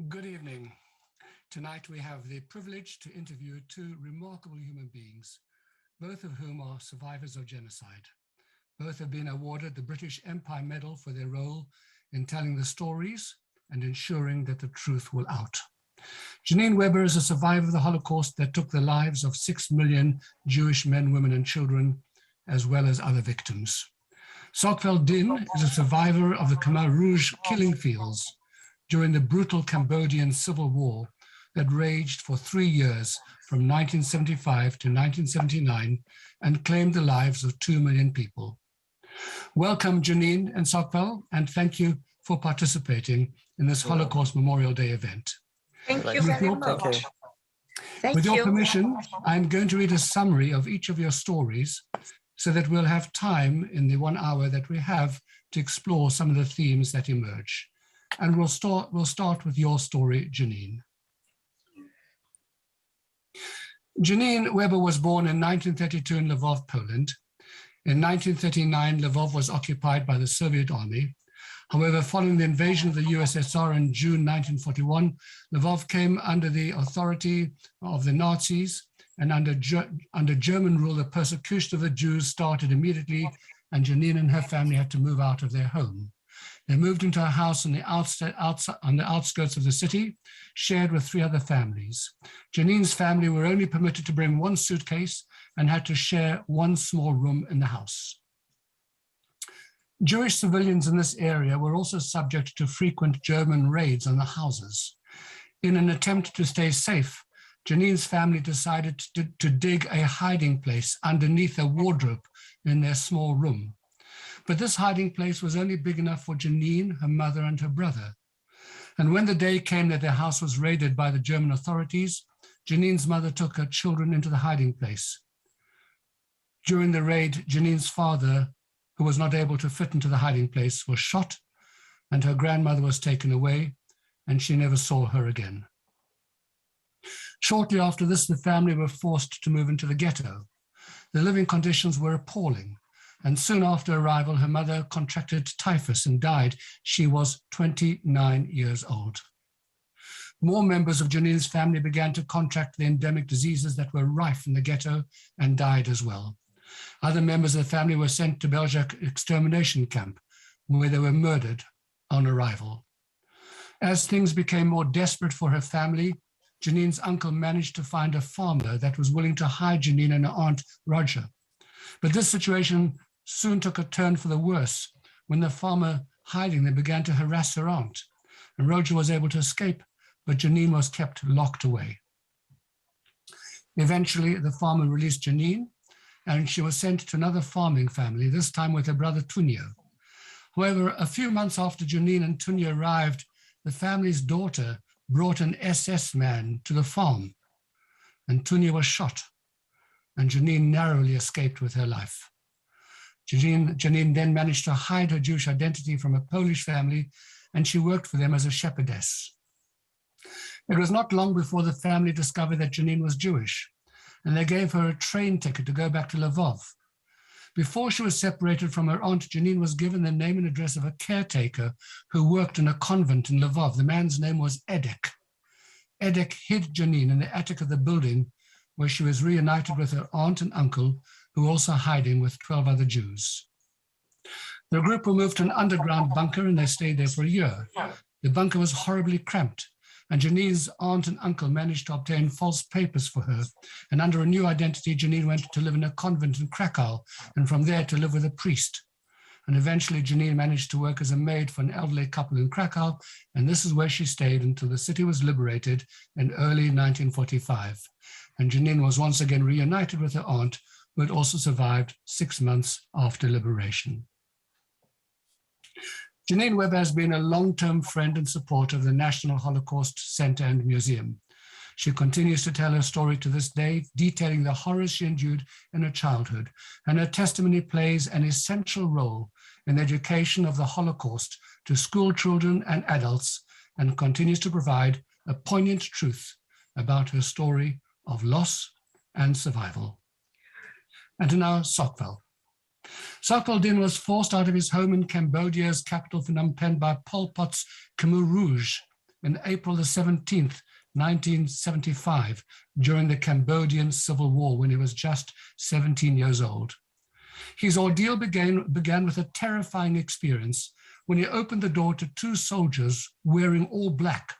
Good evening. Tonight we have the privilege to interview two remarkable human beings, both of whom are survivors of genocide. Both have been awarded the British Empire Medal for their role in telling the stories and ensuring that the truth will out. Janine Weber is a survivor of the Holocaust that took the lives of 6 million Jewish men, women, and children, as well as other victims. Sokvel Din is a survivor of the Khmer Rouge killing fields during the brutal Cambodian Civil War that raged for 3 years from 1975 to 1979 and claimed the lives of 2 million people. Welcome, Janine and Sokvel, and thank you for participating in this Holocaust Memorial Day event. Thank you very much. With your permission, I'm going to read a summary of each of your stories so that we'll have time in the 1 hour that we have to explore some of the themes that emerge. And we'll start with your story, Janine. Janine Weber was born in 1932 in Lvov, Poland. In 1939, Lvov was occupied by the Soviet army. However, following the invasion of the USSR in June 1941, Lvov came under the authority of the Nazis, and under German rule, the persecution of the Jews started immediately, and Janine and her family had to move out of their home. They moved into a house on the outskirts of the city, shared with 3 other families. Janine's family were only permitted to bring 1 suitcase and had to share 1 small room in the house. Jewish civilians in this area were also subject to frequent German raids on the houses. In an attempt to stay safe, Janine's family decided to dig a hiding place underneath a wardrobe in their small room. But this hiding place was only big enough for Janine, her mother, and her brother. And when the day came that their house was raided by the German authorities, Janine's mother took her children into the hiding place. During the raid, Janine's father, who was not able to fit into the hiding place, was shot, and her grandmother was taken away, and she never saw her again. Shortly after this, the family were forced to move into the ghetto. The living conditions were appalling. And soon after arrival, her mother contracted typhus and died. She was 29 years old. More members of Janine's family began to contract the endemic diseases that were rife in the ghetto and died as well. Other members of the family were sent to Belgic extermination camp, where they were murdered on arrival. As things became more desperate for her family, Janine's uncle managed to find a farmer that was willing to hide Janine and her aunt, Roger. But this situation soon took a turn for the worse when the farmer hiding them began to harass her aunt. And Roger was able to escape, but Janine was kept locked away. Eventually, the farmer released Janine, and she was sent to another farming family, this time with her brother Tunio. However, a few months after Janine and Tunio arrived, the family's daughter brought an SS man to the farm, and Tunio was shot, and Janine narrowly escaped with her life. Janine then managed to hide her Jewish identity from a Polish family, and she worked for them as a shepherdess. It was not long before the family discovered that Janine was Jewish, and they gave her a train ticket to go back to Lvov. Before she was separated from her aunt, Janine was given the name and address of a caretaker who worked in a convent in Lvov. The man's name was Edek. Edek hid Janine in the attic of the building where she was reunited with her aunt and uncle, who were also hiding with 12 other Jews. The group were moved to an underground bunker, and they stayed there for a year. The bunker was horribly cramped, and Janine's aunt and uncle managed to obtain false papers for her. And under a new identity, Janine went to live in a convent in Krakow, and from there to live with a priest. And eventually, Janine managed to work as a maid for an elderly couple in Krakow, and this is where she stayed until the city was liberated in early 1945. And Janine was once again reunited with her aunt, who had also survived 6 months after liberation. Janine Weber has been a long-term friend and supporter of the National Holocaust Center and Museum. She continues to tell her story to this day, detailing the horrors she endured in her childhood, and her testimony plays an essential role in the education of the Holocaust to school children and adults, and continues to provide a poignant truth about her story of loss and survival. And now Sokvel. Sokvel Din was forced out of his home in Cambodia's capital Phnom Penh by Pol Pot's Khmer Rouge on April the 17th, 1975, during the Cambodian Civil War when he was just 17 years old. His ordeal began with a terrifying experience when he opened the door to two soldiers wearing all black,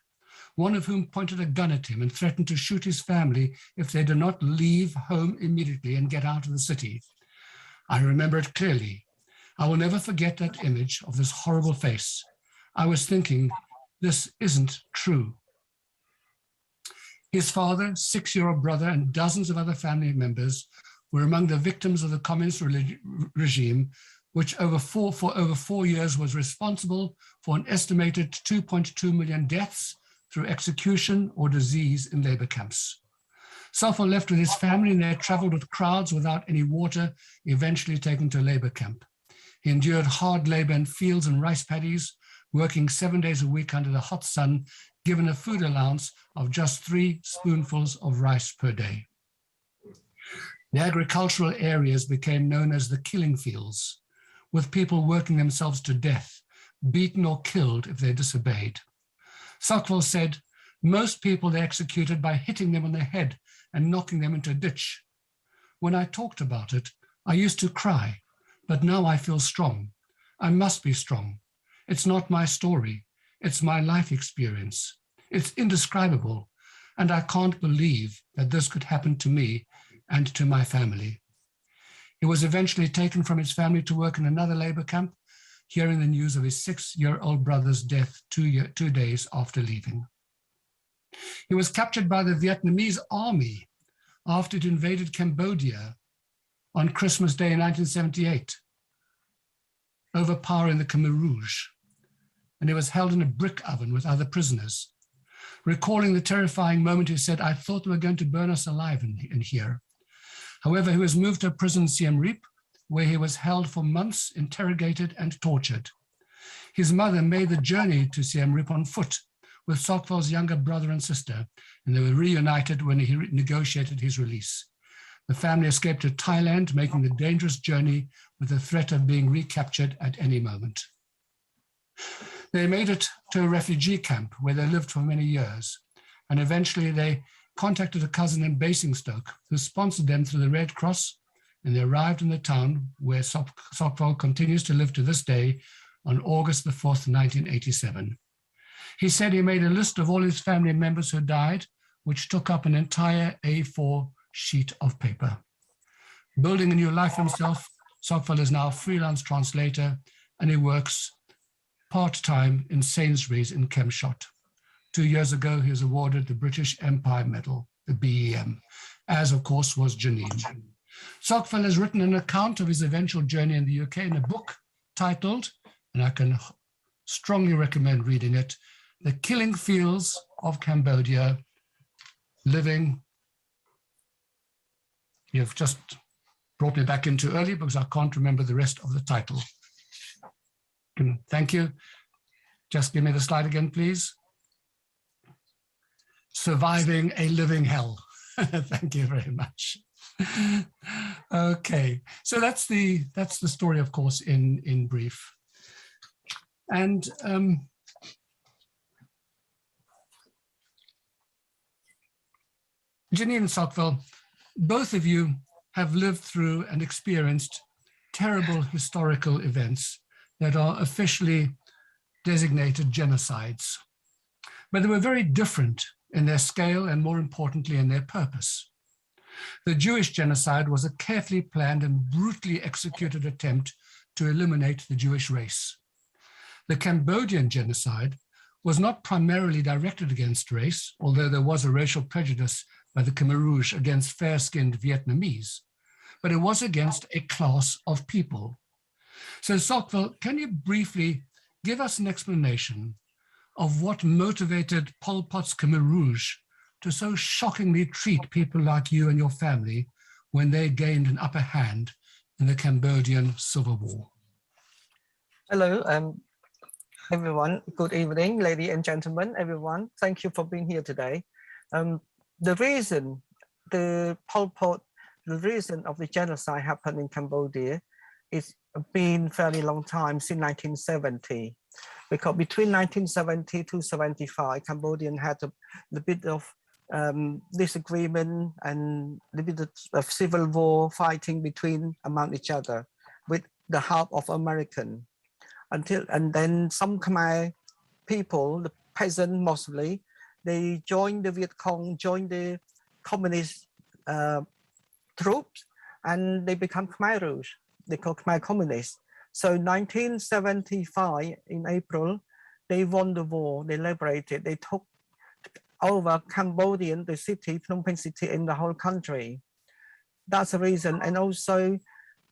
one of whom pointed a gun at him and threatened to shoot his family if they did not leave home immediately and get out of the city. I remember it clearly. I will never forget that image of this horrible face. I was thinking, this isn't true. His father, 6-year-old brother, and dozens of other family members were among the victims of the communist regime, which for over 4 years was responsible for an estimated 2.2 million deaths through execution or disease in labor camps. Sockville left with his family and they traveled with crowds without any water, eventually taken to a labor camp. He endured hard labor in fields and rice paddies, working 7 days a week under the hot sun, given a food allowance of just 3 spoonfuls of rice per day. The agricultural areas became known as the killing fields, with people working themselves to death, beaten or killed if they disobeyed. Sockville said, most people they executed by hitting them on the head and knocking them into a ditch. When I talked about it, I used to cry, but now I feel strong. I must be strong. It's not my story. It's my life experience. It's indescribable, and I can't believe that this could happen to me and to my family. He was eventually taken from his family to work in another labor camp, hearing the news of his 6-year-old brother's death 2 days after leaving. He was captured by the Vietnamese army after it invaded Cambodia on Christmas Day in 1978, overpowering the Khmer Rouge, and he was held in a brick oven with other prisoners. Recalling the terrifying moment, he said, I thought they were going to burn us alive in here. However, he was moved to a prison in Siem Reap, where he was held for months, interrogated and tortured. His mother made the journey to Siem Reap on foot with Sockville's younger brother and sister, and they were reunited when he negotiated his release. The family escaped to Thailand, making the dangerous journey with the threat of being recaptured at any moment. They made it to a refugee camp where they lived for many years, and eventually they contacted a cousin in Basingstoke who sponsored them through the Red Cross, and they arrived in the town where Sockville continues to live to this day on August the 4th, 1987. He said he made a list of all his family members who died, which took up an entire A4 sheet of paper. Building a new life himself, Sockville is now a freelance translator, and he works part-time in Sainsbury's in Kemshot. 2 years ago, he was awarded the British Empire Medal, the BEM, as of course was Janine. Sockville has written an account of his eventual journey in the UK in a book titled, and I can strongly recommend reading it, The Killing Fields of Cambodia, Living. You've just brought me back in too early because I can't remember the rest of the title. Thank you. Just give me the slide again, please. Surviving a Living Hell. Thank you very much. Okay, so that's the story, of course, in brief. And Janine and Sockville, both of you have lived through and experienced terrible historical events that are officially designated genocides. But they were very different in their scale and, more importantly, in their purpose. The Jewish genocide was a carefully planned and brutally executed attempt to eliminate the Jewish race. The Cambodian genocide was not primarily directed against race, although there was a racial prejudice by the Khmer Rouge against fair-skinned Vietnamese, but it was against a class of people. So Sockville, can you briefly give us an explanation of what motivated Pol Pot's Khmer Rouge to so shockingly treat people like you and your family when they gained an upper hand in the Cambodian Civil War? Hello, everyone. Good evening, ladies and gentlemen, everyone. Thank you for being here today. The reason of the genocide happened in Cambodia, it's been a fairly long time, since 1970. because between 1970 to 75, Cambodian had a bit of disagreement and a bit of civil war fighting among each other with the help of American. And then some Khmer people, the peasant mostly, they joined the Viet Cong, joined the communist troops, and they become Khmer Rouge. They call Khmer Communists. So 1975, in April, they won the war, they liberated, they took over Cambodian, the city, Phnom Penh city, in the whole country. That's the reason. And also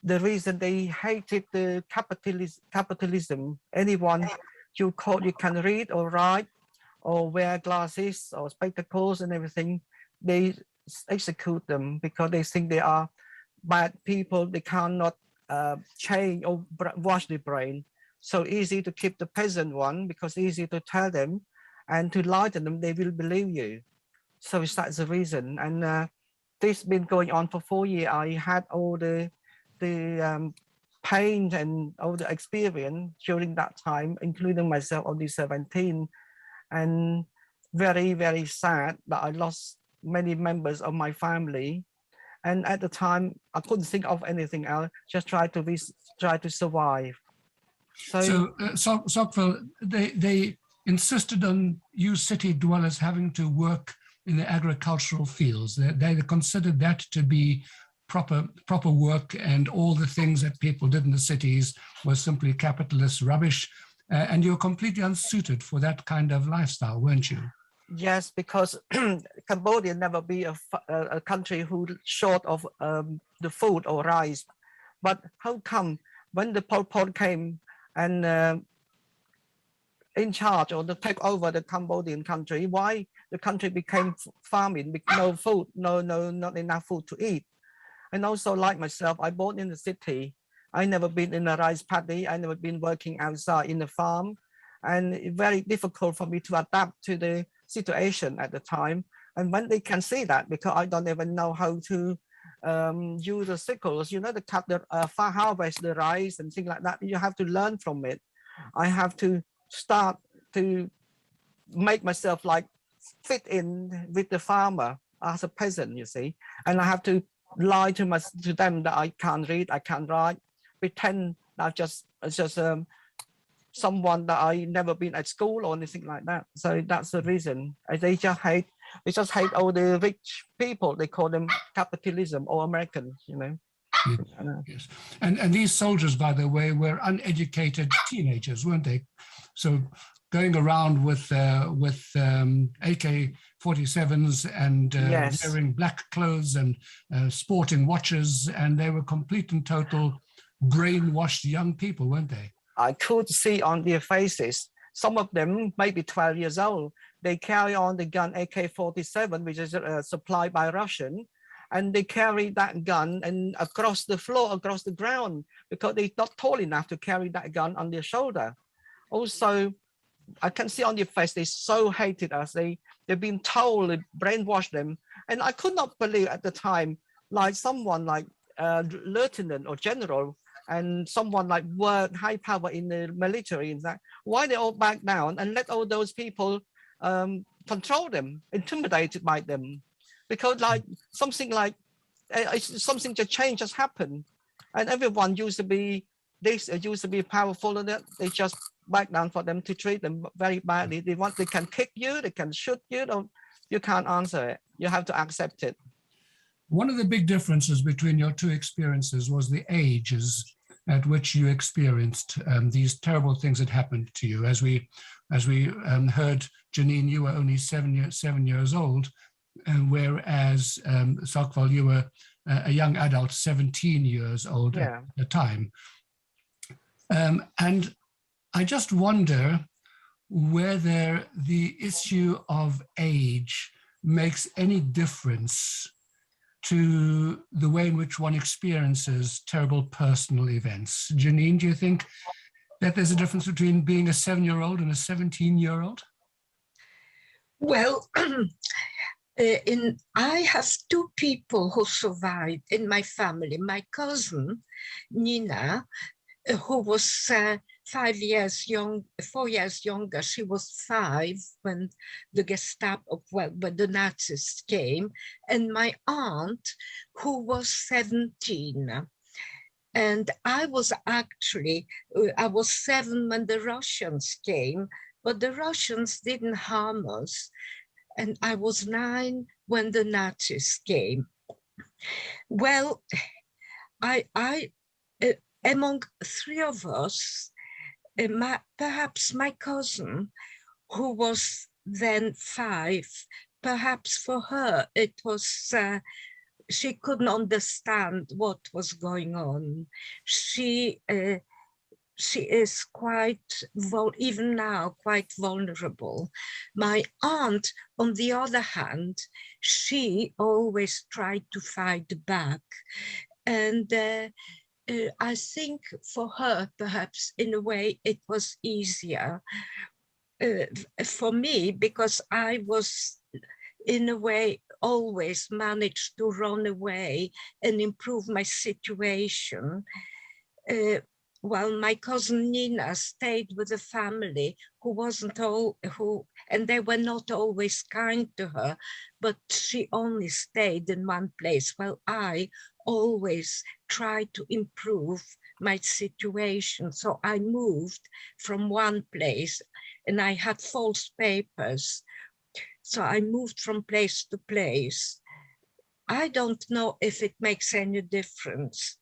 the reason they hated the capitalism. Anyone you can read or write or wear glasses or spectacles and everything, they execute them because they think they are bad people. They cannot change or wash their brain. So easy to keep the peasant one because easy to tell them and to lie to them, they will believe you. So that's the reason. And this been going on for 4 years. I had all the pain and all the experience during that time, including myself, only 17, and very, very sad that I lost many members of my family. And at the time, I couldn't think of anything else, just try to survive. So Sokville, they insisted on you city dwellers having to work in the agricultural fields. They considered that to be proper work, and all the things that people did in the cities was simply capitalist rubbish. And you're completely unsuited for that kind of lifestyle, weren't you? Yes, because Cambodia never be a country who short of the food or rice. But how come when the Pol Pot came and in charge or to take over the Cambodian country, why the country became famine, with no food, not enough food to eat? And also, like myself, I born in the city. I never been in a rice paddy. I never been working outside in the farm, and it's very difficult for me to adapt to the situation at the time. And when they can see that, because I don't even know how to use the sickles, to cut the harvest the rice and things like that. You have to learn from it. I have to start to make myself like fit in with the farmer as a peasant, you see. And I have to lie to them that I can't read, I can't write, pretend that just someone that I never been at school or anything like that. So that's the reason. They just hate all the rich people. They call them capitalism or Americans, Yes. And these soldiers, by the way, were uneducated teenagers, weren't they? So going around with AK-47s and yes, wearing black clothes and sporting watches, and they were complete and total brainwashed young people, weren't they? I could see on their faces, some of them maybe 12 years old, they carry on the gun AK-47, which is supplied by Russian, and they carry that gun and across the floor, across the ground, because they're not tall enough to carry that gun on their shoulder. Also, I can see on their face, they so hated us. They've been told, they brainwashed them. And I could not believe at the time, like someone like lieutenant or general, and someone like high power in the military, in that, why they all back down and let all those people control them, intimidated by them, because something just change just happened, and everyone used to be powerful, and they just back down for them to treat them very badly. They can kick you, they can shoot you, you can't answer it. You have to accept it. One of the big differences between your two experiences was the ages at which you experienced these terrible things that happened to you. As we heard, Janine, you were only 7 years old, whereas Sokville, you were a young adult, 17 years old at the time. And I just wonder whether the issue of age makes any difference to the way in which one experiences terrible personal events. Janine, do you think that there's a difference between being a 7-year-old and a 17-year-old? Well, I have two people who survived in my family. My cousin, Nina, who was 4 years younger. She was 5 when the Gestapo, well, when the Nazis came, and my aunt, who was 17. And I was 7 when the Russians came, but the Russians didn't harm us. And I was 9 when the Nazis came. Well, among 3 of us, perhaps my cousin, who was then 5, perhaps for her it was, she couldn't understand what was going on. She is quite, even now, quite vulnerable. My aunt, on the other hand, she always tried to fight back. And I think for her, perhaps in a way, it was easier. For me, because I was, in a way, always managed to run away and improve my situation. While my cousin Nina stayed with a family and they were not always kind to her, but she only stayed in one place. Well, I always tried to improve my situation. So I moved from one place, and I had false papers. So I moved from place to place. I don't know if it makes any difference.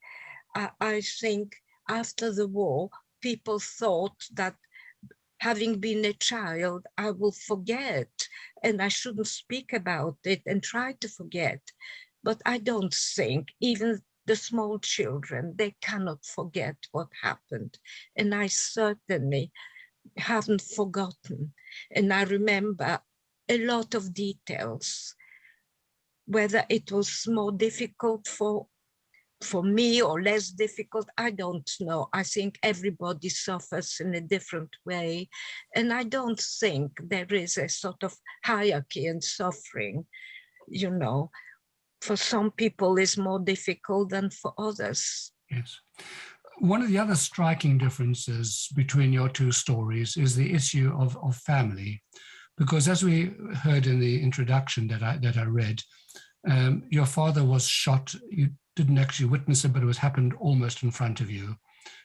I think after the war, people thought that having been a child, I will forget and I shouldn't speak about it and try to forget. But I don't think even the small children, they cannot forget what happened. And I certainly haven't forgotten. And I remember a lot of details. Whether it was more difficult for me or less difficult, I don't know. I think everybody suffers in a different way. And I don't think there is a sort of hierarchy in suffering, you know. For some people it's more difficult than for others. Yes. One of the other striking differences between your 2 stories is the issue of family. Because as we heard in the introduction that I read, your father was shot. You didn't actually witness it, but it happened almost in front of you.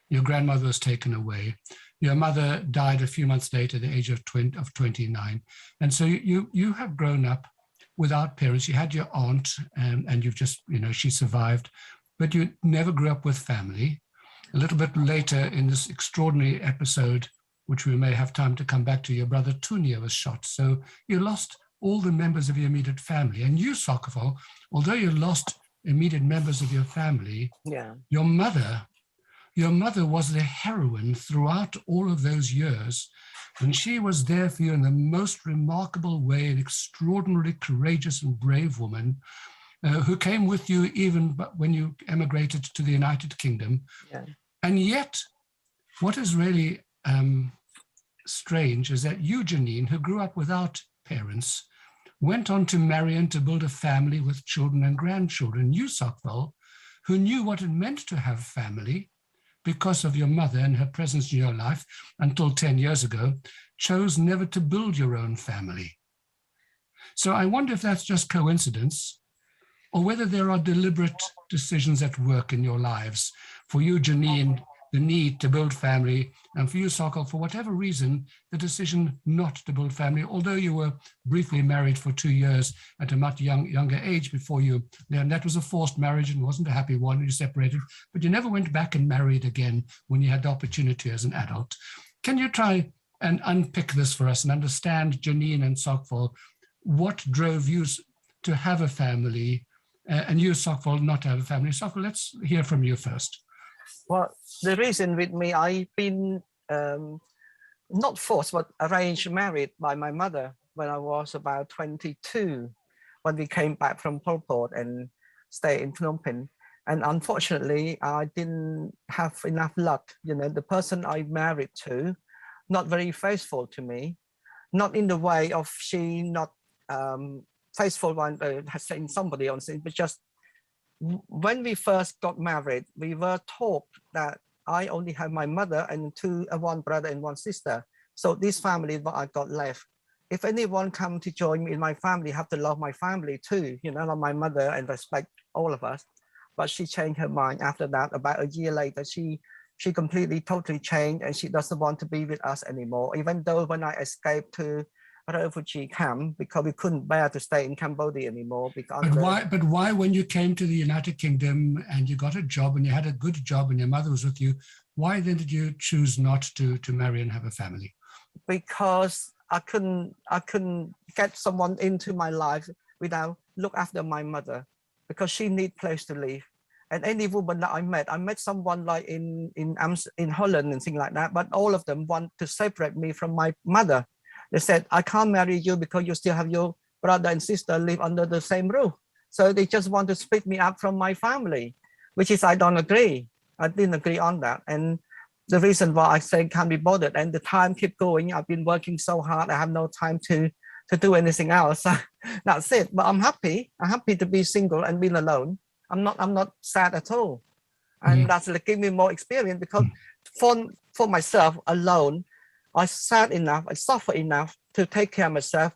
Your grandmother was taken away. Your mother died a few months later at the age of 29. And so you have grown up without parents. You had your aunt, and you've just, she survived, but you never grew up with family. A little bit later in this extraordinary episode, which we may have time to come back to, your brother Tunja was shot. So you lost all the members of your immediate family. And you, Sokofo, although you lost immediate members of your family, your mother was the heroine throughout all of those years. And she was there for you in the most remarkable way, an extraordinarily courageous and brave woman who came with you even when you emigrated to the United Kingdom. Yeah. And yet, what is really strange is that you, Janine, who grew up without parents, went on to marry and to build a family with children and grandchildren. You, Sokofo, who knew what it meant to have family because of your mother and her presence in your life until 10 years ago, chose never to build your own family. So I wonder if that's just coincidence or whether there are deliberate decisions at work in your lives. For you, Janine, the need to build family, and for you, Sokol, for whatever reason, the decision not to build family, although you were briefly married for 2 years at a much younger age before you, and that was a forced marriage and wasn't a happy one, you separated, but you never went back and married again when you had the opportunity as an adult. Can you try and unpick this for us and understand, Janine and Sokol, what drove you to have a family, and you, Sokol, not to have a family? Sokol, let's hear from you first. Well, the reason with me, I've been not forced, but arranged married by my mother when I was about 22, when we came back from Pol Pot and stayed in Phnom Penh. And unfortunately, I didn't have enough luck. You know, the person I married to, not very faithful to me, not in the way of she not faithful one, has seen somebody on scene, but just when we first got married, we were told that I only have my mother and one brother and one sister. So this family is what I got left. If anyone come to join me in my family, have to love my family too, you know, love my mother and respect all of us. But she changed her mind after that. About a year later, she completely, totally changed, and she doesn't want to be with us anymore. Even though when I escaped to a refugee camp because we couldn't bear to stay in Cambodia anymore. Because but why, when you came to the United Kingdom and you got a job and you had a good job and your mother was with you, why then did you choose not to marry and have a family? Because I couldn't get someone into my life without look after my mother, because she need place to live. And any woman that I met someone like in Holland and things like that, but all of them want to separate me from my mother. They said, I can't marry you because you still have your brother and sister live under the same roof. So they just want to split me up from my family, which is I don't agree. I didn't agree on that. And the reason why I say can't be bothered, and the time keep going. I've been working so hard. I have no time to do anything else. That's it. But I'm happy. I'm happy to be single and being alone. I'm not sad at all. And that's like give me more experience, because for myself alone, I sad enough, I suffer enough to take care of myself,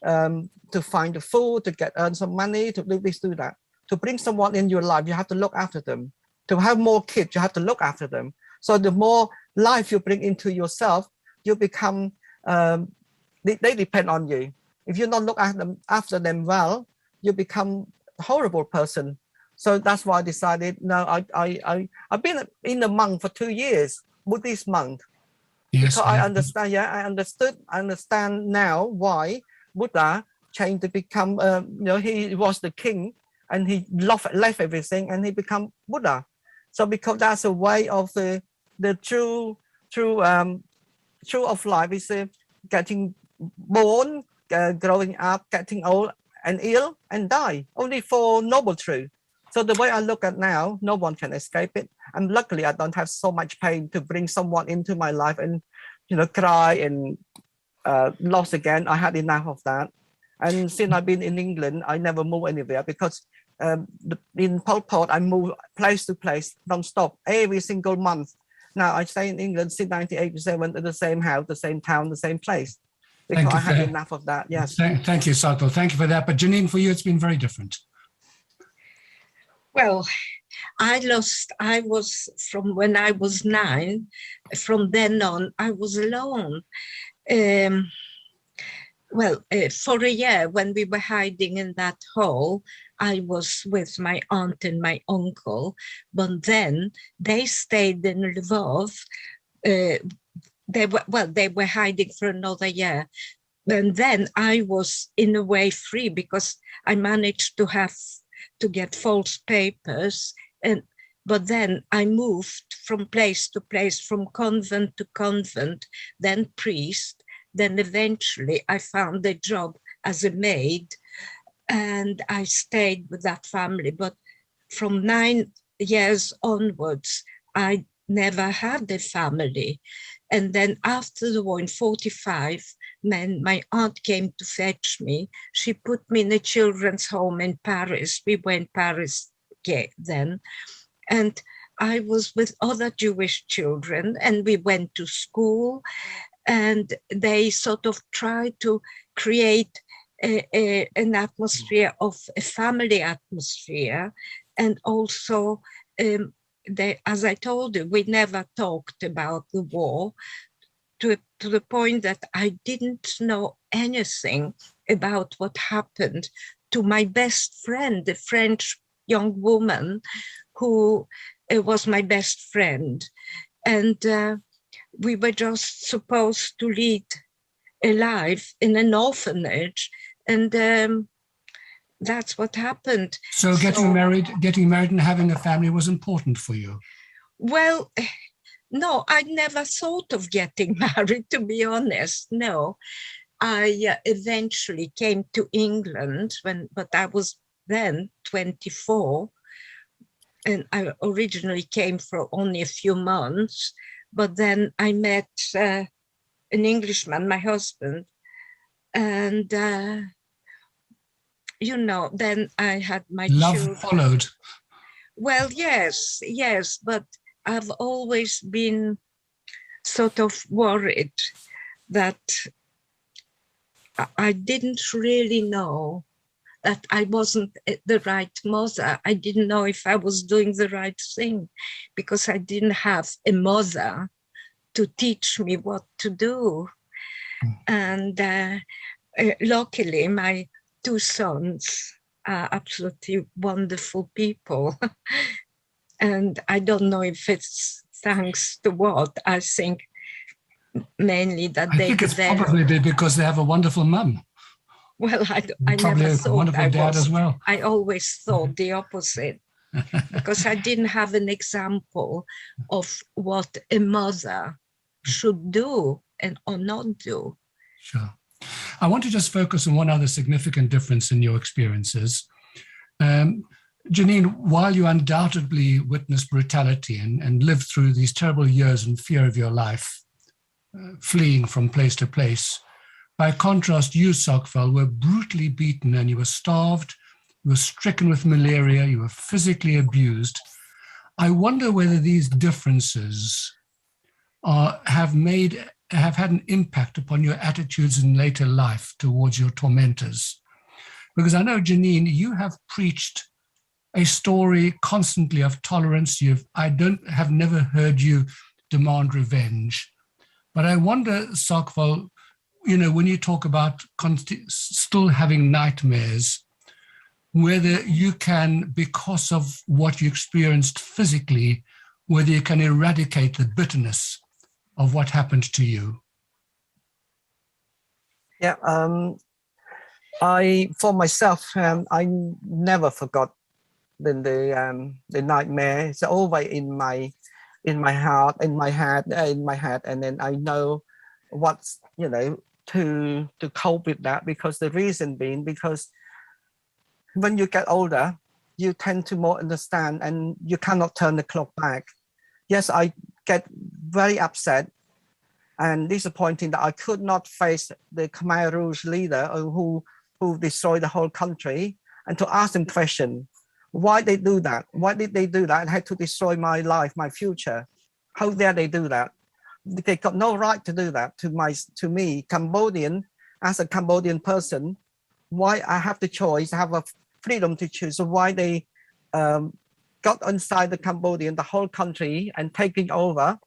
to find the food, to earn some money, to do this, do that. To bring someone in your life, you have to look after them. To have more kids, you have to look after them. So the more life you bring into yourself, you become, they depend on you. If you don't look after them well, you become a horrible person. So that's why I decided, no, I've been in the monk for 2 years, Buddhist monk. Yes, because I understand now why Buddha changed to become, he was the king and he left everything and he become Buddha. So because that's a way of the true of life is getting born, growing up, getting old and ill and die. Only for noble truth. So the way I look at now, no one can escape it. And luckily, I don't have so much pain to bring someone into my life and, cry and lost again. I had enough of that. And since I've been in England, I never move anywhere because in Pol Pot, I move place to place, non-stop, every single month. Now I stay in England since 1987 at the same house, the same town, the same place. Because I had enough of that, yes. Thank you, Sato. Thank you for that. But Janine, for you, it's been very different. Well, I was from when I was 9, from then on, I was alone. For a year when we were hiding in that hole, I was with my aunt and my uncle, but then they stayed in Lvov. They were hiding for another year. And then I was in a way free because I managed to get false papers, but then I moved from place to place, from convent to convent, then priest, then eventually I found a job as a maid and I stayed with that family. But from 9 years onwards, I never had a family. And then after the war in 45, when my aunt came to fetch me, she put me in a children's home in Paris. We were in Paris then. And I was with other Jewish children and we went to school and they sort of tried to create an atmosphere of a family atmosphere. And also, as I told you, we never talked about the war to the point that I didn't know anything about what happened to my best friend, the French young woman who was my best friend. And we were just supposed to lead a life in an orphanage. And that's what happened. So getting married and having a family was important for you? Well, no, I never thought of getting married, to be honest. No, I eventually came to England but I was then 24. And I originally came for only a few months, but then I met an Englishman, my husband, and then I had my love children. Followed. Well, yes, but I've always been sort of worried that I didn't really know that I wasn't the right mother. I didn't know if I was doing the right thing because I didn't have a mother to teach me what to do. And luckily, my two sons are absolutely wonderful people. And I don't know if it's thanks to what. I think mainly that I think it's probably because they have a wonderful mum. Well, I Probably never a thought wonderful I dad was. as well. I always thought the opposite because I didn't have an example of what a mother should do and or not do. Sure. I want to just focus on one other significant difference in your experiences. Janine, while you undoubtedly witnessed brutality and lived through these terrible years in fear of your life, fleeing from place to place, by contrast, you, Sokval, were brutally beaten and you were starved, you were stricken with malaria, you were physically abused. I wonder whether these differences have had an impact upon your attitudes in later life towards your tormentors. Because I know, Janine, you have preached a story constantly of tolerance. I have never heard you demand revenge. But I wonder, Sokval, when you talk about still having nightmares, whether you can, because of what you experienced physically, whether you can eradicate the bitterness of what happened to you. Yeah, for myself, I never forgot the nightmare. It's always in my heart, in my head, and then I know what's to cope with that, because the reason being because when you get older, you tend to more understand and you cannot turn the clock back. Yes, I get very upset and disappointing that I could not face the Khmer Rouge leader who destroyed the whole country, and to ask them question, why they do that? Why did they do that and had to destroy my life, my future? How dare they do that? They got no right to do that to me, Cambodian, as a Cambodian person. Why I have the choice, I have a freedom to choose. So why they got inside the Cambodian, the whole country, and taking over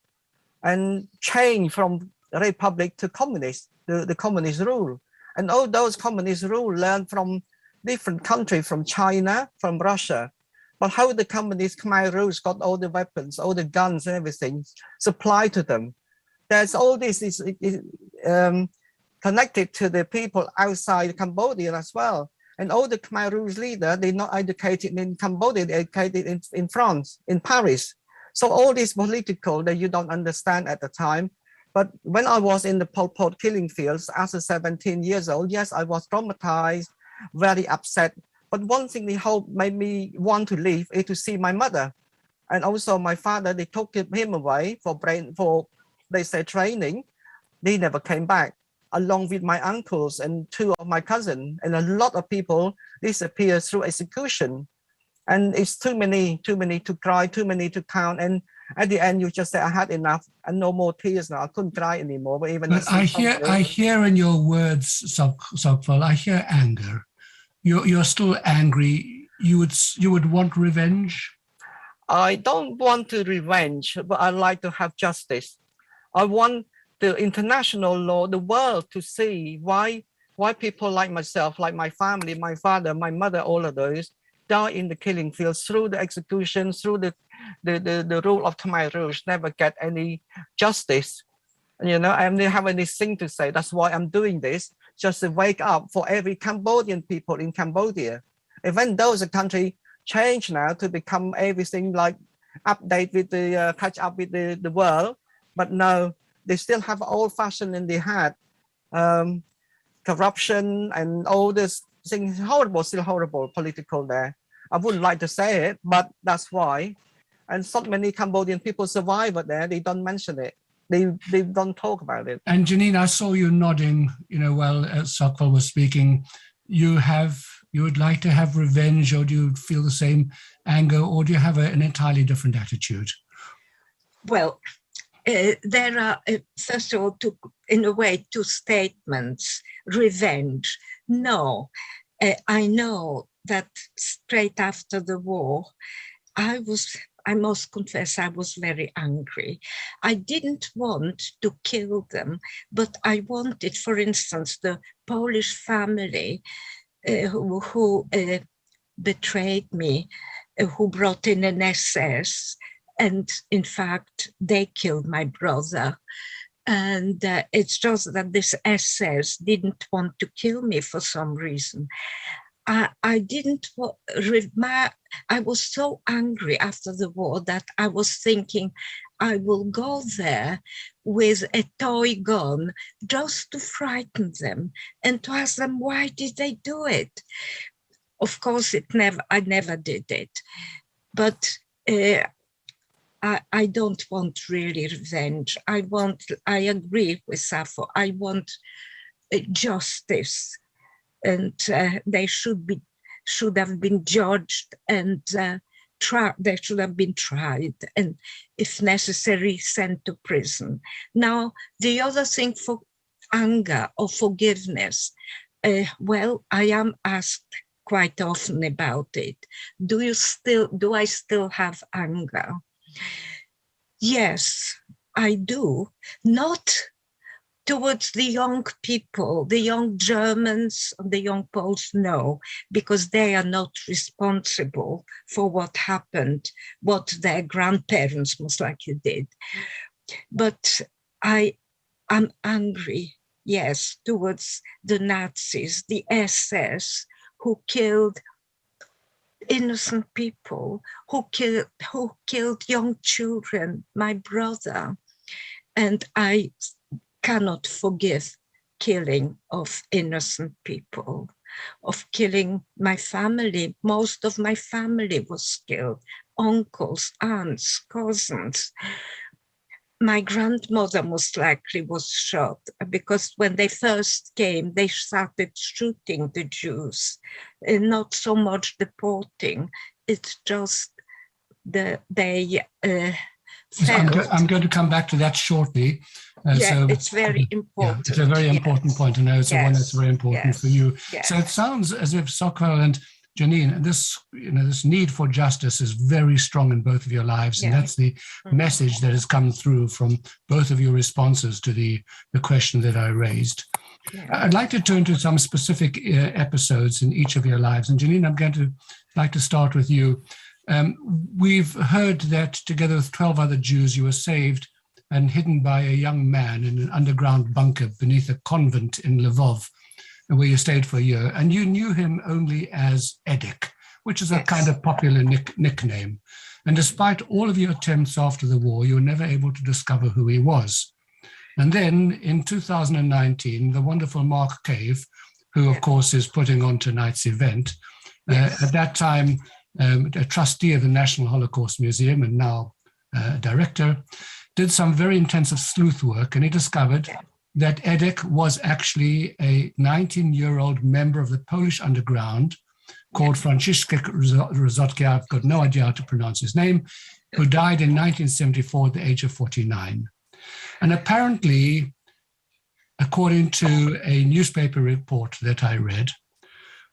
and change from republic to communist, the communist rule. And all those communist rule learned from different countries, from China, from Russia. But how the communist Khmer Rouge got all the weapons, all the guns and everything supplied to them. There's all this is connected to the people outside Cambodia as well. And all the Khmer Rouge leaders, they're not educated in Cambodia, they're educated in France, in Paris. So all this political that you don't understand at the time. But when I was in the Pol Pot killing fields as a 17 years old, yes, I was traumatized, very upset. But one thing that hope made me want to leave is to see my mother. And also my father, they took him away for they say training. They never came back, along with my uncles and two of my cousins. And a lot of people disappeared through execution. And it's too many to cry, too many to count. And at the end, you just say, I had enough and no more tears now. I couldn't cry anymore. But even I hear in your words, Sokval, I hear anger. You're still angry. You would want revenge? I don't want to revenge, but I like to have justice. I want the international law, the world to see why people like myself, like my family, my father, my mother, all of those, die in the killing fields through the execution, through the rule of Khmer Rouge, never get any justice. And they have anything to say. That's why I'm doing this, just to wake up for every Cambodian people in Cambodia. Even though the country changed now to become everything like update with the catch up with the world, but no, they still have old-fashioned in their head, corruption and all this things, still horrible political there. I wouldn't like to say it, but that's why. And so many Cambodian people survive there. They don't mention it. They don't talk about it. And Janine, I saw you nodding, while Sokval was speaking. You would like to have revenge, or do you feel the same anger, or do you have an entirely different attitude? Well, there are, first of all, in a way, two statements. Revenge. No, I know that straight after the war, I must confess, I was very angry. I didn't want to kill them, but I wanted, for instance, the Polish family who betrayed me, who brought in an SS, and in fact, they killed my brother. And it's just that this SS didn't want to kill me for some reason. I didn't, I was so angry after the war that I was thinking I will go there with a toy gun just to frighten them and to ask them, why did they do it? Of course, I never did it. But I don't want really revenge. I agree with Sappho. I want justice, and they should have been judged, and they should have been tried, and if necessary, sent to prison. Now, the other thing for anger or forgiveness, well, I am asked quite often about it. Do I still have anger? Yes, I do. Not towards the young people, the young Germans, the young Poles, no, because they are not responsible for what happened, what their grandparents most likely did. But I am angry, yes, towards the Nazis, the SS, who killed innocent people, who killed young children, my brother. And I cannot forgive killing of innocent people, of killing my family. Most of my family was killed, uncles, aunts, cousins. My grandmother most likely was shot, because when they first came, they started shooting the Jews, and not so much deporting. It's just I'm going to come back to that shortly. It's very important. It's a very important point, and it's one that's very important for you. Yes. So it sounds as if Sokol and Janine, this need for justice is very strong in both of your lives, and that's the message that has come through from both of your responses to the question that I raised. Yeah. I'd like to turn to some specific episodes in each of your lives, and Janine, I'm going to like to start with you. We've heard that together with 12 other Jews, you were saved and hidden by a young man in an underground bunker beneath a convent in Lvov, where you stayed for a year, and you knew him only as Edek, which is a kind of popular nickname. And despite all of your attempts after the war, you were never able to discover who he was. And then in 2019, the wonderful Mark Cave, who of course is putting on tonight's event, at that time, a trustee of the National Holocaust Museum and now director, did some very intensive sleuth work, and he discovered that Edek was actually a 19-year-old member of the Polish underground called Franciszek Rozotki, I've got no idea how to pronounce his name, who died in 1974 at the age of 49. And apparently, according to a newspaper report that I read,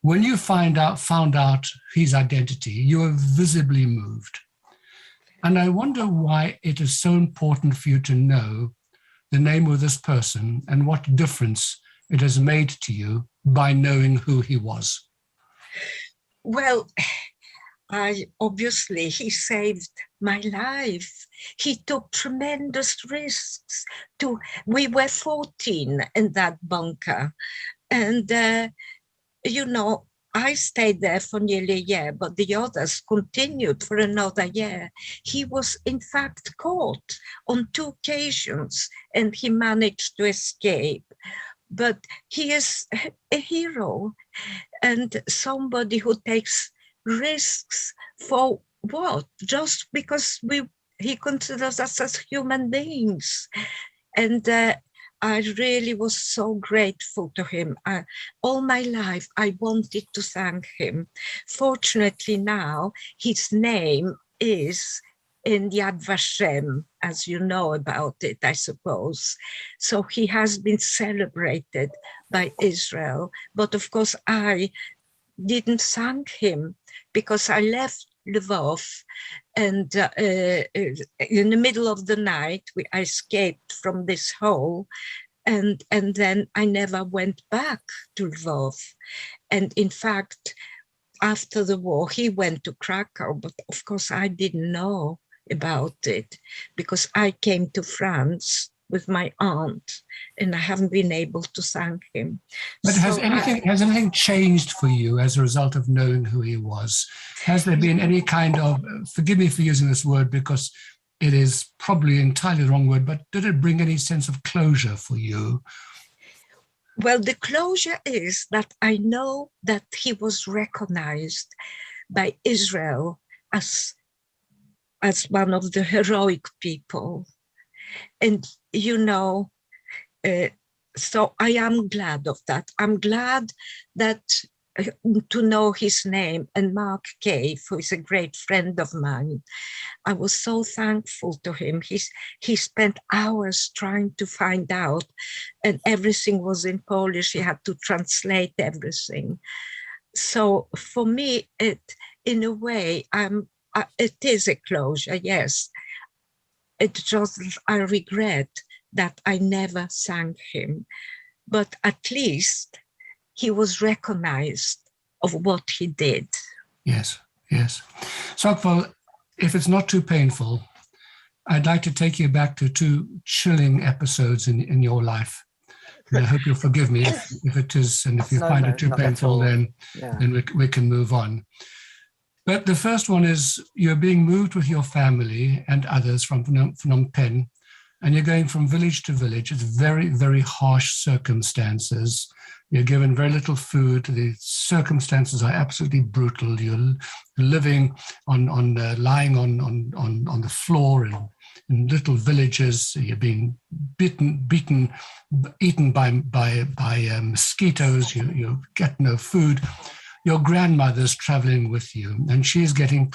when you found out his identity, you were visibly moved. And I wonder why it is so important for you to know the name of this person and what difference it has made to you by knowing who he was. Well, obviously he saved my life. He took tremendous risks. We were 14 in that bunker. And, I stayed there for nearly a year, but the others continued for another year. He was in fact caught on 2 occasions and he managed to escape. But he is a hero and somebody who takes risks for what? Just because he considers us as human beings. And I really was so grateful to him. All my life, I wanted to thank him. Fortunately now, his name is in Yad Vashem, as you know about it, I suppose. So he has been celebrated by Israel. But of course, I didn't thank him because I left Lvov, and in the middle of the night, I escaped from this hole, and then I never went back to Lvov. And in fact, after the war, he went to Krakow, but of course I didn't know about it because I came to France with my aunt, and I haven't been able to thank him. But has anything changed for you as a result of knowing who he was? Has there been any kind of, forgive me for using this word because it is probably entirely the wrong word, but did it bring any sense of closure for you? Well, the closure is that I know that he was recognized by Israel as one of the heroic people. And, you know, so I am glad of that. I'm glad that to know his name, and Mark Cave, who is a great friend of mine. I was so thankful to him. He spent hours trying to find out, and everything was in Polish. He had to translate everything. So for me, in a way, it is a closure, yes. It just, I regret that I never thanked him, but at least he was recognized of what he did. Yes, yes. Sokval, if it's not too painful, I'd like to take you back to two chilling episodes in your life. And I hope you'll forgive me if it is, and if you find it too painful, then we can move on. But the first one is you're being moved with your family and others from Phnom Penh, and you're going from village to village. It's very, very harsh circumstances. You're given very little food. The circumstances are absolutely brutal. You're living lying on the floor in little villages. You're being eaten by mosquitoes. You get no food. Your grandmother's traveling with you, and she's getting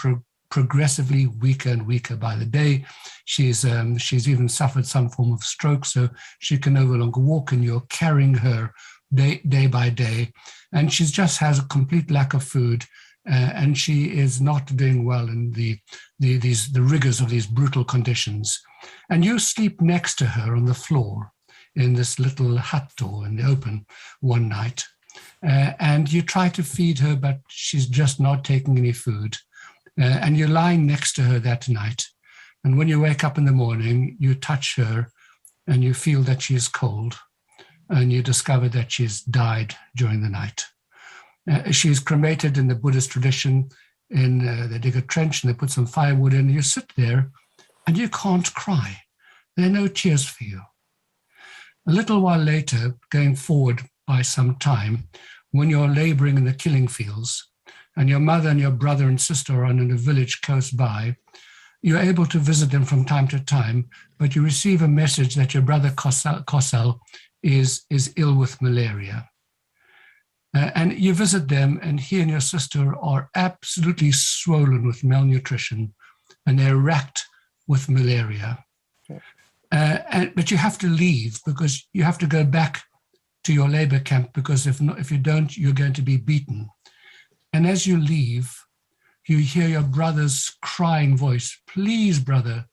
progressively weaker and weaker by the day. She's even suffered some form of stroke, so she can no longer walk, and you're carrying her day by day, and she just has a complete lack of food, and she is not doing well in the rigors of these brutal conditions. And you sleep next to her on the floor in this little hut door in the open one night, and you try to feed her, but she's just not taking any food, and you're lying next to her that night. And when you wake up in the morning, you touch her and you feel that she is cold, and you discover that she's died during the night. She's cremated in the Buddhist tradition. They dig a trench and they put some firewood in, and you sit there and you can't cry. There are no tears for you. A little while later, going forward by some time, when you're laboring in the killing fields and your mother and your brother and sister are in a village close by, you're able to visit them from time to time, but you receive a message that your brother Kosal is ill with malaria. And you visit them, and he and your sister are absolutely swollen with malnutrition, and they're racked with malaria. But you have to leave because you have to go back to your labor camp, because if you don't, you're going to be beaten. And as you leave, you hear your brother's crying voice, "Please, brother,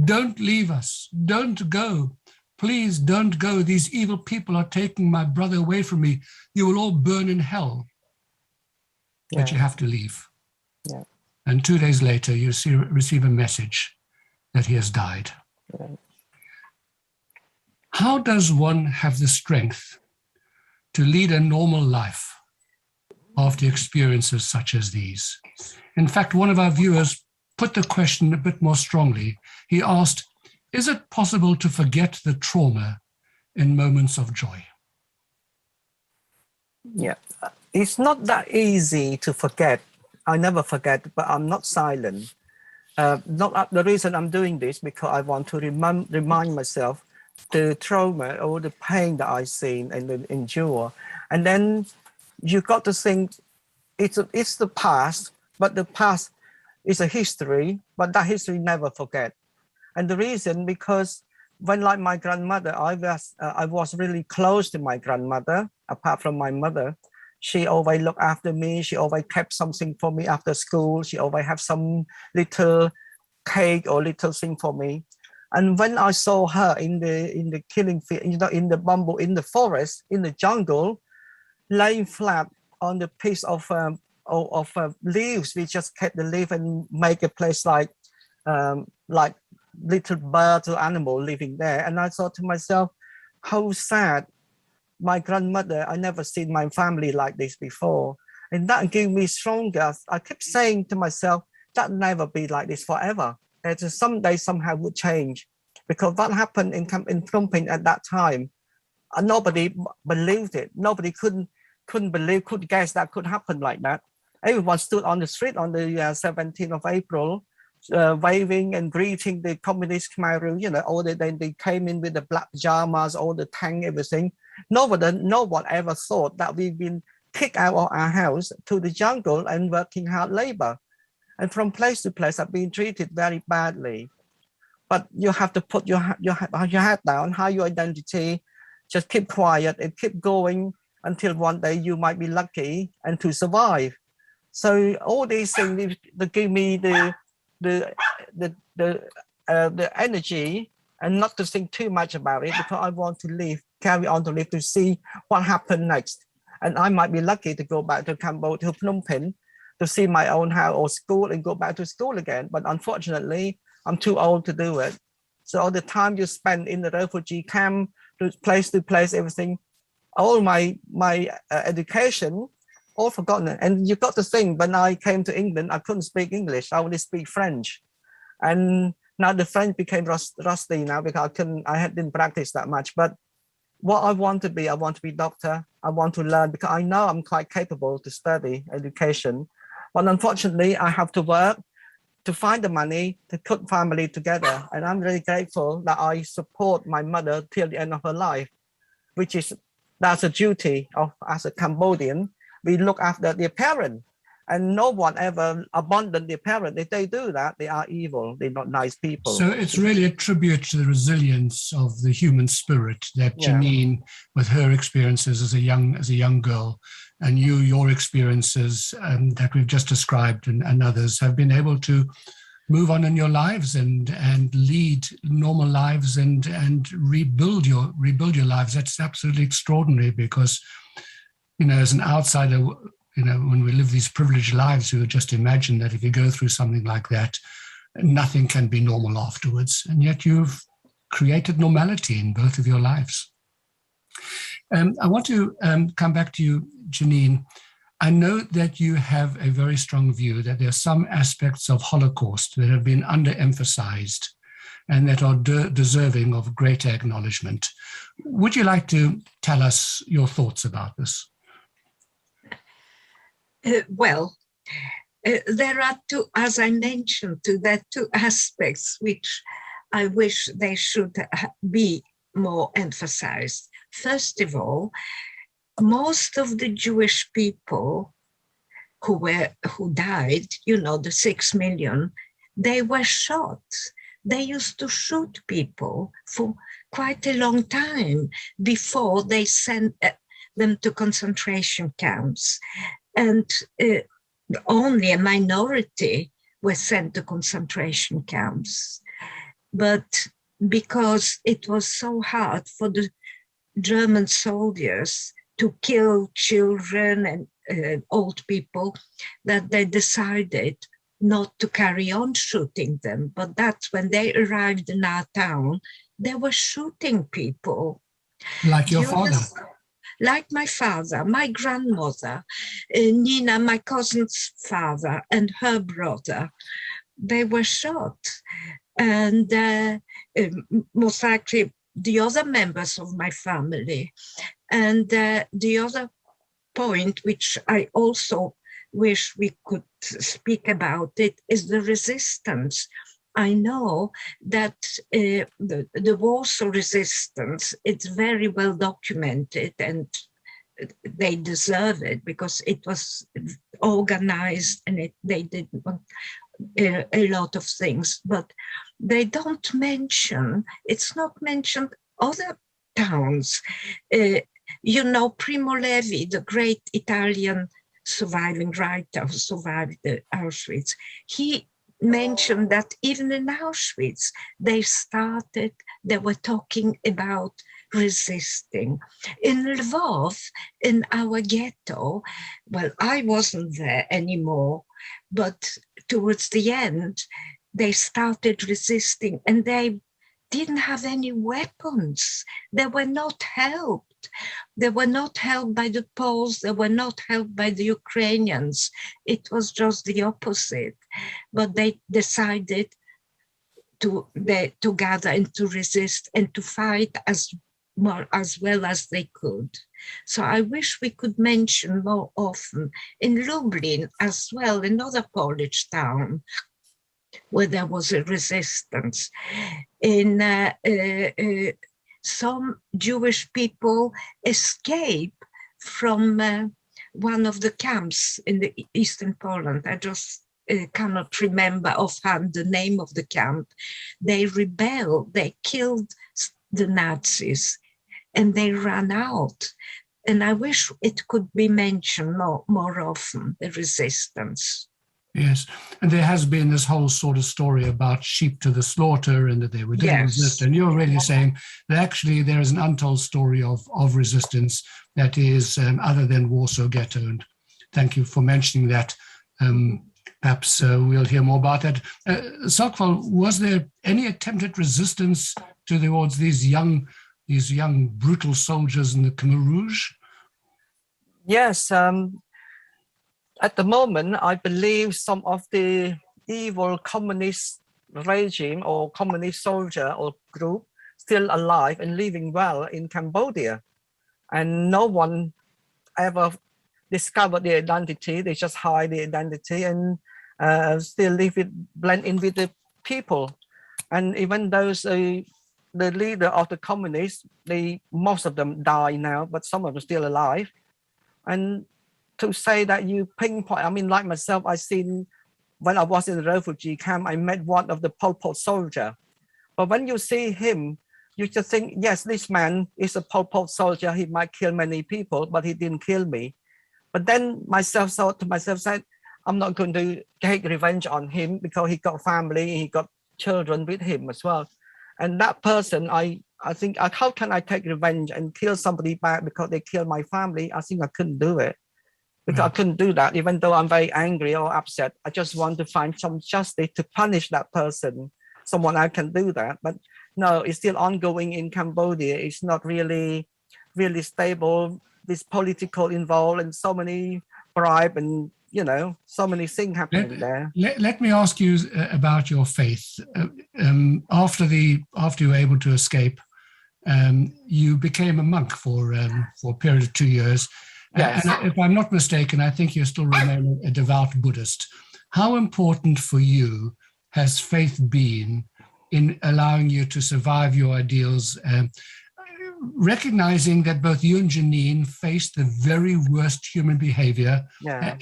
don't leave us. Don't go. Please don't go. These evil people are taking my brother away from me. You will all burn in hell." But you have to leave. Yeah. And 2 days later, you receive a message that he has died. Right. How does one have the strength to lead a normal life after experiences such as these? In fact, one of our viewers put the question a bit more strongly. He asked, is it possible to forget the trauma in moments of joy? Yeah, it's not that easy to forget. I never forget, but I'm not silent. The reason I'm doing this because I want to remind myself the trauma or the pain that I've seen and endure. And then you got to think it's the past, but the past It's a history, but that history never forget. And the reason, because when like my grandmother, I was really close to my grandmother, apart from my mother. She always looked after me. She always kept something for me after school. She always have some little cake or little thing for me. And when I saw her in the killing field, you know, in the bamboo, in the forest, in the jungle, laying flat on the piece of leaves, we just cut the leaf and make a place like little birds or animal living there. And I thought to myself, how sad. My grandmother, I never seen my family like this before. And that gave me stronger. I kept saying to myself, that never be like this forever. That someday somehow would change. Because what happened in Phnom Penh at that time, nobody believed it. Nobody couldn't believe, could guess that could happen like that. Everyone stood on the street on the 17th of April, waving and greeting the communist Khmer Rouge, you know, all they came in with the black pajamas, all the tank, everything. No one ever thought that we've been kicked out of our house to the jungle and working hard labor. And from place to place, I've been treated very badly. But you have to put your head down, hide your identity, just keep quiet and keep going until one day you might be lucky and to survive. So all these things that give me the energy and not to think too much about it, because I want to live, carry on to live, to see what happened next. And I might be lucky to go back to Cambodia, to Phnom Penh, to see my own house or school and go back to school again. But unfortunately, I'm too old to do it. So all the time you spend in the refugee camp, to place, everything, all my education, all forgotten. And you got to think, when I came to England, I couldn't speak English. I only speak French. And now the French became rusty now because I didn't practice that much. But what I want to be doctor. I want to learn because I know I'm quite capable to study education. But unfortunately, I have to work to find the money to put family together. And I'm really grateful that I support my mother till the end of her life, that's a duty of, as a Cambodian, we look after their parent. And no one ever abandoned their parent. If they do that, they are evil. They're not nice people. So it's really a tribute to the resilience of the human spirit that Janine, with her experiences as a young girl, and your experiences that we've just described and others have been able to move on in your lives and lead normal lives and rebuild your lives. That's absolutely extraordinary because, you know, as an outsider, you know, when we live these privileged lives, we would just imagine that if you go through something like that, nothing can be normal afterwards. And yet you've created normality in both of your lives. I want to come back to you, Janine. I know that you have a very strong view that there are some aspects of Holocaust that have been underemphasized and that are deserving of greater acknowledgement. Would you like to tell us your thoughts about this? There are two, as I mentioned, there are two aspects which I wish they should be more emphasized. First of all, most of the Jewish people who died, you know, the 6 million, they were shot. They used to shoot people for quite a long time before they sent them to concentration camps. And only a minority were sent to concentration camps. But because it was so hard for the German soldiers to kill children and old people, that they decided not to carry on shooting them. But that's when they arrived in our town, they were shooting people. Like your father? Like my father, my grandmother, Nina, my cousin's father, and her brother, they were shot. And most likely the other members of my family. And the other point, which I also wish we could speak about it, is the resistance. I know that the Warsaw resistance, it's very well documented and they deserve it because it was organized and they didn't want a lot of things, but they don't mention, it's not mentioned other towns. You know, Primo Levi, the great Italian surviving writer who survived the Auschwitz, he mentioned that even in Auschwitz, they were talking about resisting. In Lvov, in our ghetto, well, I wasn't there anymore, but towards the end, they started resisting and they didn't have any weapons. They were not helped. They were not helped by the Poles. They were not helped by the Ukrainians. It was just the opposite. But they decided to gather and to resist and to fight as well as they could. So I wish we could mention more often. In Lublin as well, another Polish town, where there was a resistance. In some Jewish people escape from one of the camps in the eastern Poland. I just cannot remember offhand the name of the camp. They rebelled, they killed the Nazis, and they ran out. And I wish it could be mentioned more often, the resistance. Yes, and there has been this whole sort of story about sheep to the slaughter and that they were didn't resist. And you're really saying that actually there is an untold story of resistance that is other than Warsaw Ghetto. And thank you for mentioning that. Perhaps we'll hear more about that. Sokval, was there any attempt at resistance towards these young brutal soldiers in the Khmer Rouge? Yes. At the moment, I believe some of the evil communist regime or communist soldier or group still alive and living well in Cambodia. And no one ever discovered their identity. They just hide their identity and still blend in with the people. And even those, the leader of the communists, most of them die now, but some of them still alive. And to say that you pinpoint, I mean, like myself, I seen when I was in the refugee camp, I met one of the Pol Pot soldier. But when you see him, you just think, yes, this man is a Pol Pot soldier. He might kill many people, but he didn't kill me. But then myself thought to myself, said, I'm not going to take revenge on him because he got family, he got children with him as well. And that person, I think, how can I take revenge and kill somebody back because they killed my family? I think I couldn't do it. Because I couldn't do that, even though I'm very angry or upset. I just want to find some justice to punish that person. Someone I can do that. But no, it's still ongoing in Cambodia. It's not really stable. This political involved and so many bribe and, you know, so many things happening there. Let me ask you about your faith. After you were able to escape, you became a monk for a period of 2 years. Yes. And if I'm not mistaken, I think you still remain a devout Buddhist. How important for you has faith been in allowing you to survive your ideals, recognizing that both you and Janine faced the very worst human behavior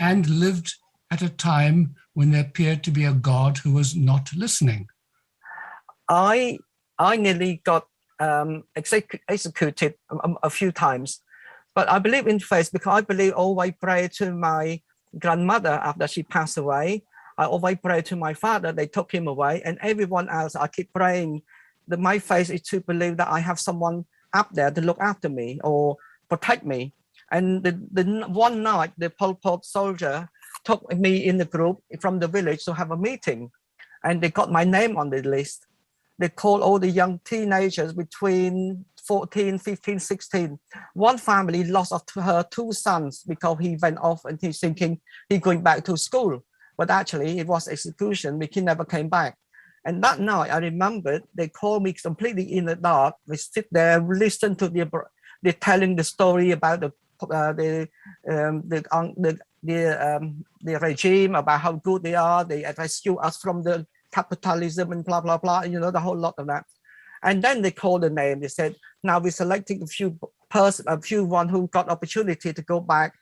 and lived at a time when there appeared to be a God who was not listening? I nearly got executed a few times. But I believe in faith because I believe always pray to my grandmother after she passed away. I always pray to my father, they took him away, and everyone else, I keep praying. My faith is to believe that I have someone up there to look after me or protect me. And the one night, the Pol Pot soldier took me in the group from the village to have a meeting, and they got my name on the list. They called all the young teenagers between 14, 15, 16. One family lost her 2 sons because he went off and he's thinking he's going back to school. But actually it was execution, but he never came back. And that night I remembered they called me completely in the dark. We sit there, listen to they're telling the story about the regime, about how good they are. They rescue us from the capitalism and blah, blah, blah, you know, the whole lot of that. And then they called the name. They said, now we're selecting a few one who got opportunity to go back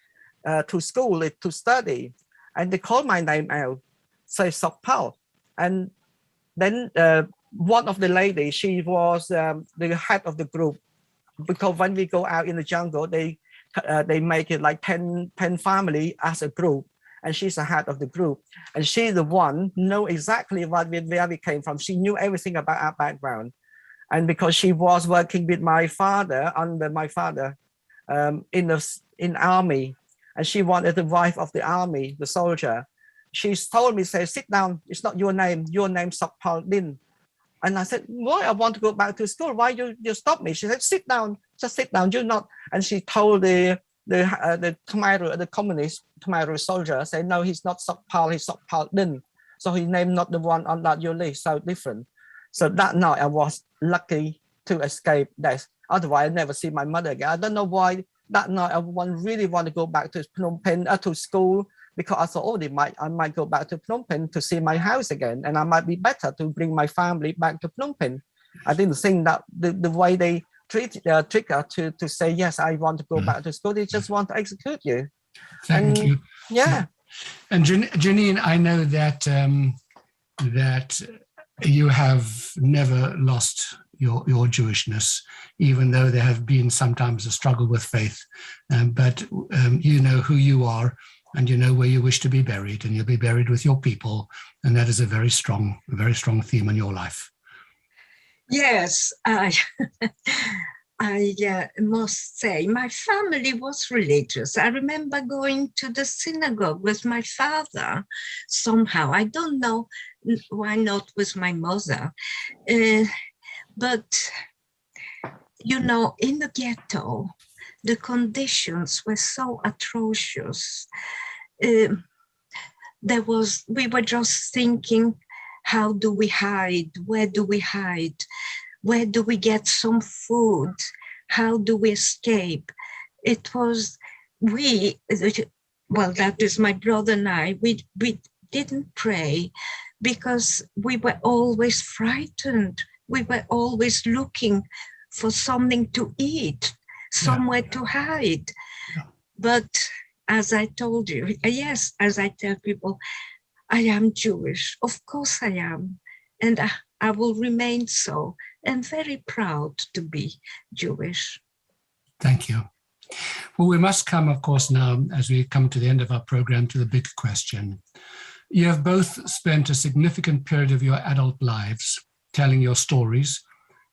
to school to study. And they called my name out. say Sok Pao. And then one of the ladies, she was the head of the group, because when we go out in the jungle, they make it like 10 family as a group, and she's the head of the group, and she's the one know exactly where we came from. She knew everything about our background, and because she was working with my father, under my father, in army, and she wanted the wife of the army, the soldier. She told me, say, sit down, it's not your name Sok Pao Din. And I said, why? I want to go back to school. Why you stop me? She said, sit down, just sit down. You're not. And she told the Khmer, the communist Khmer soldier, say, no, he's not Sok Pao, he's Sok Pao Din. So his name not the one on that your list, so different. So that night I was lucky to escape that. Otherwise, I never see my mother again. I don't know why that night I really want to go back to Phnom Penh, to school, because I thought, oh, I might go back to Phnom Penh to see my house again, and I might be better to bring my family back to Phnom Penh. I didn't think that the way they trick her to say, yes, I want to go back to school, they just want to execute you. Thank you. Yeah. And Janine, I know that that you have never lost your Jewishness, even though there have been sometimes a struggle with faith, but you know who you are, and you know where you wish to be buried, and you'll be buried with your people, and that is a very strong theme in your life. Yes, I must say my family was religious. I remember going to the synagogue with my father somehow. I don't know why not with my mother. But, you know, in the ghetto, the conditions were so atrocious. We were just thinking, how do we hide? Where do we hide? Where do we get some food? How do we escape? It was, that is my brother and I, we didn't pray because we were always frightened. We were always looking for something to eat, somewhere to hide. Yeah. But as I told you, yes, as I tell people, I am Jewish. Of course I am. And I will remain so, and very proud to be Jewish. Thank you. Well, we must come, of course, now, as we come to the end of our program, to the big question. You have both spent a significant period of your adult lives telling your stories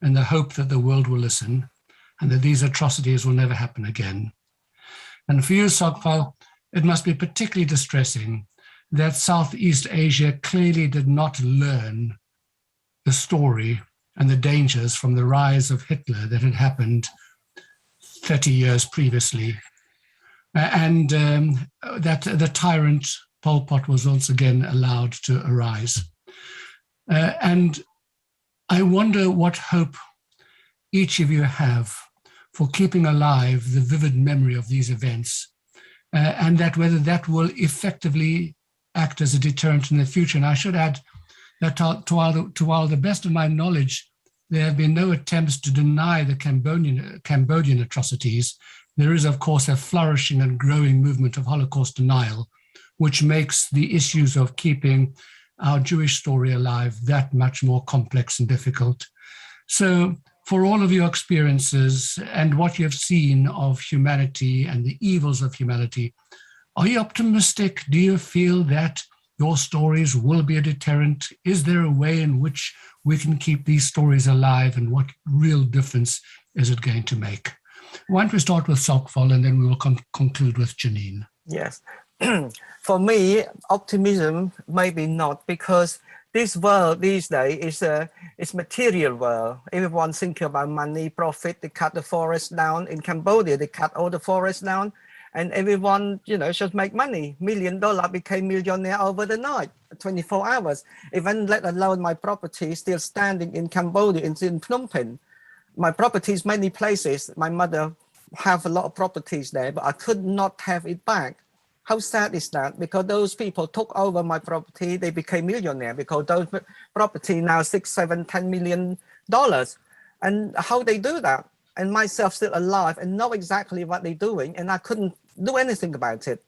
in the hope that the world will listen and that these atrocities will never happen again. And for you, Sok Pao, it must be particularly distressing that Southeast Asia clearly did not learn the story and the dangers from the rise of Hitler that had happened 30 years previously. And that the tyrant Pol Pot was once again allowed to arise. And I wonder what hope each of you have for keeping alive the vivid memory of these events, and that whether that will effectively act as a deterrent in the future. And I should add that to all the best of my knowledge, there have been no attempts to deny the Cambodian atrocities. There is, of course, a flourishing and growing movement of Holocaust denial, which makes the issues of keeping our Jewish story alive that much more complex and difficult. So for all of your experiences and what you have seen of humanity and the evils of humanity, are you optimistic? Do you feel that your stories will be a deterrent? Is there a way in which we can keep these stories alive, and what real difference is it going to make? Why don't we start with Sok Pao, and then we will conclude with Janine. Yes. For me, optimism maybe not, because this world these days is material world. Everyone thinking about money, profit. They cut the forest down. In Cambodia, they cut all the forest down, and everyone, should make money. $1 million became millionaire over the night, 24 hours. Even let alone my property still standing in Cambodia, in Phnom Penh. My properties many places. My mother have a lot of properties there, but I could not have it back. How sad is that? Because those people took over my property, they became millionaire because those property now $6, $7, $10 million. And how they do that? And myself still alive and know exactly what they're doing, and I couldn't do anything about it.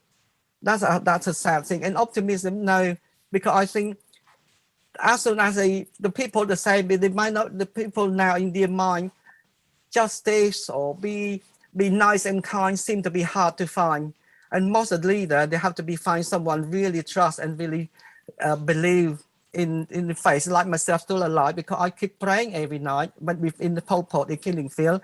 That's a sad thing. And optimism, no, because I think as soon as the people the same, they might not, the people now in their mind, justice or be nice and kind seem to be hard to find. And most of the leader, they have to be find someone really trust and really believe in the face, like myself, still alive, because I keep praying every night. When we're in the Pol Pot, the killing field,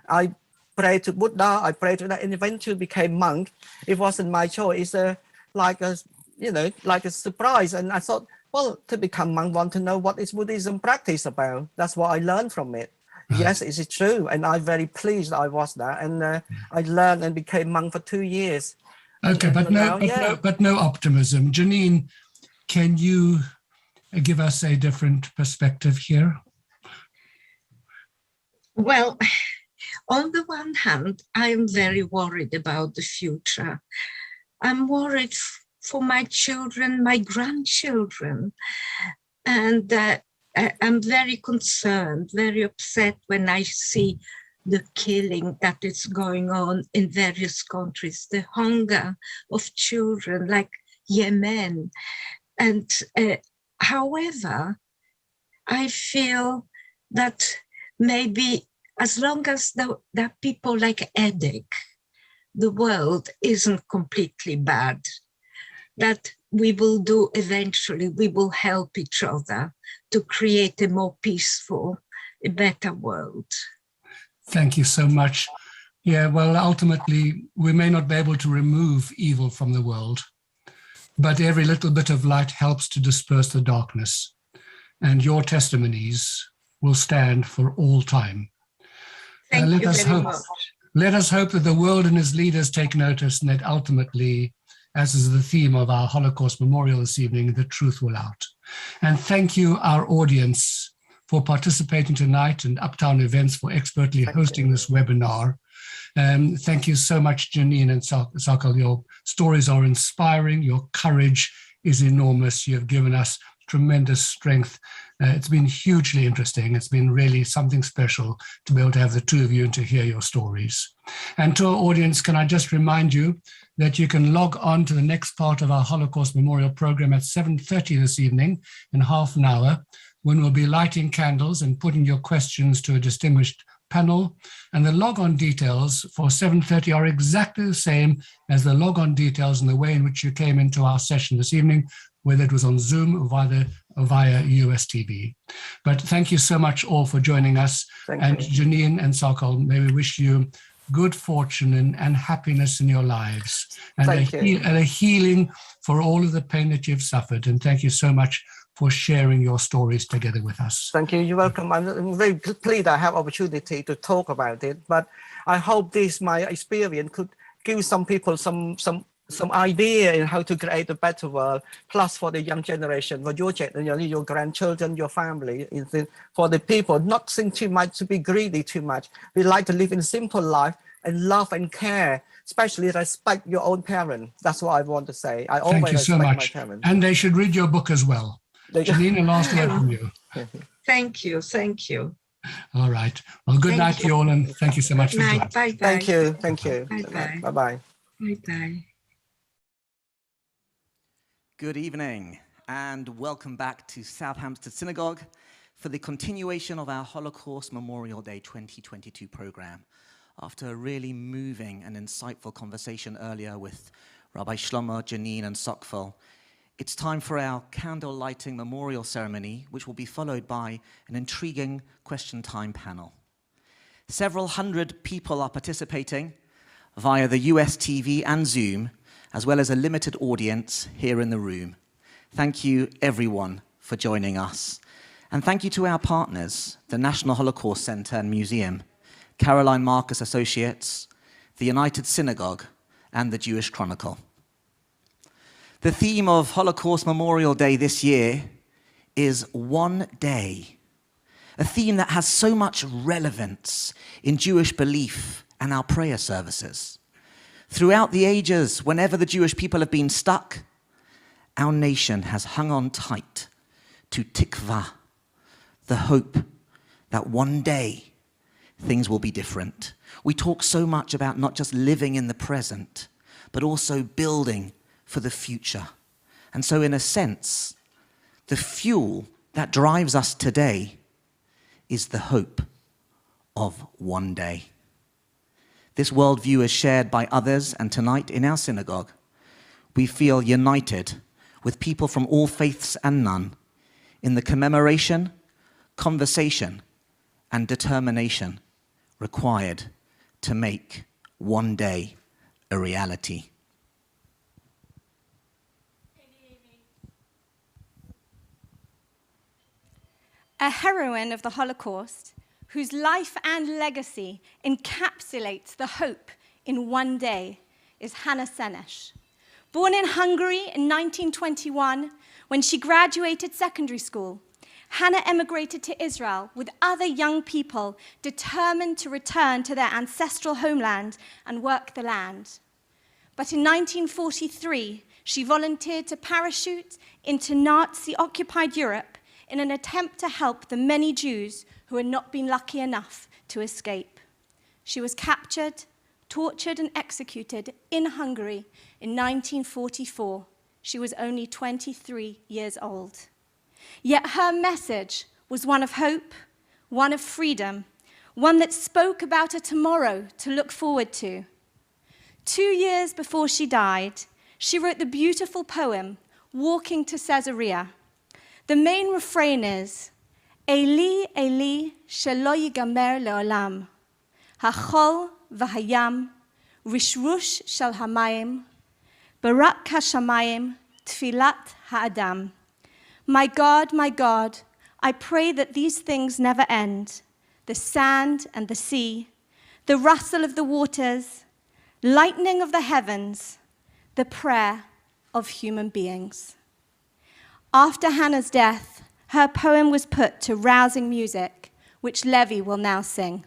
I pray to Buddha, I pray to that, and eventually became monk. It wasn't my choice. It's like a, you know, like a surprise. And I thought, well, to become monk, want to know what is Buddhism practice about. That's what I learned from it. Right. Yes, it is true, and I'm very pleased I was that, and I learned and became monk for 2 years. Okay, but no optimism. Janine, can you give us a different perspective here? Well, on the one hand, I'm very worried about the future. I'm worried for my children, my grandchildren, and I'm very concerned, very upset when I see the killing that is going on in various countries, the hunger of children like Yemen. And however, I feel that maybe as long as there are people like Edek, the world isn't completely bad, that we will do eventually, we will help each other to create a more peaceful, a better world. Thank you so much. Yeah, well, ultimately, we may not be able to remove evil from the world, but every little bit of light helps to disperse the darkness, and your testimonies will stand for all time. Thank you very much. Let us hope that the world and its leaders take notice, and that ultimately, as is the theme of our Holocaust Memorial this evening, the truth will out. And thank you, our audience, for participating tonight, and Uptown Events for expertly hosting this webinar. Thank you so much, Janine and Sakal. Your stories are inspiring. Your courage is enormous. You have given us tremendous strength. It's been hugely interesting. It's been really something special to be able to have the two of you and to hear your stories. And to our audience, can I just remind you that you can log on to the next part of our Holocaust Memorial program at 7:30 this evening in half an hour, when we'll be lighting candles and putting your questions to a distinguished panel. And the log-on details for 7:30 are exactly the same as the log-on details and the way in which you came into our session this evening, whether it was on Zoom or via US TV. But thank you so much all for joining us. And Janine and Sakal, may we wish you good fortune and happiness in your lives, and a healing for all of the pain that you've suffered. And thank you so much for sharing your stories together with us. Thank you. You're welcome. I'm very pleased I have opportunity to talk about it. But I hope my experience could give some people some idea in how to create a better world. Plus, for the young generation, for your grandchildren, your family, for the people, not think too much, to be greedy too much. We like to live in a simple life and love and care. Especially respect your own parents. That's what I want to say. I always respect my parents. And they should read your book as well. Janine, last word from you. Thank you. Thank you. All right. Well, good night to you all, and thank you so much for joining. Bye-bye. Thank you. Thank you. Bye-bye. Bye-bye. Bye-bye. Good evening, and welcome back to Southampton Synagogue for the continuation of our Holocaust Memorial Day 2022 program. After a really moving and insightful conversation earlier with Rabbi Shlomo, Janine, and Sokfel, it's time for our candle lighting memorial ceremony, which will be followed by an intriguing question time panel. Several hundred people are participating via the US TV and Zoom, as well as a limited audience here in the room. Thank you, everyone, for joining us. And thank you to our partners, the National Holocaust Center and Museum, Caroline Marcus Associates, the United Synagogue, and the Jewish Chronicle. The theme of Holocaust Memorial Day this year is One Day, a theme that has so much relevance in Jewish belief and our prayer services. Throughout the ages, whenever the Jewish people have been stuck, our nation has hung on tight to tikva, the hope that one day things will be different. We talk so much about not just living in the present, but also building for the future. And so in a sense, the fuel that drives us today is the hope of one day. This worldview is shared by others, and tonight in our synagogue, we feel united with people from all faiths and none in the commemoration, conversation, and determination required to make one day a reality. A heroine of the Holocaust, whose life and legacy encapsulates the hope in one day, is Hannah Senesh. Born in Hungary in 1921, when she graduated secondary school, Hannah emigrated to Israel with other young people determined to return to their ancestral homeland and work the land. But in 1943, she volunteered to parachute into Nazi-occupied Europe in an attempt to help the many Jews who had not been lucky enough to escape. She was captured, tortured, and executed in Hungary in 1944. She was only 23 years old. Yet her message was one of hope, one of freedom, one that spoke about a tomorrow to look forward to. 2 years before she died, she wrote the beautiful poem, Walking to Caesarea. The main refrain is, Eli, Eli, shelo yigamer leolam, hachol v'hayam, rishrush shel hamayim, barak hashamayim, tfilat ha'adam. My God, I pray that these things never end, the sand and the sea, the rustle of the waters, lightning of the heavens, the prayer of human beings. After Hannah's death, her poem was put to rousing music, which Levi will now sing.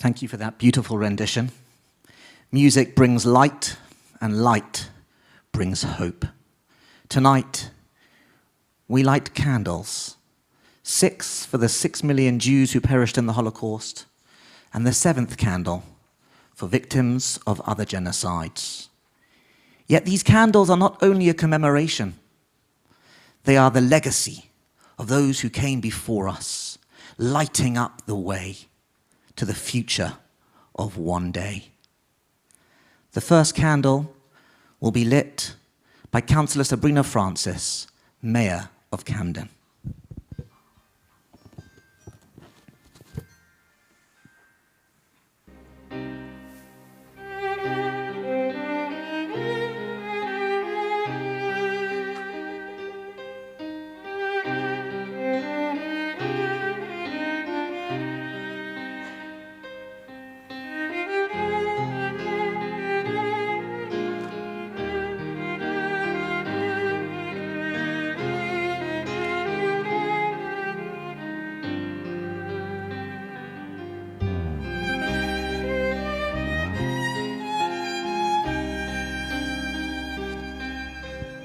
Thank you for that beautiful rendition. Music brings light, and light brings hope. Tonight, we light candles, 6 for the 6 million Jews who perished in the Holocaust, and the 7th candle for victims of other genocides. Yet these candles are not only a commemoration, they are the legacy of those who came before us, lighting up the way to the future of one day. The first candle will be lit by Councillor Sabrina Francis, Mayor of Camden.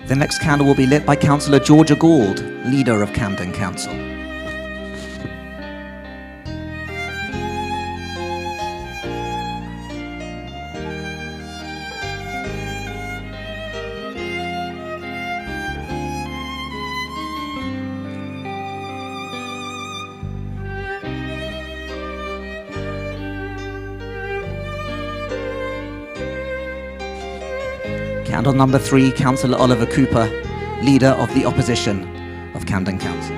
The next candle will be lit by Councillor Georgia Gould, leader of Camden Council. Candle number 3, Councillor Oliver Cooper, leader of the opposition of Camden Council.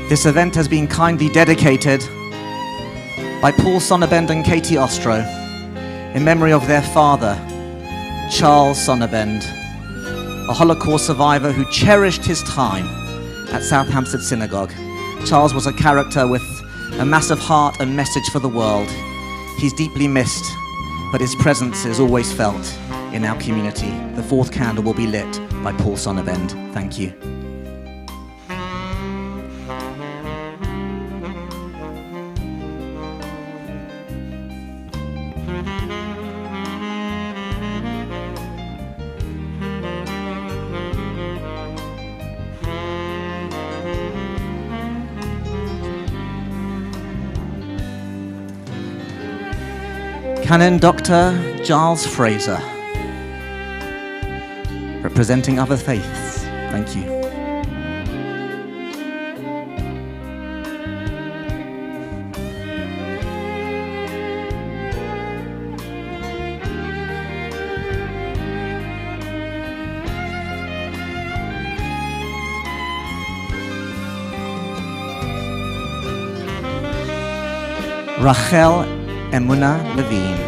This event has been kindly dedicated by Paul Sonnabend and Katie Ostro in memory of their father, Charles Sonnabend, a Holocaust survivor who cherished his time at Southampton Synagogue. Charles was a character with a massive heart and message for the world. He's deeply missed, but his presence is always felt in our community. The 4th candle will be lit by Paul Sonnabend. Thank you. Canon Dr. Giles Fraser, representing other faiths. Thank you. Rachel Emuna Levine.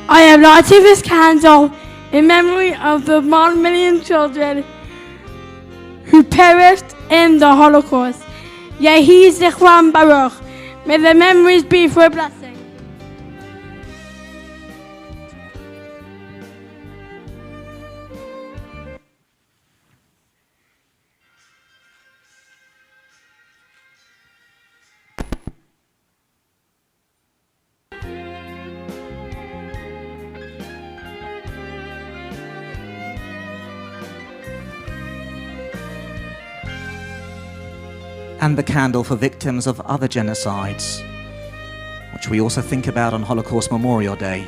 I am lighting this candle in memory of the 1 million children who perished in the Holocaust. Yehi Zichron Baruch. May their memories be for a blessing. And the candle for victims of other genocides, which we also think about on Holocaust Memorial Day.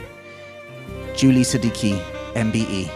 Julie Siddiqui, MBE.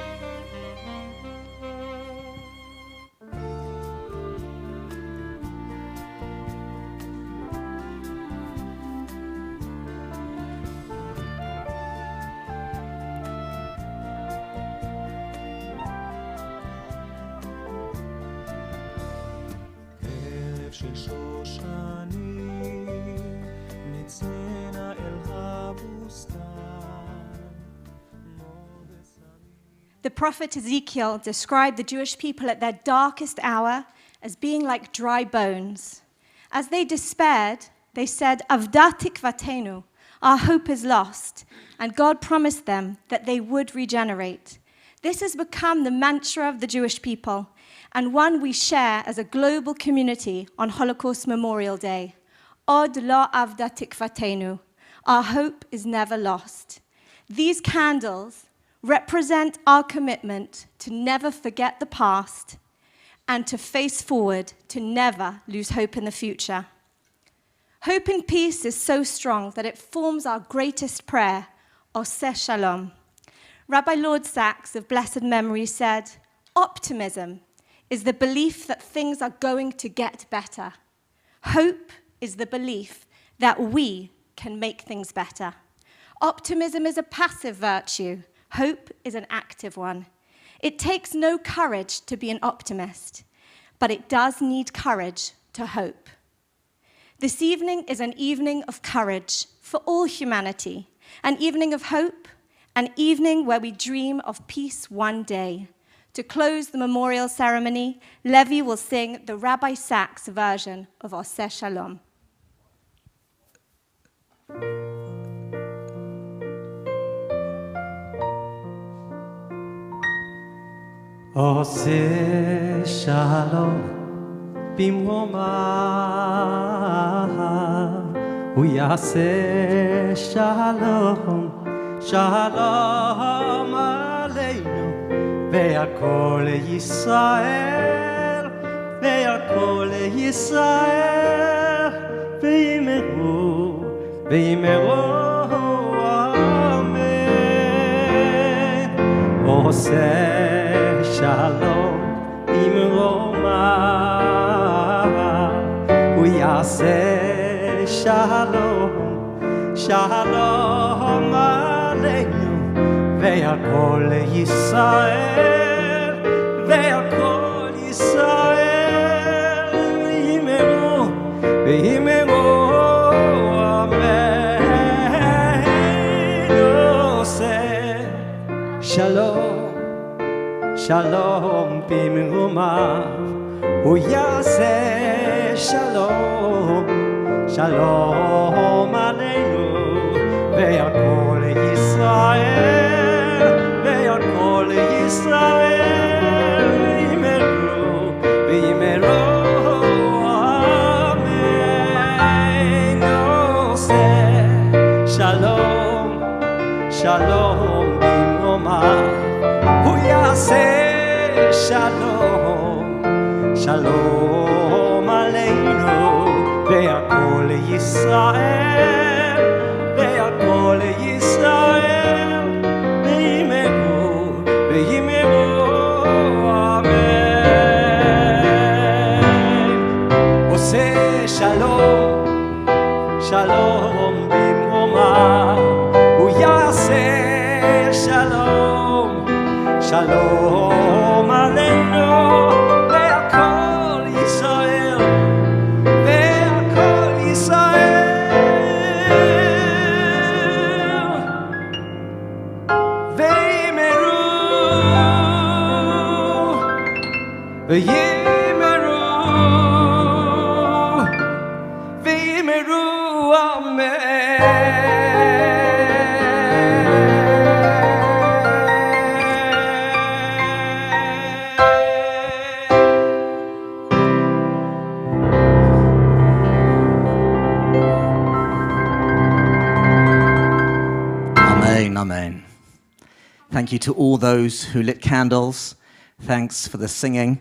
The prophet Ezekiel described the Jewish people at their darkest hour as being like dry bones. As they despaired, they said, Avda tikvatenu, our hope is lost, and God promised them that they would regenerate. This has become the mantra of the Jewish people, and one we share as a global community on Holocaust Memorial Day. Od lo avda tikvatenu, our hope is never lost. These candles represent our commitment to never forget the past and to face forward, to never lose hope in the future. Hope in peace is so strong that it forms our greatest prayer, Oseh Shalom. Rabbi Lord Sachs of blessed memory said, optimism is the belief that things are going to get better. Hope is the belief that we can make things better. Optimism is a passive virtue. Hope is an active one. It takes no courage to be an optimist, but it does need courage to hope. This evening is an evening of courage for all humanity, an evening of hope, an evening where we dream of peace one day. To close the memorial ceremony, Levi will sing the Rabbi Sachs version of Oseh Shalom. Oseh Shalom במרומיו, הוא יעשה שלום, שלום עלינו, והכל ישראל, והכל ישראל, ויאמרו, ויאמרו אמן. עושה שלום במרומיו, הוא יעשה שלום, שלום עלינו, והכל ישראל, והכל ישראל, ויאמרו, ויאמרו אמן. עושה שלום, שלום במרומיו, הוא יעשה שלום, שלום עלינו, והכל ישראל, והכל ישראל, ויאמרו, ויאמרו אמן. עושה שלום, שלום במרומיו, הוא יעשה שלום, שלום עלינו, והכל ישראל, והכל ישראל, ויאמרו, ויאמרו אמן. עושה שלום, שלום במרומיו, הוא יעשה שלום, שלום עלינו, והכל ישראל, והכל ישראל, ויאמרו, ויאמרו, ויאמרו אמן. Amen. Thank you to all those who lit candles. Thanks for the singing,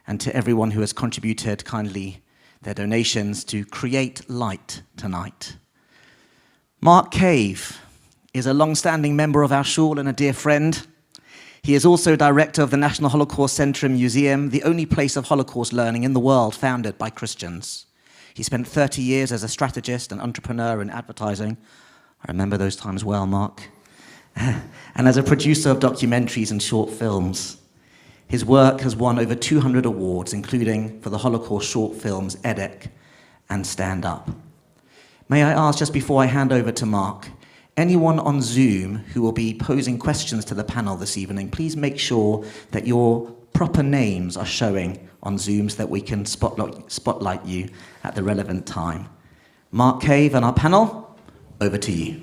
and to everyone who has contributed kindly their donations to create light tonight. Mark Cave is a long-standing member of our shul and a dear friend. He is also director of the National Holocaust Center and Museum, the only place of Holocaust learning in the world founded by Christians. He spent 30 years as a strategist and entrepreneur in advertising. I remember those times well, Mark. And as a producer of documentaries and short films. His work has won over 200 awards, including for the Holocaust short films Edek and Stand Up. May I ask, just before I hand over to Mark, anyone on Zoom who will be posing questions to the panel this evening, please make sure that your proper names are showing on Zoom so that we can spotlight you at the relevant time. Mark Cave and our panel, over to you.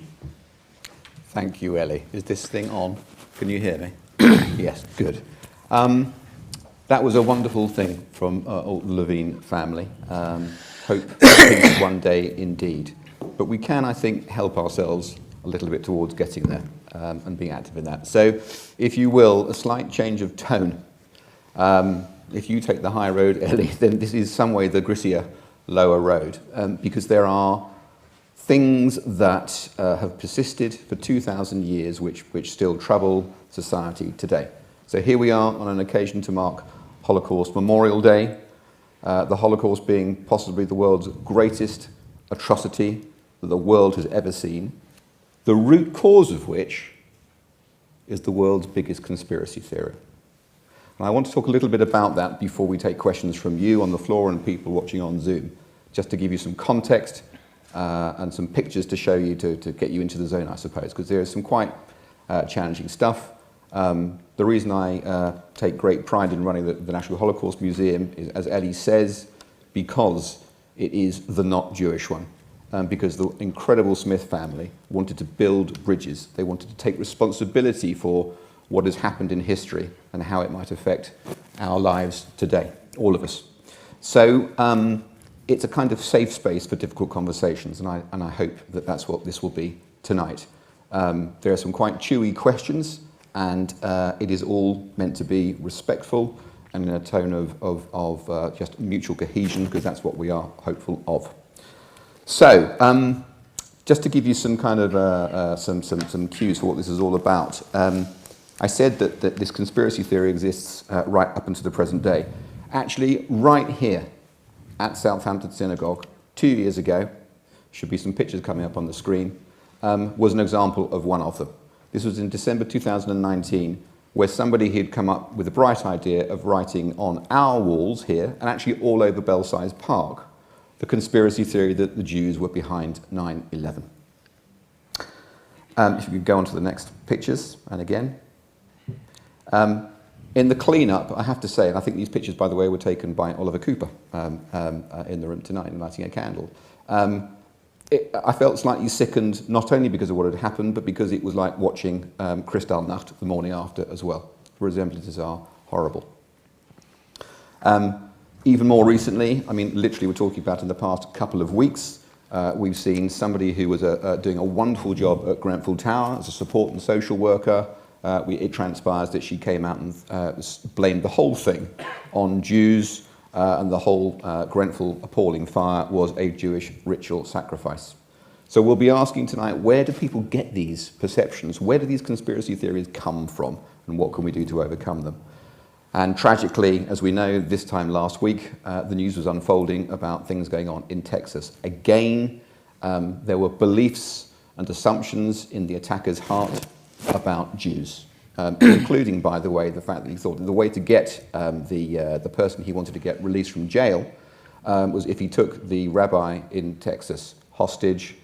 Thank you, Ellie. Is this thing on? Can you hear me? Yes, good. That was a wonderful thing from all the Levine family. Hope peace one day indeed. But we can, I think, help ourselves a little bit towards getting there and being active in that. So, if you will, a slight change of tone. If you take the high road, Ellie, then this is some way the grittier lower road, because there are things that have persisted for 2,000 years which still trouble society today. So here we are on an occasion to mark Holocaust Memorial Day, the Holocaust being possibly the world's greatest atrocity that the world has ever seen, the root cause of which is the world's biggest conspiracy theory. And I want to talk a little bit about that before we take questions from you on the floor and people watching on Zoom, just to give you some context and some pictures to show you to get you into the zone, I suppose, because there is some quite challenging stuff. The reason I take great pride in running the National Holocaust Museum is, as Ellie says, because it is the not Jewish one. Because the incredible Smith family wanted to build bridges. They wanted to take responsibility for what has happened in history and how it might affect our lives today, all of us. So it's a kind of safe space for difficult conversations, and I hope that that's what this will be tonight. There are some quite chewy questions, and it is all meant to be respectful and in a tone of just mutual cohesion, because that's what we are hopeful of. So, just to give you some kind of some cues for what this is all about, I said that this conspiracy theory exists right up until the present day. Actually, right here at Southampton Synagogue, 2 years ago, should be some pictures coming up on the screen, was an example of one of them. This was in December 2019, where somebody had come up with a bright idea of writing on our walls here, and actually all over Belsize Park, the conspiracy theory that the Jews were behind 9/11. If you could go on to the next pictures, and again. In the clean-up, I have to say, and I think these pictures, by the way, were taken by Oliver Cooper in the room tonight, lighting a candle. I felt slightly sickened, not only because of what had happened, but because it was like watching Kristallnacht the morning after as well. The resemblances are horrible. Even more recently, I mean, literally we're talking about in the past couple of weeks, we've seen somebody who was doing a wonderful job at Grenfell Tower as a support and social worker. It transpires that she came out and blamed the whole thing on Jews, and the whole Grenfell appalling fire was a Jewish ritual sacrifice. So we'll be asking tonight, where do people get these perceptions? Where do these conspiracy theories come from? And what can we do to overcome them? And tragically, as we know, this time last week, the news was unfolding about things going on in Texas. Again, there were beliefs and assumptions in the attacker's heart about Jews, including, by the way, the fact that he thought the way to get the person he wanted to get released from jail was if he took the rabbi in Texas hostage.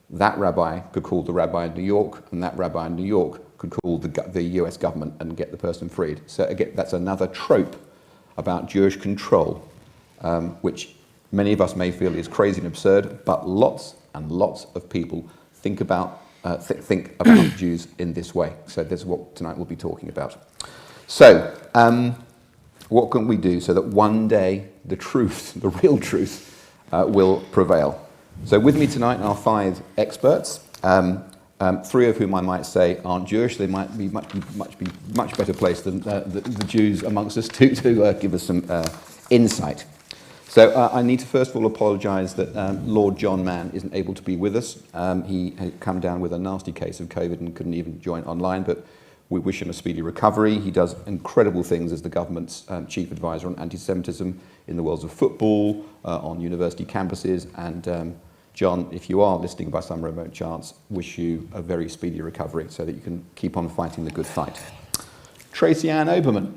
That rabbi could call the rabbi in New York, and that rabbi in New York could call the US government and get the person freed. So again, that's another trope about Jewish control, which many of us may feel is crazy and absurd, but lots and lots of people think about Jews in this way. So this is what tonight we'll be talking about. So, what can we do so that one day the truth, the real truth, will prevail? So with me tonight are 5 experts, 3 of whom I might say aren't Jewish. They might be much better placed than the Jews amongst us to give us some insight. So I need to first of all apologise that Lord John Mann isn't able to be with us. He had come down with a nasty case of COVID and couldn't even join online, but we wish him a speedy recovery. He does incredible things as the government's chief advisor on anti-Semitism in the worlds of football, on university campuses, and John, if you are listening by some remote chance, wish you a very speedy recovery so that you can keep on fighting the good fight. Tracy Ann Oberman,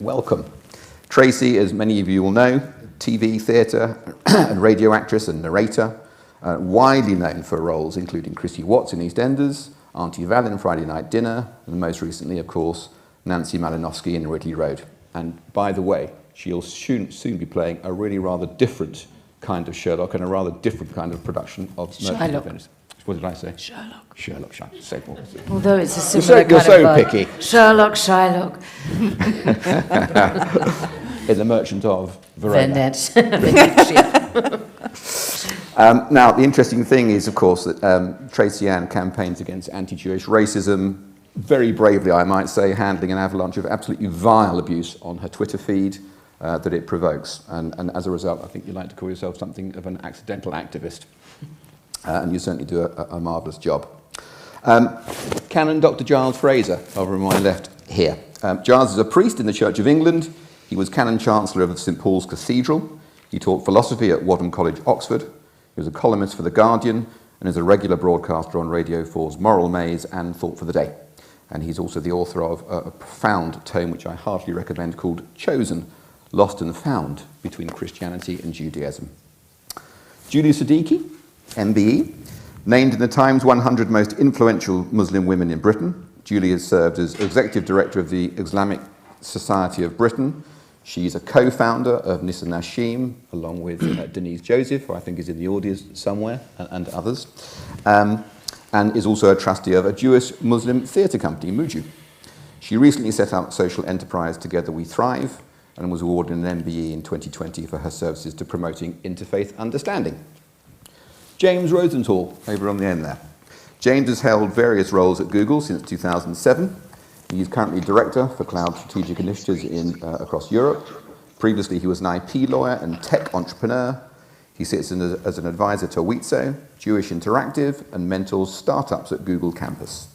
welcome. Tracy, as many of you will know, TV, theatre and radio actress and narrator, widely known for roles including Chrissy Watts in EastEnders, Auntie Val in Friday Night Dinner, and most recently, of course, Nancy Malinowski in Ridley Road. And by the way, she'll soon be playing a really rather different kind of Sherlock and a rather different kind of production of Sherlock. What did I say? Sherlock. Say more. Although it's a similar you're so kind of picky. Shylock. In The Merchant of Verona. Venezia. Now, the interesting thing is, of course, that Tracy Ann campaigns against anti-Jewish racism, very bravely, I might say, handling an avalanche of absolutely vile abuse on her Twitter feed that it provokes. And as a result, I think you like to call yourself something of an accidental activist. And you certainly do a marvellous job. Canon Dr. Giles Fraser, over on my left here. Giles is a priest in the Church of England. He was Canon Chancellor of St Paul's Cathedral. He taught philosophy at Wadham College, Oxford. He was a columnist for The Guardian and is a regular broadcaster on Radio 4's Moral Maze and Thought for the Day. And he's also the author of a profound tome which I heartily recommend called Chosen, Lost and Found Between Christianity and Judaism. Julie Siddiqui, MBE, named in the Times 100 most influential Muslim women in Britain, Julie has served as Executive Director of the Islamic Society of Britain. She's a co-founder of Nisa Nashim, along with Denise Joseph, who I think is in the audience somewhere, and others, and is also a trustee of a Jewish-Muslim theatre company, Muju. She recently set up social enterprise Together We Thrive, and was awarded an MBE in 2020 for her services to promoting interfaith understanding. James Rosenthal, over on the end there. James has held various roles at Google since 2007. He is currently Director for Cloud Strategic Initiatives across Europe. Previously, he was an IP lawyer and tech entrepreneur. He sits as an advisor to Witso, Jewish Interactive, and mentors startups at Google Campus.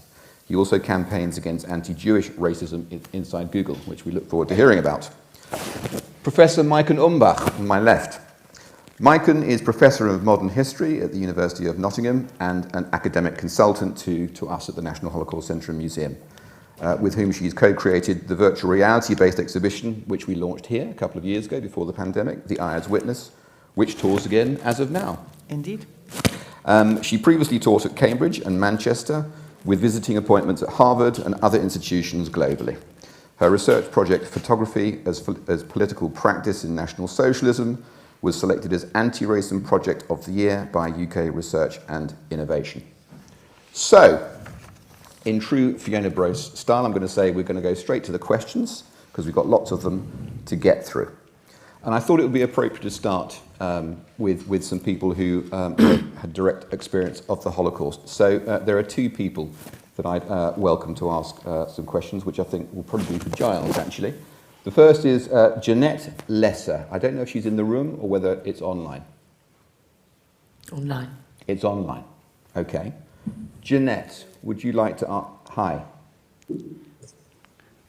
He also campaigns against anti-Jewish racism inside Google, which we look forward to hearing about. Professor Maiken Umbach, on my left. Maiken is Professor of Modern History at the University of Nottingham and an academic consultant to us at the National Holocaust Centre and Museum, with whom she's co-created the virtual reality-based exhibition, which we launched here a couple of years ago before the pandemic, The Eye as Witness, which tours again as of now. Indeed. She previously taught at Cambridge and Manchester, with visiting appointments at Harvard and other institutions globally. Her research project, Photography as Political Practice in National Socialism, was selected as Anti-Racism Project of the Year by UK Research and Innovation. So, in true Fiona Brose style, I'm going to say we're going to go straight to the questions, because we've got lots of them to get through. And I thought it would be appropriate to start with some people who had direct experience of the Holocaust. So there are two people that I'd welcome to ask some questions, which I think will probably be for Giles, actually. The first is Jeanette Lesser. I don't know if she's in the room or whether it's online. Online. It's online. Okay. Jeanette, would you like to... Hi.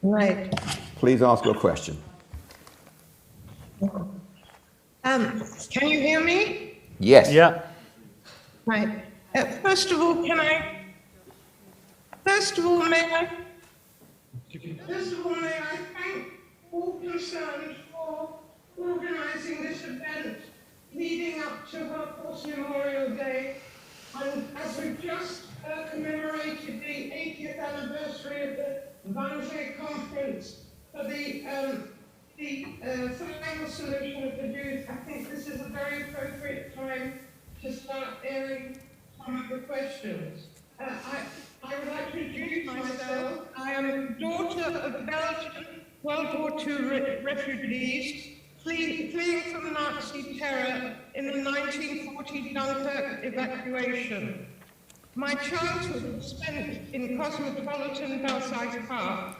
Right. Please ask your question. Can you hear me? Yes. Yeah. Right. First of all, may I thank all concerned for organising this event leading up to Holocaust Memorial Day, and as we've just commemorated the 80th anniversary of the Wannsee Conference for the final solution of the Jews, I think this is a very appropriate time to start airing some of the questions. I would like to introduce myself. I am a daughter of Belgian World War II refugees fleeing from Nazi terror in the 1940 Dunkirk evacuation. My childhood was spent in cosmopolitan Belsize Park,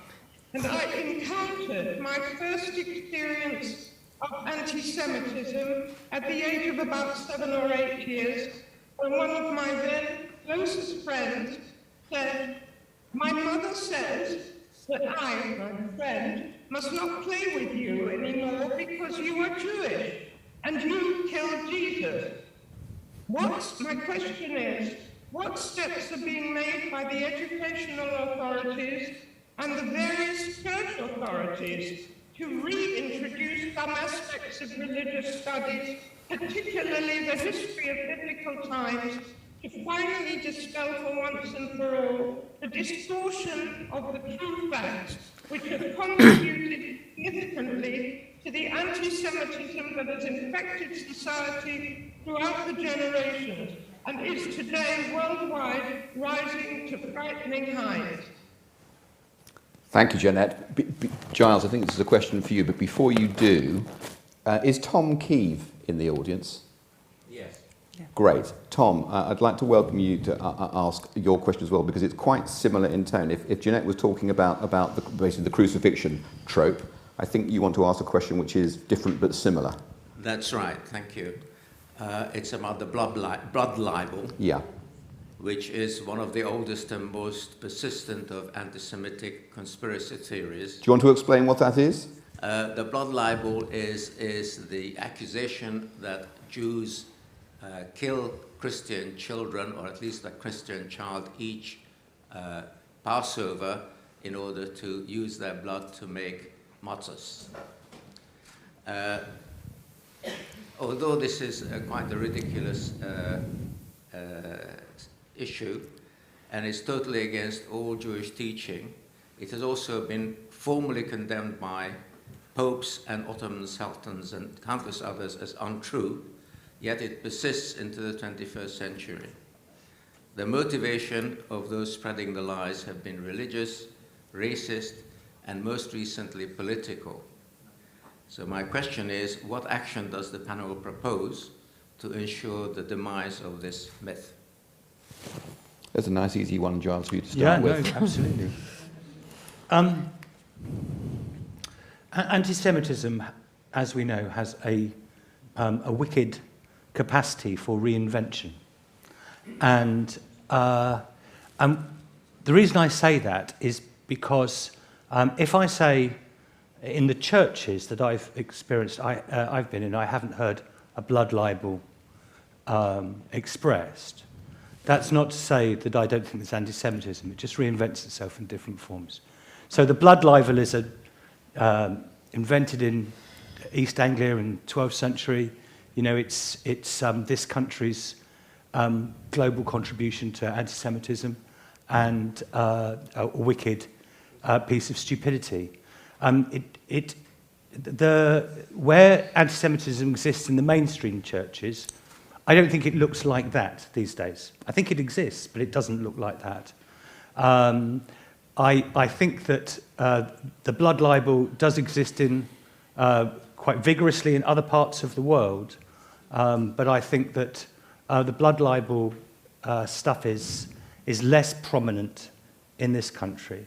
and I encountered my first experience of anti-Semitism at the age of about 7 or 8 years, when one of my then closest friends said, "My mother says that I, my friend, must not play with you anymore because you are Jewish and you killed Jesus." My question is, what steps are being made by the educational authorities and the various church authorities to reintroduce some aspects of religious studies, particularly the history of biblical times, to finally dispel for once and for all the distortion of the true facts, which have contributed significantly to the anti-Semitism that has infected society throughout the generations and is today worldwide rising to frightening heights? Thank you, Jeanette. Giles, I think this is a question for you, but before you do, is Tom Keeve in the audience? Yes. Yeah. Great. Tom, I'd like to welcome you to ask your question as well, because it's quite similar in tone. If Jeanette was talking about basically the crucifixion trope, I think you want to ask a question which is different but similar. That's right, thank you. It's about the blood libel. Yeah. Which is one of the oldest and most persistent of anti-Semitic conspiracy theories. Do you want to explain what that is? The blood libel is the accusation that Jews kill Christian children, or at least a Christian child each Passover, in order to use their blood to make matzahs. Although this is quite a ridiculous issue, and is totally against all Jewish teaching. It has also been formally condemned by popes and Ottoman sultans and countless others as untrue, yet it persists into the 21st century. The motivation of those spreading the lies have been religious, racist, and most recently political. So my question is, what action does the panel propose to ensure the demise of this myth? That's a nice, easy one, Giles, for you to start with. Yeah, no, absolutely. Anti-Semitism, as we know, has a wicked capacity for reinvention. And the reason I say that is because if I say in the churches that I've experienced, I've been in, I haven't heard a blood libel expressed. That's not to say that I don't think there's anti-Semitism. It just reinvents itself in different forms. So the blood libel is invented in East Anglia in the 12th century. You know, it's this country's global contribution to anti-Semitism and a wicked piece of stupidity. Where anti-Semitism exists in the mainstream churches, I don't think it looks like that these days. I think it exists, but it doesn't look like that. I think that the blood libel does exist in quite vigorously in other parts of the world, but I think that the blood libel stuff is less prominent in this country.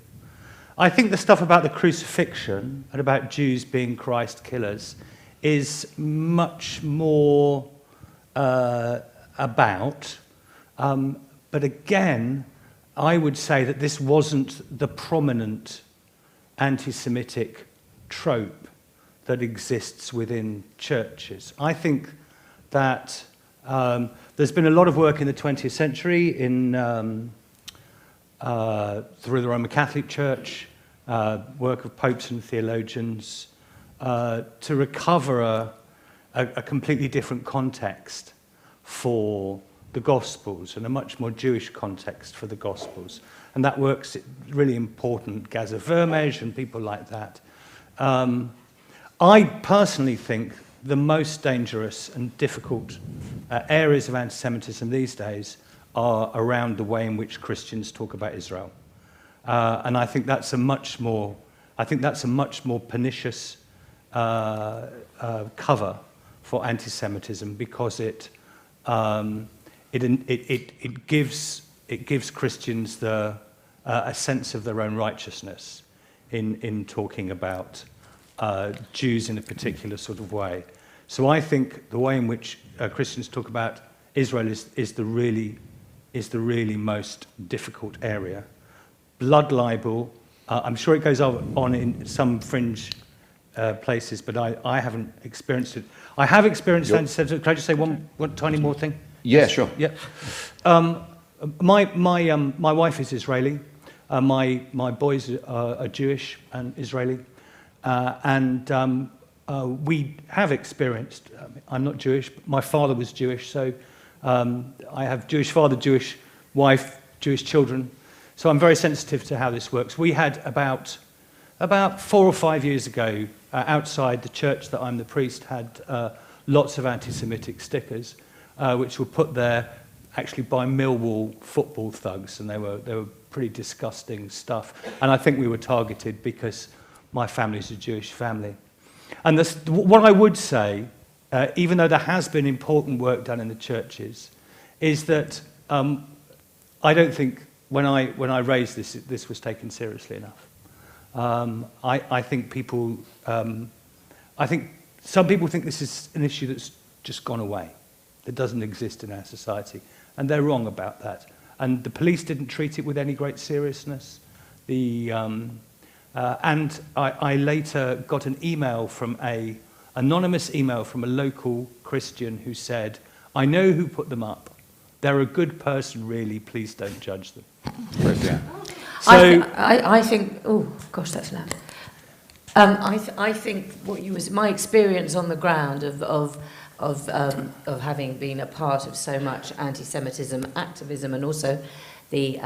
I think the stuff about the crucifixion and about Jews being Christ killers is much more about, but again, I would say that this wasn't the prominent anti-Semitic trope that exists within churches. I think that there's been a lot of work in the 20th century through the Roman Catholic Church, work of popes and theologians, to recover a completely different context for the Gospels and a much more Jewish context for the Gospels. And that work's really important, Gaza Vermeij and people like that. I personally think the most dangerous and difficult areas of anti-Semitism these days are around the way in which Christians talk about Israel. And I think that's a much more pernicious cover for anti-Semitism because it gives Christians a sense of their own righteousness in talking about Jews in a particular sort of way. So I think the way in which Christians talk about Israel is the really most difficult area. Blood libel, I'm sure it goes on in some fringe places, but I haven't experienced it. I have experienced anti-Semitism. Can I just say one tiny more thing? Yeah, sure. Yeah. My wife is Israeli. My boys are Jewish and Israeli. And we have experienced, I'm not Jewish, but my father was Jewish, so I have Jewish father, Jewish wife, Jewish children. So I'm very sensitive to how this works. We had about 4 or 5 years ago, outside the church that I'm the priest, had lots of anti-Semitic stickers, which were put there actually by Millwall football thugs, and they were pretty disgusting stuff. And I think we were targeted because my family's a Jewish family. And what I would say, even though there has been important work done in the churches, is that I don't think when I raised this was taken seriously enough. I think some people think this is an issue that's just gone away, that doesn't exist in our society, and they're wrong about that. And the police didn't treat it with any great seriousness. And I later got an email from an anonymous email from a local Christian who said, "I know who put them up. They're a good person, really. Please don't judge them." So I think, oh gosh, that's loud. I think what you was my experience on the ground of having been a part of so much anti-Semitism activism, and also the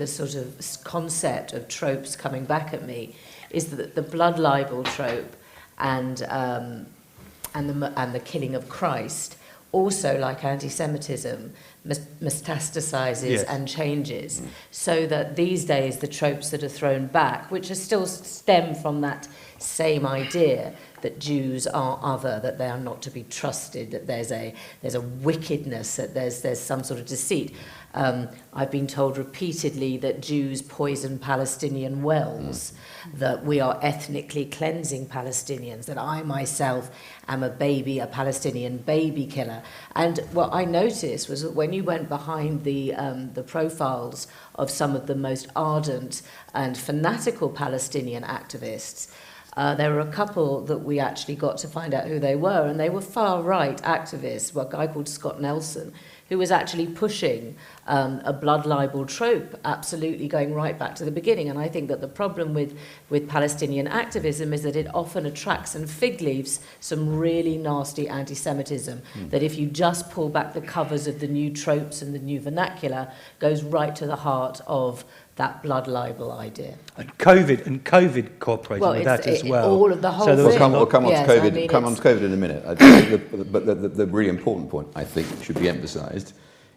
sort of concept of tropes coming back at me, is that the blood libel trope and the killing of Christ, also like anti-Semitism, metastasizes Yes. and changes, so that these days the tropes that are thrown back, which are still stem from that same idea that Jews are other, that they are not to be trusted, that there's a wickedness, that there's some sort of deceit. I've been told repeatedly that Jews poison Palestinian wells, that we are ethnically cleansing Palestinians, that I myself am a Palestinian baby killer. And what I noticed was that when you went behind the profiles of some of the most ardent and fanatical Palestinian activists, there were a couple that we actually got to find out who they were, and they were far-right activists, a guy called Scott Nelson, who was actually pushing a blood libel trope, absolutely going right back to the beginning. And I think that the problem with Palestinian activism is that it often attracts and fig leaves some really nasty anti-Semitism, that if you just pull back the covers of the new tropes and the new vernacular, goes right to the heart of that blood libel idea. And COVID cooperating with that as well. All of the whole So there was thing. We'll come on Yes, to COVID. I mean, Come on it's- to COVID in a minute. But the really important point, I think, should be emphasised,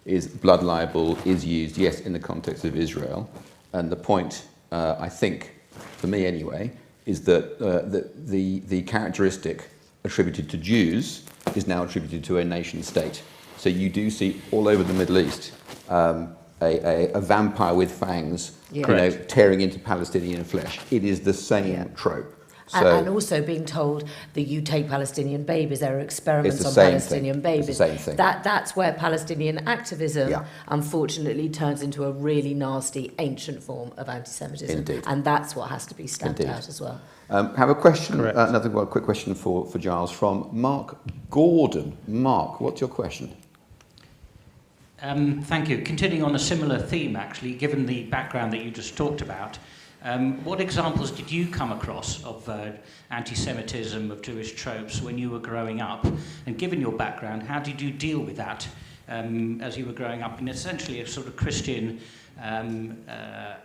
is blood libel is used, yes, in the context of Israel, and the point, I think, for me anyway, is that the characteristic attributed to Jews is now attributed to a nation state. So you do see all over the Middle East a vampire with fangs, Yeah. tearing into Palestinian flesh. It is the same trope. So And also being told that you take Palestinian babies, there are experiments It's the on same Palestinian thing. babies. It's the same thing. That's where Palestinian activism, Yeah. unfortunately, turns into a really nasty, ancient form of anti-Semitism. Indeed. And that's what has to be stamped Indeed. out as well. have a question, Correct. another quick question for Giles from Mark Gordon. Mark, what's your question? Thank you. Continuing on a similar theme, actually, given the background that you just talked about, what examples did you come across of anti-Semitism, of Jewish tropes when you were growing up? And given your background, how did you deal with that as you were growing up in essentially a sort of Christian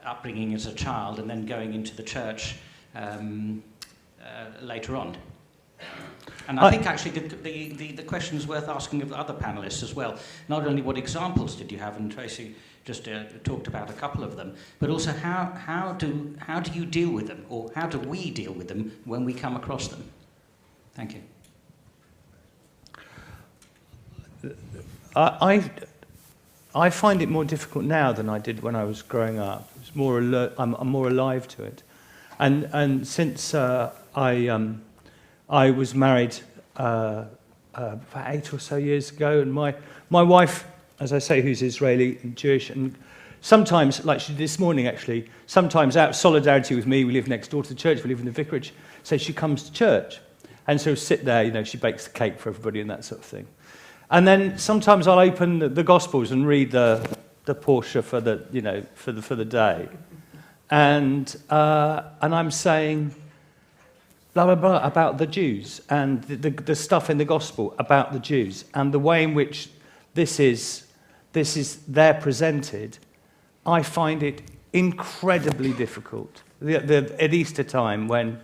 upbringing as a child and then going into the church later on? And I think actually the question is worth asking of the other panellists as well. Not only what examples did you have, and Tracy just talked about a couple of them, but also how do you deal with them, or how do we deal with them when we come across them? Thank you. I find it more difficult now than I did when I was growing up. It's more alert. I'm more alive to it, and since I was married about 8 or so years ago, and my wife, as I say, who's Israeli and Jewish, and sometimes, like she did this morning actually, sometimes out of solidarity with me, we live next door to the church, we live in the vicarage, so she comes to church, and so sit there, she bakes the cake for everybody and that sort of thing. And then sometimes I'll open the Gospels and read the Portia for the, for the day, and I'm saying blah, blah, blah, about the Jews, and the stuff in the Gospel about the Jews, and the way in which this is they're presented, I find it incredibly difficult. At Easter time, when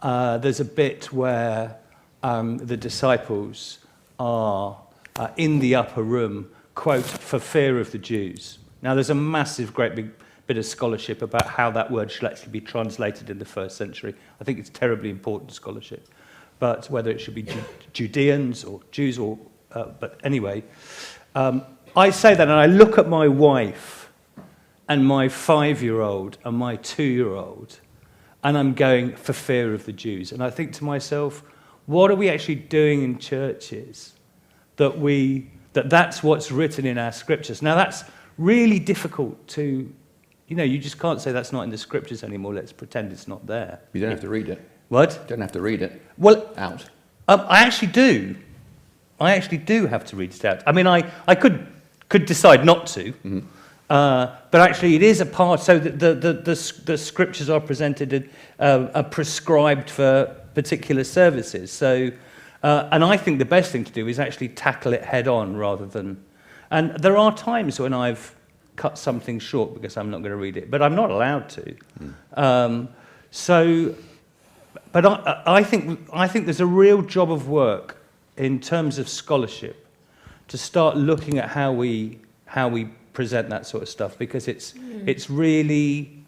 there's a bit where the disciples are in the upper room, quote, for fear of the Jews. Now, there's a massive, great big bit of scholarship about how that word should actually be translated in the first century. I think it's terribly important scholarship. But whether it should be Judeans or Jews or... but anyway, I say that and I look at my wife and my 5-year-old and my 2-year-old and I'm going for fear of the Jews. And I think to myself, what are we actually doing in churches that's what's written in our scriptures? Now that's really difficult to... you just can't say that's not in the scriptures anymore. Let's pretend it's not there. You don't have to read it. What? You don't have to read it. Well, out. I actually do. I actually do have to read it out. I mean, I could decide not to, But actually, it is a part. So the scriptures are presented, are prescribed for particular services. So, and I think the best thing to do is actually tackle it head on rather than. And there are times when I've cut something short because I'm not going to read it, but I'm not allowed to. But I think there's a real job of work in terms of scholarship to start looking at how we present that sort of stuff, because it's really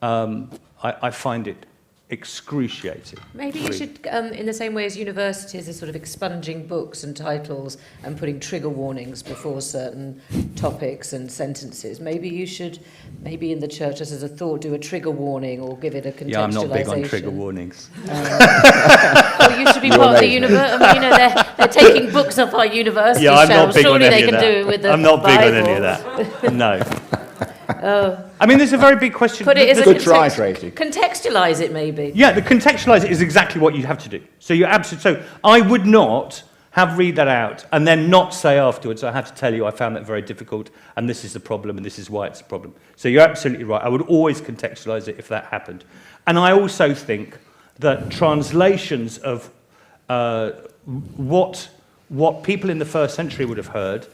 I find it excruciating. Maybe you should, in the same way as universities are sort of expunging books and titles and putting trigger warnings before certain topics and sentences, maybe you should, maybe in the church as a thought, do a trigger warning or give it a contextualisation. Yeah, I'm not big on trigger warnings. Well, you should be part of the university. I mean, you know, they're taking books off our university shelves. Not big Surely on any they can of do that. it with the I'm not big Bible. on any of that. No. I mean, there's a very big question. Put it as Good try, Tracy. Contextualise it, maybe. Yeah, the contextualise it is exactly what you have to do. So you're absolutely. So I would not read that out and then not say afterwards, I have to tell you I found that very difficult and this is the problem and this is why it's a problem. So you're absolutely right. I would always contextualise it if that happened. And I also think that translations of what people in the first century would have heard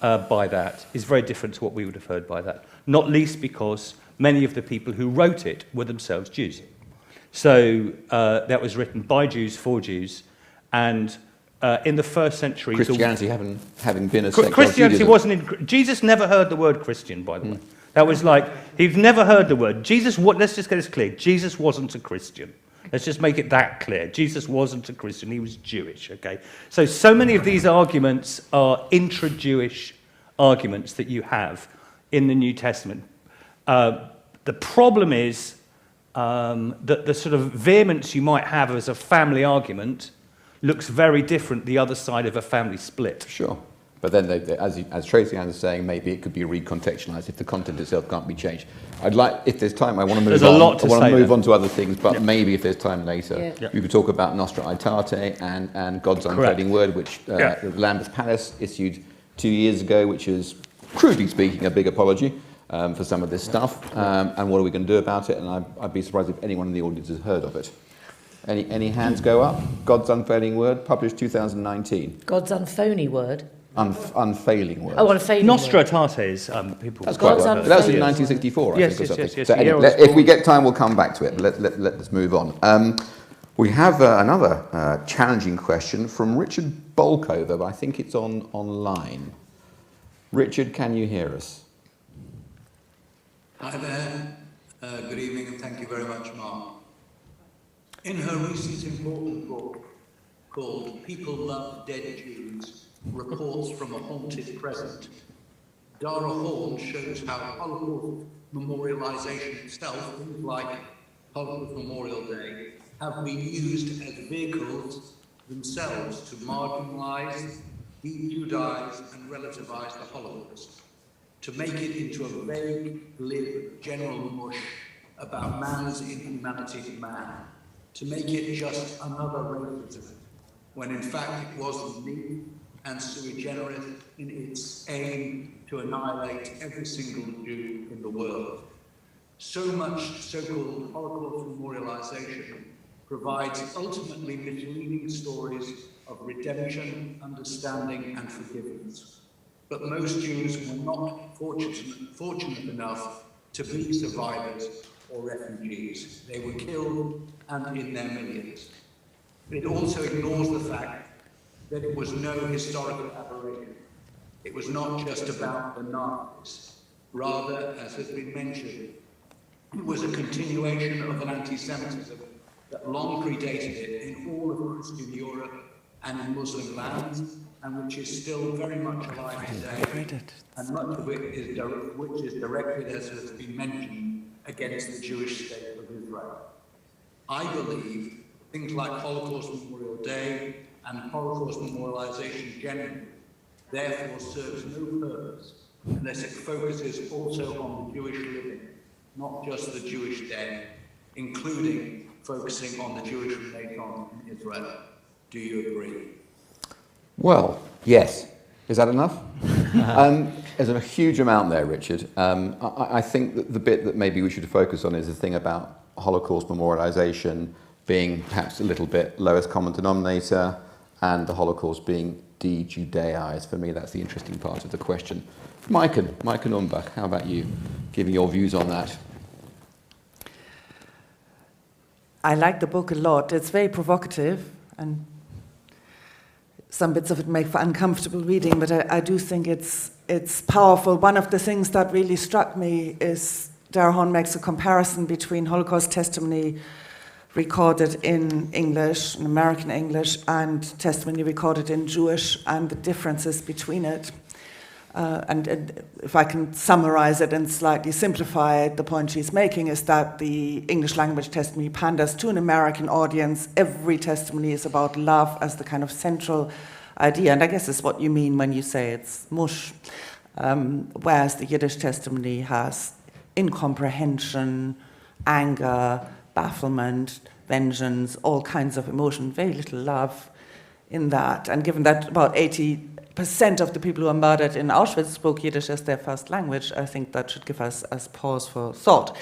by that is very different to what we would have heard by that. Not least because many of the people who wrote it were themselves Jews. So that was written by Jews for Jews, and in the first century... Christianity having been a sect of Christianity Judaism. wasn't in... Jesus never heard the word Christian, by the way. That was like, he'd never heard the word. Jesus, let's just get this clear. Jesus wasn't a Christian. Let's just make it that clear. Jesus wasn't a Christian. He was Jewish, okay? So many of these arguments are intra-Jewish arguments that you have in the New Testament. The problem is that the sort of vehemence you might have as a family argument looks very different the other side of a family split. Sure. But then, as Tracy Ann is saying, maybe it could be recontextualised if the content itself can't be changed. I'd like, if there's time, I want to move on. I want to move on to other things, but maybe if there's time later, we could talk about Nostra Aetate and God's Unfading Word, which Lambeth Palace issued 2 years ago, which is, crudely speaking, a big apology for some of this stuff. And what are we going to do about it? And I'd be surprised if anyone in the audience has heard of it. Any hands go up? God's Unfailing Word, published 2019. God's unphony word. Unfailing Word. Oh, unfailing Nostra Aetate is people. That's quite well. That was in 1964, I think, or something. Yes. So anyway, if we get time, we'll come back to it. But let's move on. We have another challenging question from Richard Bolkover, but I think it's online. Richard, can you hear us? Hi there. Good evening, and thank you very much, Mark. In her recent important book called People Love Dead Jews, Reports from a Haunted Present, Dara Horn shows how Holocaust memorialization itself, things like Holocaust Memorial Day, have been used as vehicles themselves to marginalize, de-Judaize and relativize the Holocaust, to make it into a vague, glib, general mush about man's inhumanity to man, to make it just another racism, when in fact it was unique and sui generis in its aim to annihilate every single Jew in the world. So much so-called Holocaust memorialization provides ultimately misleading stories of redemption, understanding, and forgiveness. But most Jews were not fortunate enough to be survivors or refugees. They were killed, and in their millions. It also ignores the fact that it was no historical aberration. It was not just about the Nazis. Rather, as has been mentioned, it was a continuation of an anti-Semitism that long predated it in all of Christian Europe and in Muslim lands, and which is still very much alive today, and much of it is directed, as has been mentioned, against the Jewish state of Israel. I believe things like Holocaust Memorial Day and Holocaust memorialization generally therefore serves no purpose unless it focuses also on the Jewish living, not just the Jewish dead, including focusing on the Jewish Renaissance in Israel. Do you agree? Well, yes. Is that enough? There's a huge amount there, Richard. I think that the bit that maybe we should focus on is the thing about Holocaust memorialisation being perhaps a little bit lowest common denominator and the Holocaust being de-Judaized. For me, that's the interesting part of the question. Maiken Umbach, how about you, giving your views on that? I like the book a lot. It's very provocative, and some bits of it make for uncomfortable reading, but I do think it's powerful. One of the things that really struck me is Darahon makes a comparison between Holocaust testimony recorded in English, in American English, and testimony recorded in Jewish, and the differences between it. And if I can summarize it and slightly simplify it, the point she's making is that the English language testimony panders to an American audience. Every testimony is about love as the kind of central idea, and I guess it's what you mean when you say it's mush. Whereas the Yiddish testimony has incomprehension, anger, bafflement, vengeance, all kinds of emotion, very little love in that. And given that about 80% of the people who were murdered in Auschwitz spoke Yiddish as their first language, I think that should give us pause for thought.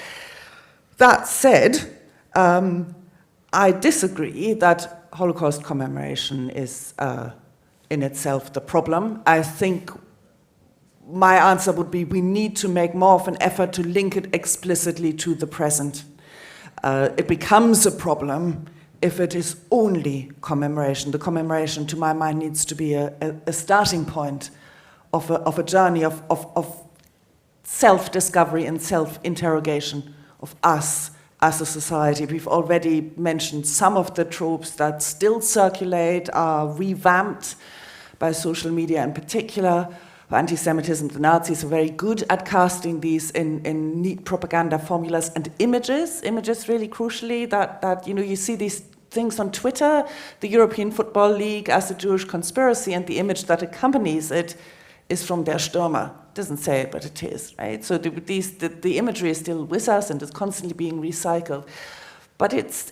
That said, I disagree that Holocaust commemoration is in itself the problem. I think my answer would be we need to make more of an effort to link it explicitly to the present. It becomes a problem if it is only commemoration. The commemoration, to my mind, needs to be a starting point of a journey of self-discovery and self-interrogation of us as a society. We've already mentioned some of the tropes that still circulate, are revamped by social media in particular. Anti-Semitism, the Nazis are very good at casting these in neat propaganda formulas and images really crucially, that you see these things on Twitter, the European Football League as a Jewish conspiracy, and the image that accompanies it is from Der Stürmer. It doesn't say it, but it is, right? So the imagery is still with us and is constantly being recycled. But it's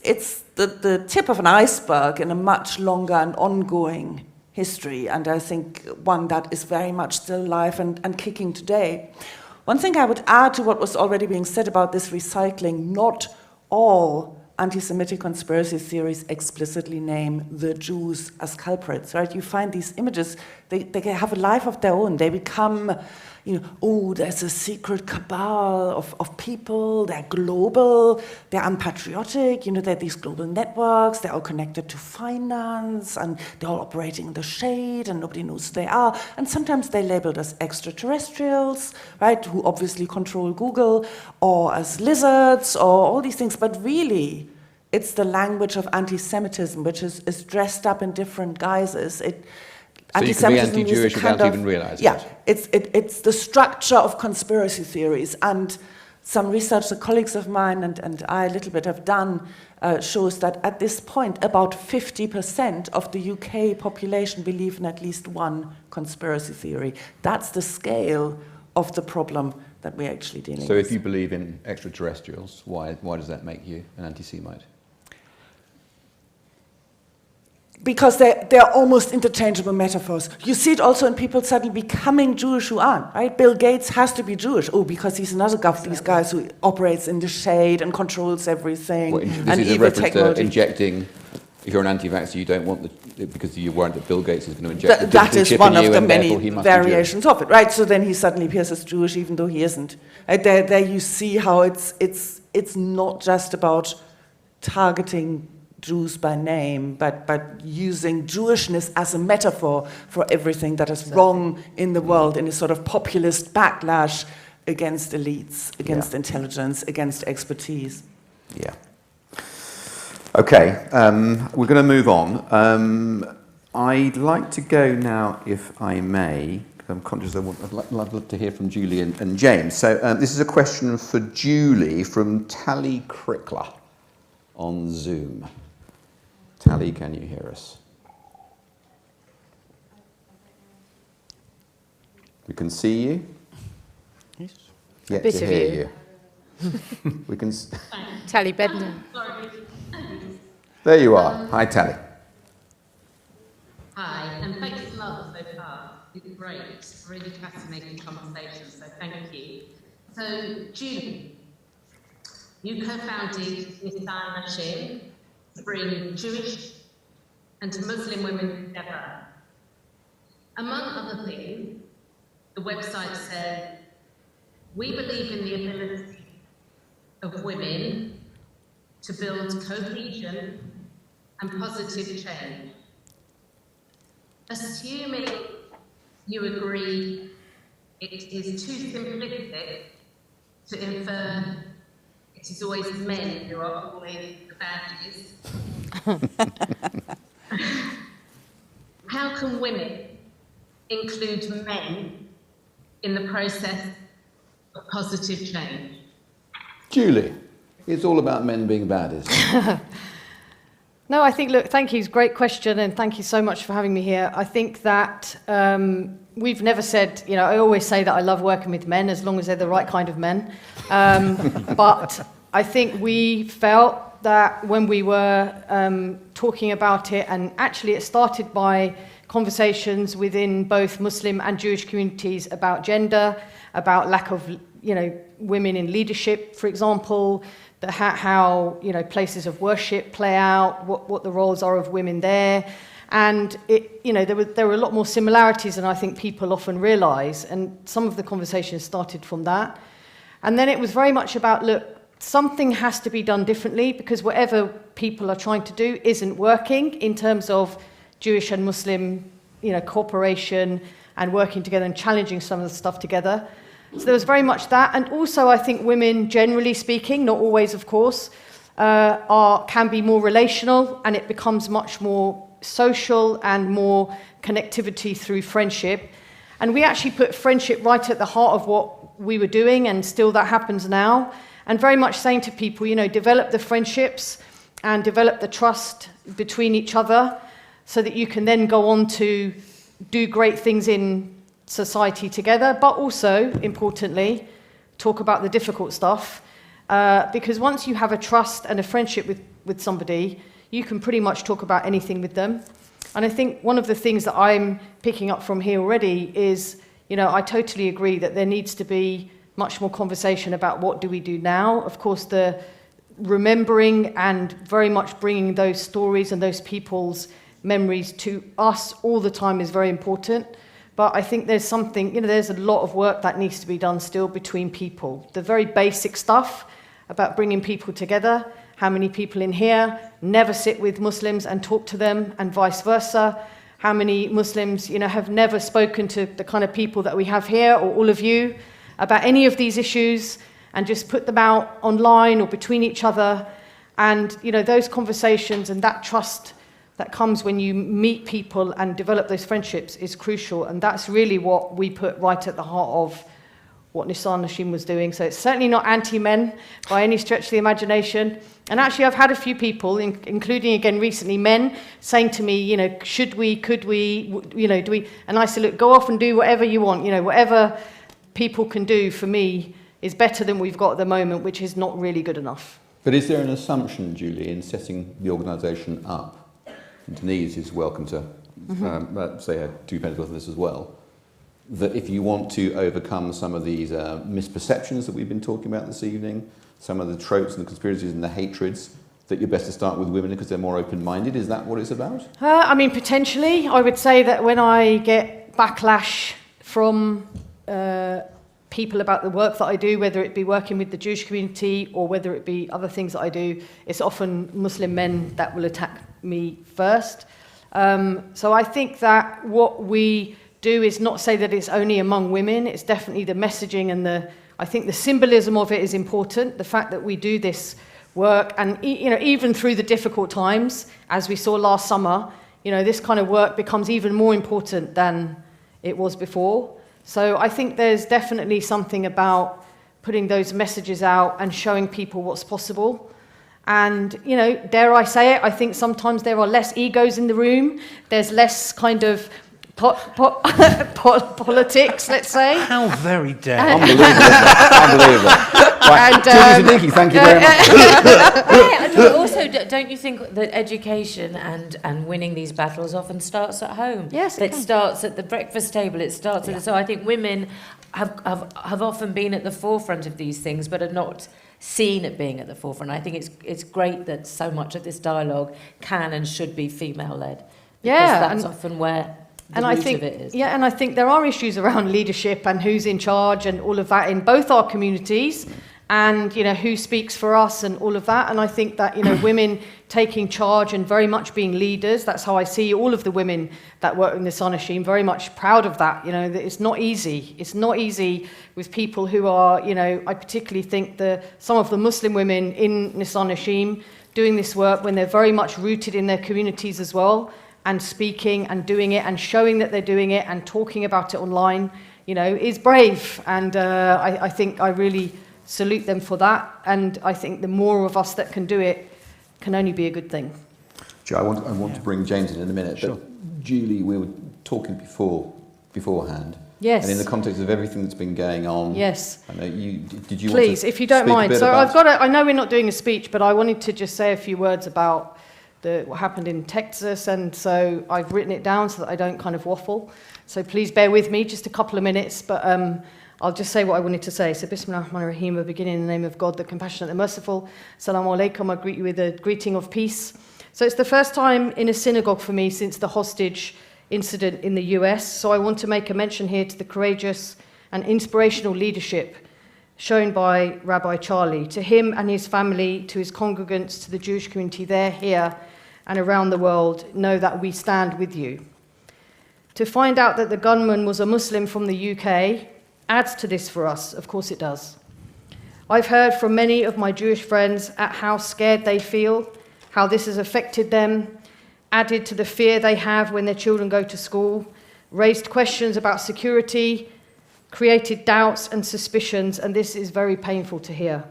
the tip of an iceberg in a much longer and ongoing history, and I think one that is very much still alive and kicking today. One thing I would add to what was already being said about this recycling, not all anti-Semitic conspiracy theories explicitly name the Jews as culprits, right? You find these images, they have a life of their own. They become, there's a secret cabal of people, they're global, they're unpatriotic, they're these global networks, they're all connected to finance, and they're all operating in the shade, and nobody knows who they are. And sometimes they're labeled as extraterrestrials, right, who obviously control Google, or as lizards, or all these things. But really, it's the language of anti-Semitism, which is dressed up in different guises. So you can be anti-Jewish without even realizing it. Yeah, it's the structure of conspiracy theories. And some research that colleagues of mine and I a little bit have done shows that at this point, about 50% of the UK population believe in at least one conspiracy theory. That's the scale of the problem that we're actually dealing with. So if you believe in extraterrestrials, why does that make you an anti-Semite? Because they're almost interchangeable metaphors. You see it also in people suddenly becoming Jewish who aren't, right? Bill Gates has to be Jewish. Oh, because he's another of these guys who operates in the shade and controls everything. Well, this is a reference to injecting. If you're an anti-vaxxer, you don't want because you worried that Bill Gates is going to inject that is one of the many variations of it, right? So then he suddenly appears as Jewish, even though he isn't. There you see how it's not just about targeting Jews by name, but using Jewishness as a metaphor for everything that is wrong in the world in a sort of populist backlash against elites, against intelligence, against expertise. Yeah. Okay, we're going to move on. I'd like to go now, if I may, because I'm conscious I'd love to hear from Julie and James. So this is a question for Julie from Tally Crickler on Zoom. Tally, can you hear us? We can see you. Yes. Yet to hear you. We can. Tally Bednar. There you are. Hi, Tally. Hi, and thanks a lot so far. It's great. really fascinating conversation, so thank you. So, Julie, you co-founded Nissan Nashim to bring Jewish and Muslim women together. Among other things, the website said, we believe in the ability of women to build cohesion and positive change. Assuming you agree it is too simplistic to infer it is always men who are always the baddies, how can women include men in the process of positive change? Julie, it's all about men being baddies. No, I think, look, thank you, it's a great question, and thank you so much for having me here. I think that we've never said, you know, I always say that I love working with men as long as they're the right kind of men. But I think we felt that when we were talking about it, and actually it started by conversations within both Muslim and Jewish communities about gender, about lack of, you know, women in leadership, for example, how you know, places of worship play out, what the roles are of women there. And it, you know, there were a lot more similarities than I think people often realise, and some of the conversations started from that. And then it was very much about, look, something has to be done differently, because whatever people are trying to do isn't working in terms of Jewish and Muslim, you know, cooperation and working together and challenging some of the stuff together. So there was very much that. And also I think women, generally speaking, not always of course, can be more relational, and it becomes much more social and more connectivity through friendship. And we actually put friendship right at the heart of what we were doing, and still that happens now. And very much saying to people, you know, develop the friendships and develop the trust between each other so that you can then go on to do great things in society together, but also, importantly, talk about the difficult stuff. Because once you have a trust and a friendship with somebody, you can pretty much talk about anything with them. And I think one of the things that I'm picking up from here already is, you know, I totally agree that there needs to be much more conversation about what do we do now. Of course, the remembering and very much bringing those stories and those people's memories to us all the time is very important. But I think there's something, you know, there's a lot of work that needs to be done still between people. The very basic stuff about bringing people together. How many people in here never sit with Muslims and talk to them, and vice versa? How many Muslims, you know, have never spoken to the kind of people that we have here, or all of you, about any of these issues, and just put them out online or between each other? And, you know, those conversations and that trust that comes when you meet people and develop those friendships is crucial. And that's really what we put right at the heart of what Nissan Nashim was doing. So it's certainly not anti-men by any stretch of the imagination. And actually I've had a few people, including again recently, men, saying to me, you know, should we, could we, you know, do we? And I said, look, go off and do whatever you want. You know, whatever people can do for me is better than we've got at the moment, which is not really good enough. But is there an assumption, Julie, in setting the organisation up? And Denise is welcome to say her 2 pence worth of this as well, that if you want to overcome some of these misperceptions that we've been talking about this evening, some of the tropes and the conspiracies and the hatreds, that you're best to start with women because they're more open-minded? Is that what it's about? I mean, potentially. I would say that when I get backlash from people about the work that I do, whether it be working with the Jewish community or whether it be other things that I do, it's often Muslim men that will attack me first. So I think that what we do is not say that it's only among women. It's definitely the messaging and I think the symbolism of it is important. The fact that we do this work, and you know, even through the difficult times, as we saw last summer, you know, this kind of work becomes even more important than it was before. So I think there's definitely something about putting those messages out and showing people what's possible. And, you know, dare I say it, I think sometimes there are less egos in the room. There's less kind of politics, let's say. How very dare. Unbelievable. Unbelievable. Right. And, Julie Siddiqui, thank you very much. I also also, don't you think that education and winning these battles often starts at home? Yes, it starts at the breakfast table. It starts at so I think women have often been at the forefront of these things, but are not seen at being at the forefront. I think it's great that so much of this dialogue can and should be female-led. Yeah, that's often where the root of it is. Yeah, and I think there are issues around leadership and who's in charge and all of that in both our communities, and who speaks for us and all of that. And I think that women taking charge and very much being leaders, that's how I see all of the women that work in Nisan Hashim, very much proud of that. That it's not easy. It's not easy with people who are, I particularly think some of the Muslim women in Nisan Hashim doing this work when they're very much rooted in their communities as well, and speaking and doing it and showing that they're doing it and talking about it online, is brave. And I think I really salute them for that. And I think the more of us that can do it can only be a good thing. Joe, I want to bring James in a minute. Sure. But Julie, we were talking beforehand. Yes. And in the context of everything that's been going on. Yes. I know did you Please, want to if you don't speak mind. A bit So about... I know we're not doing a speech, but I wanted to just say a few words about what happened in Texas, and so I've written it down so that I don't kind of waffle. So please bear with me, just a couple of minutes, but I'll just say what I wanted to say. So Bismillah ar-Rahman ar-Rahim, I begin in the name of God, the compassionate, the merciful. Assalamu alaikum, I greet you with a greeting of peace. So it's the first time in a synagogue for me since the hostage incident in the US, so I want to make a mention here to the courageous and inspirational leadership shown by Rabbi Charlie, to him and his family, to his congregants, to the Jewish community there, here, and around the world. Know that we stand with you. To find out that the gunman was a Muslim from the UK adds to this for us. Of course it does. I've heard from many of my Jewish friends at how scared they feel, how this has affected them, added to the fear they have when their children go to school, raised questions about security, created doubts and suspicions, and this is very painful to hear.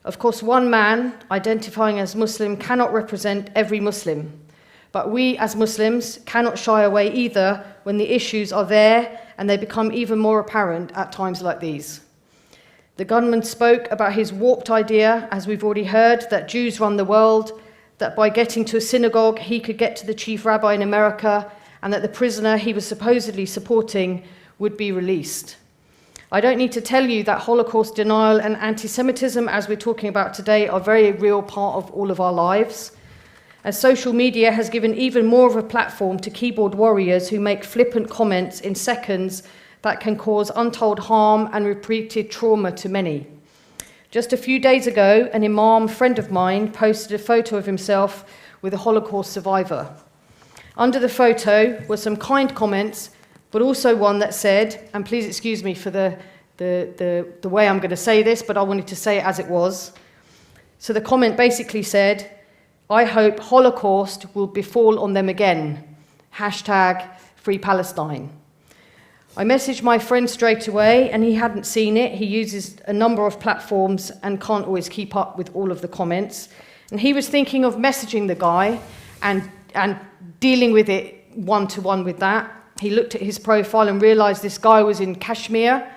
Of course, one man identifying as Muslim cannot represent every Muslim, but we as Muslims cannot shy away either when the issues are there and they become even more apparent at times like these. The gunman spoke about his warped idea, as we've already heard, that Jews run the world, that by getting to a synagogue he could get to the chief rabbi in America, and that the prisoner he was supposedly supporting would be released. I don't need to tell you that Holocaust denial and anti-Semitism, as we're talking about today, are a very real part of all of our lives. And social media has given even more of a platform to keyboard warriors who make flippant comments in seconds that can cause untold harm and repeated trauma to many. Just a few days ago, an imam friend of mine posted a photo of himself with a Holocaust survivor. Under the photo were some kind comments, but also one that said, and please excuse me for the way I'm going to say this, but I wanted to say it as it was. So the comment basically said, I hope Holocaust will befall on them again. #Free Palestine. I messaged my friend straight away, and he hadn't seen it. He uses a number of platforms and can't always keep up with all of the comments. And he was thinking of messaging the guy and dealing with it one-to-one with that. He looked at his profile and realized this guy was in Kashmir,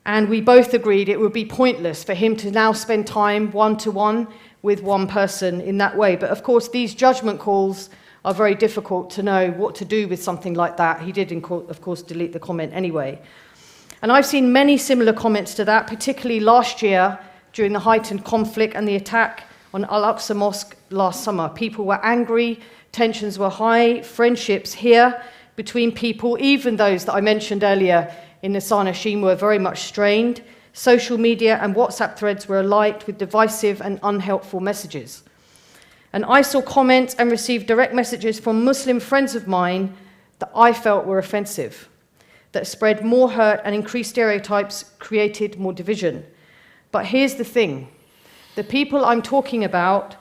and we both agreed it would be pointless for him to now spend time one-to-one with one person in that way. But of course, these judgment calls are very difficult to know what to do with something like that. He did, of course, delete the comment anyway. And I've seen many similar comments to that, particularly last year during the heightened conflict and the attack on Al-Aqsa Mosque last summer. People were angry, tensions were high, friendships here between people, even those that I mentioned earlier in Nisan Hashim, were very much strained. Social media and WhatsApp threads were alight with divisive and unhelpful messages. And I saw comments and received direct messages from Muslim friends of mine that I felt were offensive, that spread more hurt and increased stereotypes, created more division. But here's the thing. The people I'm talking about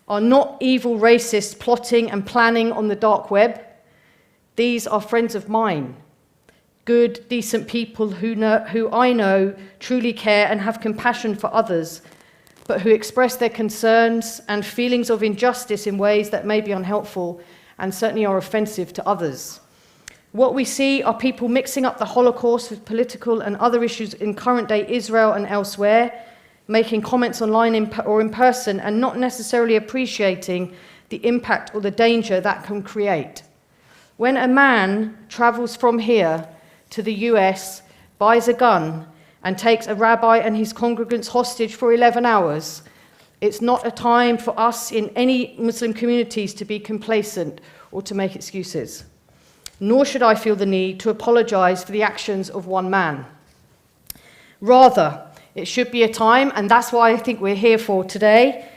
are not evil racists plotting and planning on the dark web. These are friends of mine, good, decent people who I know truly care and have compassion for others, but who express their concerns and feelings of injustice in ways that may be unhelpful and certainly are offensive to others. What we see are people mixing up the Holocaust with political and other issues in current-day Israel and elsewhere, making comments online or in person, and not necessarily appreciating the impact or the danger that can create. When a man travels from here to the US, buys a gun, and takes a rabbi and his congregants hostage for 11 hours, it's not a time for us in any Muslim communities to be complacent or to make excuses. Nor should I feel the need to apologize for the actions of one man. Rather, it should be a time, and that's why I think we're here for today,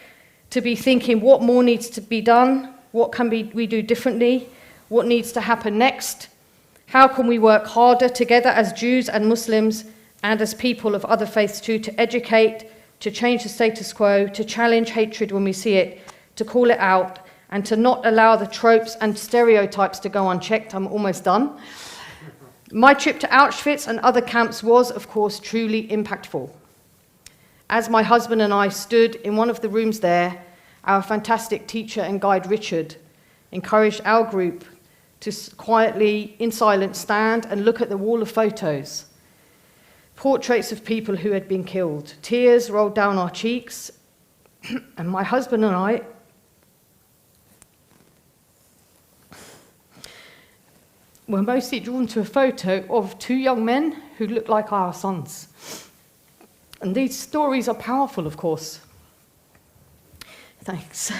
to be thinking what more needs to be done, what can we do differently, what needs to happen next, how can we work harder together as Jews and Muslims and as people of other faiths too, to educate, to change the status quo, to challenge hatred when we see it, to call it out, and to not allow the tropes and stereotypes to go unchecked. I'm almost done. My trip to Auschwitz and other camps was, of course, truly impactful. As my husband and I stood in one of the rooms there, our fantastic teacher and guide Richard encouraged our group to quietly, in silence, stand and look at the wall of photos. Portraits of people who had been killed. Tears rolled down our cheeks, and my husband and I were mostly drawn to a photo of two young men who looked like our sons. And these stories are powerful, of course. Thanks.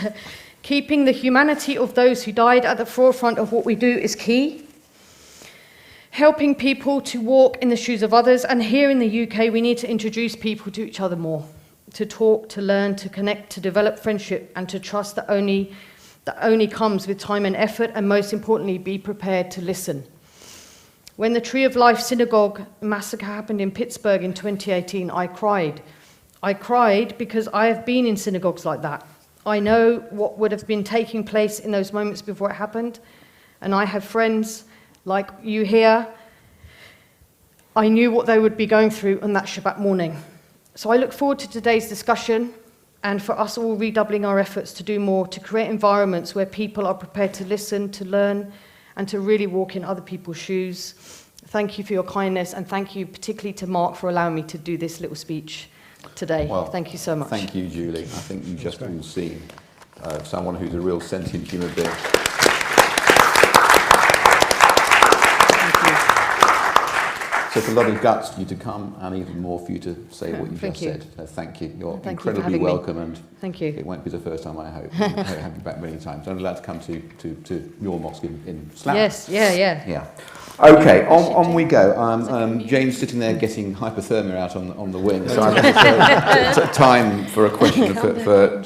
Keeping the humanity of those who died at the forefront of what we do is key. Helping people to walk in the shoes of others, and here in the UK we need to introduce people to each other more, to talk, to learn, to connect, to develop friendship, and to trust that only comes with time and effort, and most importantly, be prepared to listen. When the Tree of Life Synagogue massacre happened in Pittsburgh in 2018, I cried. I cried because I have been in synagogues like that. I know what would have been taking place in those moments before it happened, and I have friends like you here. I knew what they would be going through on that Shabbat morning. So I look forward to today's discussion and for us all redoubling our efforts to do more, to create environments where people are prepared to listen, to learn, and to really walk in other people's shoes. Thank you for your kindness, and thank you particularly to Mark for allowing me to do this little speech today. Well, thank you so much. Thank you, Julie. I think you just all seen someone who's a real sentient human being. So it's a lot of guts for you to come, and even more for you to say what you just said. So thank you. You're incredibly welcome, and thank you. It won't be the first time, I hope. I'll have you back many times. I'm allowed to come to your mosque in Slough. Yes, yeah. Okay, on we go. James sitting there getting hypothermia out on the wing. So I've time for a question for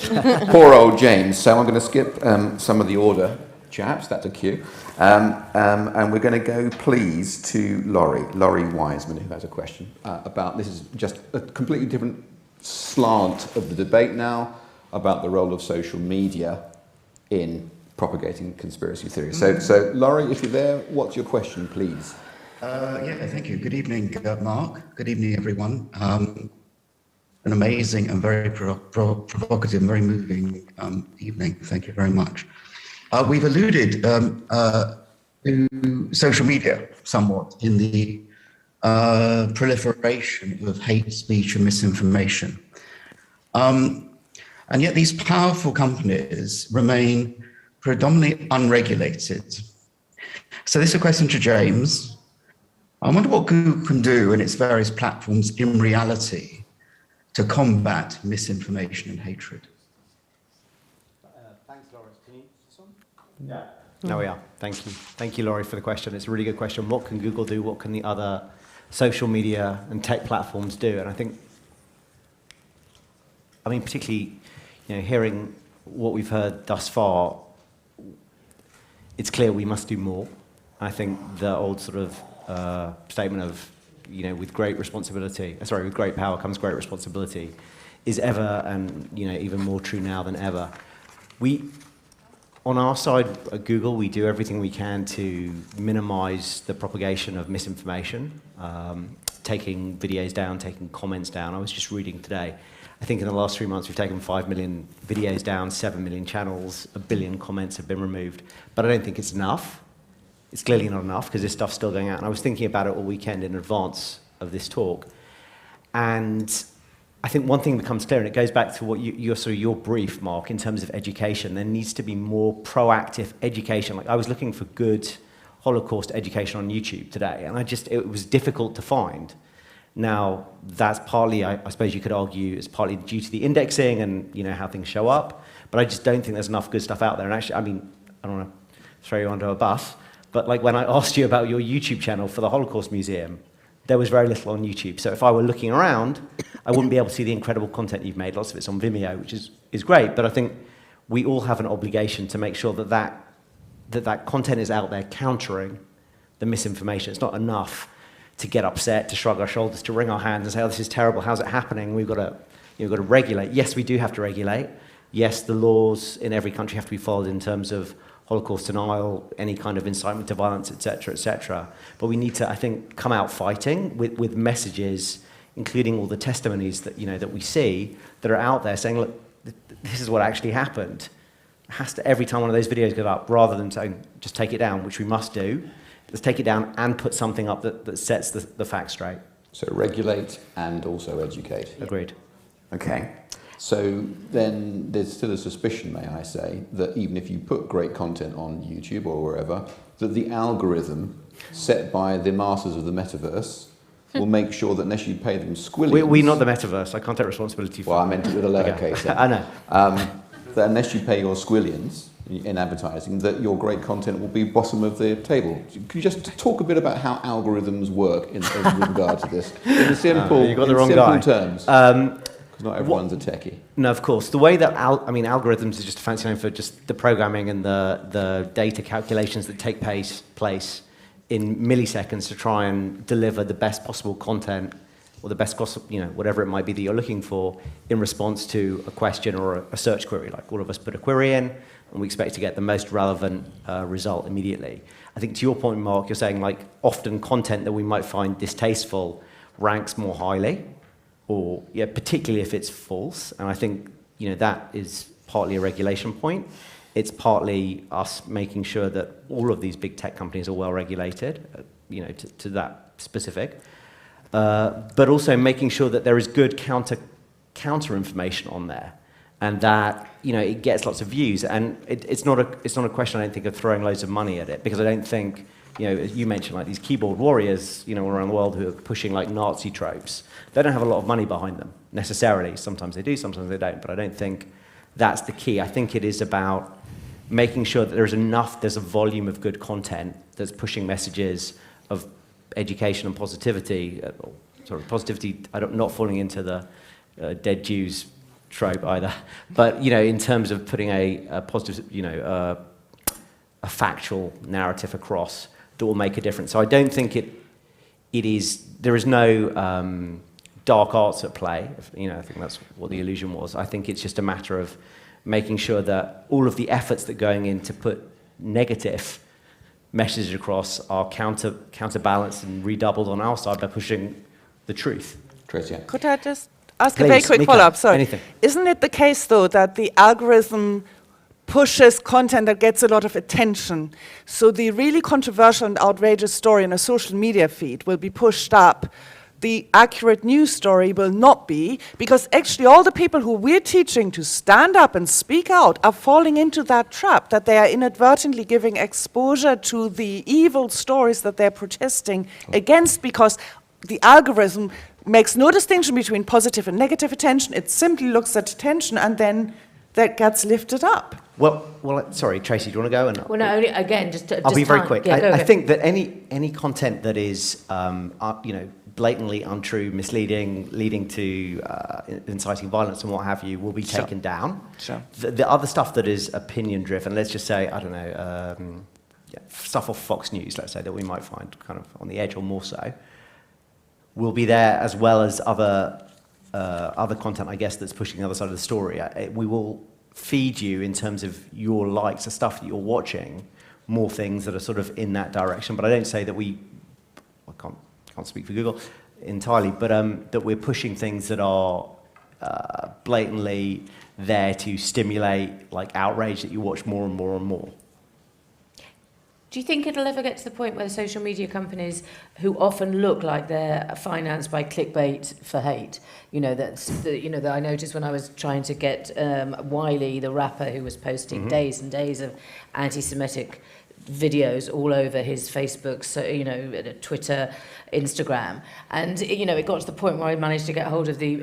poor old James. So I'm going to skip some of the order, chaps. That's a cue. And we're going to go, please, to Laurie Wiseman, who has a question about, this is just a completely different slant of the debate now, about the role of social media in propagating conspiracy theories. So Laurie, if you're there, what's your question, please? Yeah, thank you. Good evening, Mark. Good evening, everyone. An amazing and very provocative and very moving evening. Thank you very much. We've alluded to social media somewhat in the proliferation of hate speech and misinformation. And yet these powerful companies remain predominantly unregulated. So this is a question to James. I wonder what Google can do in its various platforms in reality to combat misinformation and hatred. Thanks, Lawrence. Can you this one? Yeah. There we are. Thank you. Thank you, Laurie, for the question. It's a really good question. What can Google do? What can the other social media and tech platforms do? And I think, particularly, hearing what we've heard thus far, it's clear we must do more. I think the old sort of statement of, with great power comes great responsibility is ever and, even more true now than ever. On our side at Google, we do everything we can to minimize the propagation of misinformation, taking videos down, taking comments down. I was just reading today, I think in the last 3 months we've taken 5 million videos down, 7 million channels, 1 billion comments have been removed. But I don't think it's enough. It's clearly not enough because this stuff's still going out. And I was thinking about it all weekend in advance of this talk. And I think one thing becomes clear, and it goes back to what your brief, Mark, in terms of education. There needs to be more proactive education. Like, I was looking for good Holocaust education on YouTube today, and it was difficult to find. Now, that's partly, I suppose you could argue, it's partly due to the indexing and, you know, how things show up, but I just don't think there's enough good stuff out there. And actually, I mean, I don't want to throw you under a bus, but like when I asked you about your YouTube channel for the Holocaust Museum, there was very little on YouTube. So if I were looking around, I wouldn't be able to see the incredible content you've made. Lots of it's on Vimeo, which is great, but I think we all have an obligation to make sure that content is out there countering the misinformation. It's not enough to get upset, to shrug our shoulders, to wring our hands and say, oh, this is terrible, how's it happening? We've got to regulate. Yes, we do have to regulate. Yes, the laws in every country have to be followed in terms of Holocaust denial, any kind of incitement to violence, etc., etc. But we need to, I think, come out fighting with messages, including all the testimonies that, you know, that we see that are out there saying, look, this is what actually happened. It has to, every time one of those videos goes up, rather than saying, just take it down, which we must do, let's take it down and put something up that sets the facts straight. So regulate and also educate. Agreed. Okay. So then there's still a suspicion, may I say, that even if you put great content on YouTube or wherever, that the algorithm set by the masters of the metaverse will make sure that unless you pay them squillions... We're not the metaverse. I can't take responsibility for Well, I meant it with a lowercase. Okay. I know. That unless you pay your squillions in advertising, that your great content will be bottom of the table. Could you just talk a bit about how algorithms work in regard to this? In simple, you got the wrong guy. Terms. Because not everyone's a techie. No, of course. The way that, algorithms is just a fancy name for just the programming and the data calculations that take place in milliseconds to try and deliver the best possible content or the best, whatever it might be that you're looking for in response to a question or a search query. Like all of us put a query in, and we expect to get the most relevant result immediately. I think to your point, Mark, you're saying like often content that we might find distasteful ranks more highly, or particularly if it's false. And I think that is partly a regulation point. It's partly us making sure that all of these big tech companies are well regulated, to that specific. But also making sure that there is good counter information on there, and that it gets lots of views. And it's not a question, I don't think, of throwing loads of money at it, because I don't think, as you mentioned, like these keyboard warriors, around the world who are pushing like Nazi tropes, they don't have a lot of money behind them necessarily. Sometimes they do, sometimes they don't. But I don't think that's the key. I think it is about making sure that there's a volume of good content that's pushing messages of education and positivity. Not falling into the dead Jews trope either. But in terms of putting a positive, a factual narrative across that will make a difference. So I don't think there is no dark arts at play. I think that's what the illusion was. I think it's just a matter of making sure that all of the efforts that are going in to put negative messages across are counterbalanced and redoubled on our side by pushing the truth. Tracy. Could I just ask a very quick follow-up? Sorry. Anything. Isn't it the case, though, that the algorithm pushes content that gets a lot of attention? So the really controversial and outrageous story in a social media feed will be pushed up. The accurate news story will not be, because actually all the people who we're teaching to stand up and speak out are falling into that trap, that they are inadvertently giving exposure to the evil stories that they're protesting against, because the algorithm makes no distinction between positive and negative attention. It simply looks at attention, and then that gets lifted up. Well, sorry, Tracy, do you want to go? Well, no, again, I'll be very time. quick. Yeah, I think that any content that is, blatantly untrue, misleading, leading to inciting violence and what have you, will be taken down. Sure. The other stuff that is opinion-driven, let's just say, I don't know, stuff off Fox News, let's say, that we might find kind of on the edge or more so, will be there, as well as other content, I guess, that's pushing the other side of the story. We will feed you, in terms of your likes, the stuff that you're watching, more things that are sort of in that direction. But I don't say that I can't speak for Google entirely, but that we're pushing things that are blatantly there to stimulate like outrage that you watch more and more and more. Do you think it'll ever get to the point where the social media companies, who often look like they're financed by clickbait for hate, that I noticed when I was trying to get Wiley, the rapper who was posting days and days of anti-Semitic videos all over his Facebook, Twitter, Instagram, and it got to the point where I managed to get hold of the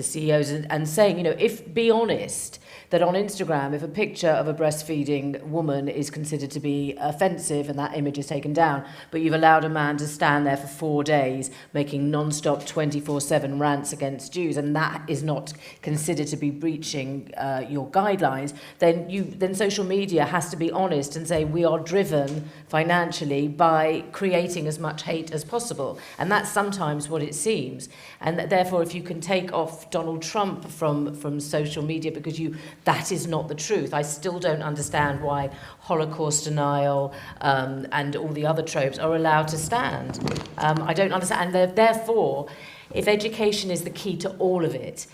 CEOs and saying, be honest that on Instagram, if a picture of a breastfeeding woman is considered to be offensive and that image is taken down, but you've allowed a man to stand there for 4 days making non-stop 24/7 rants against Jews, and that is not considered to be breaching your guidelines, then social media has to be honest and say we are driven financially by creating as much hate as possible, and that's sometimes what it seems. And therefore, if you can take off Donald Trump from social media because that is not the truth. I still don't understand why Holocaust denial and all the other tropes are allowed to stand. I don't understand. And therefore, if education is the key to all of it,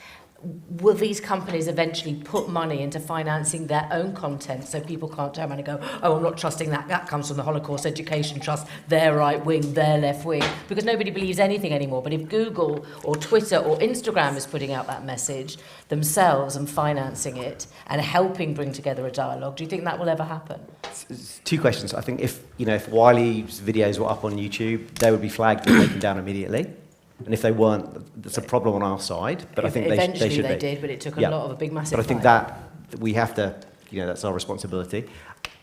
will these companies eventually put money into financing their own content so people can't turn around and go, oh, I'm not trusting that. That comes from the Holocaust Education Trust. They're right wing, they're left wing. Because nobody believes anything anymore. But if Google or Twitter or Instagram is putting out that message themselves and financing it and helping bring together a dialogue, do you think that will ever happen? Two questions. I think if Wiley's videos were up on YouTube, they would be flagged and taken down immediately. And if they weren't, that's a problem on our side. But I think they should be. Eventually they did, but it took a lot of a big, massive But I think that we have to, that's our responsibility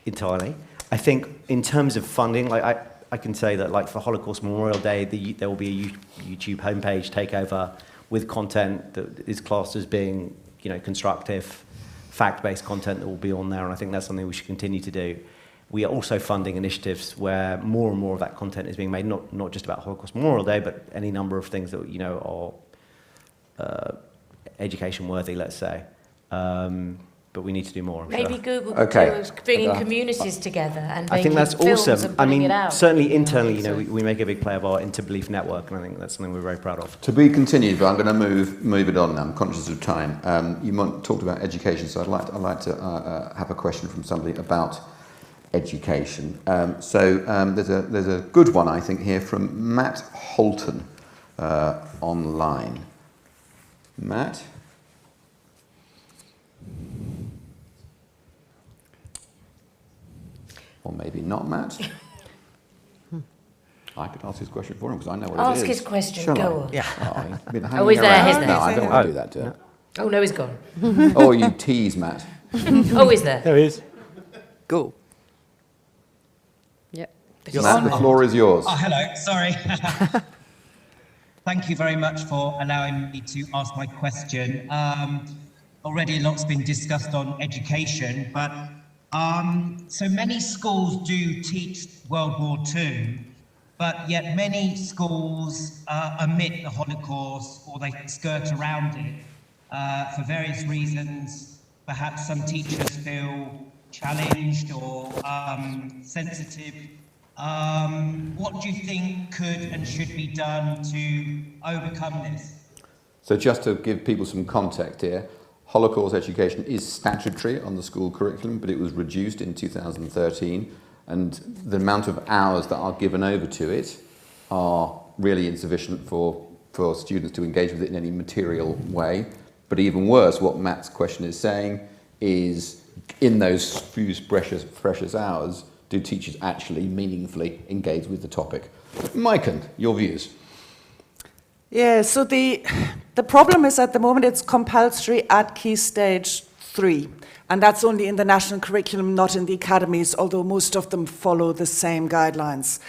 entirely. I think in terms of funding, I can say that for Holocaust Memorial Day, there will be a YouTube homepage takeover with content that is classed as being, constructive, fact-based content that will be on there. And I think that's something we should continue to do. We are also funding initiatives where more and more of that content is being made, not just about Holocaust Memorial Day, but any number of things that are education worthy, let's say. But we need to do more. Maybe Google could do bringing communities together and I think that's awesome. It out. Certainly internally, we make a big play of our Interbelief network, and I think that's something we're very proud of. To be continued, but I'm going to move it on now. I'm conscious of time. You talked about education, so I'd like to have a question from somebody about education. There's a good one, I think, here from Matt Holton online. Matt? Or maybe not Matt. I could ask his question for him because I know what it is. Ask his question, Shall go I? on. Yeah. He's there, he's there. No, I don't want to do that to him. Oh, no, he's gone. Oh, you tease, Matt. Oh, he's there. There he is. Go. Yep. Matt, the floor is yours. Oh, hello. Sorry. Thank you very much for allowing me to ask my question. Already a lot's been discussed on education, but so many schools do teach World War II, but yet many schools omit the Holocaust or they skirt around it for various reasons. Perhaps some teachers feel challenged or sensitive. What do you think could and should be done to overcome this? So just to give people some context here, Holocaust education is statutory on the school curriculum, but it was reduced in 2013, and the amount of hours that are given over to it are really insufficient for students to engage with it in any material way. But even worse, what Matt's question is saying is, in those few precious hours, do teachers actually meaningfully engage with the topic? Maiken, your views? Yeah, so the problem is at the moment it's compulsory at Key Stage 3, and that's only in the national curriculum, not in the academies, although most of them follow the same guidelines.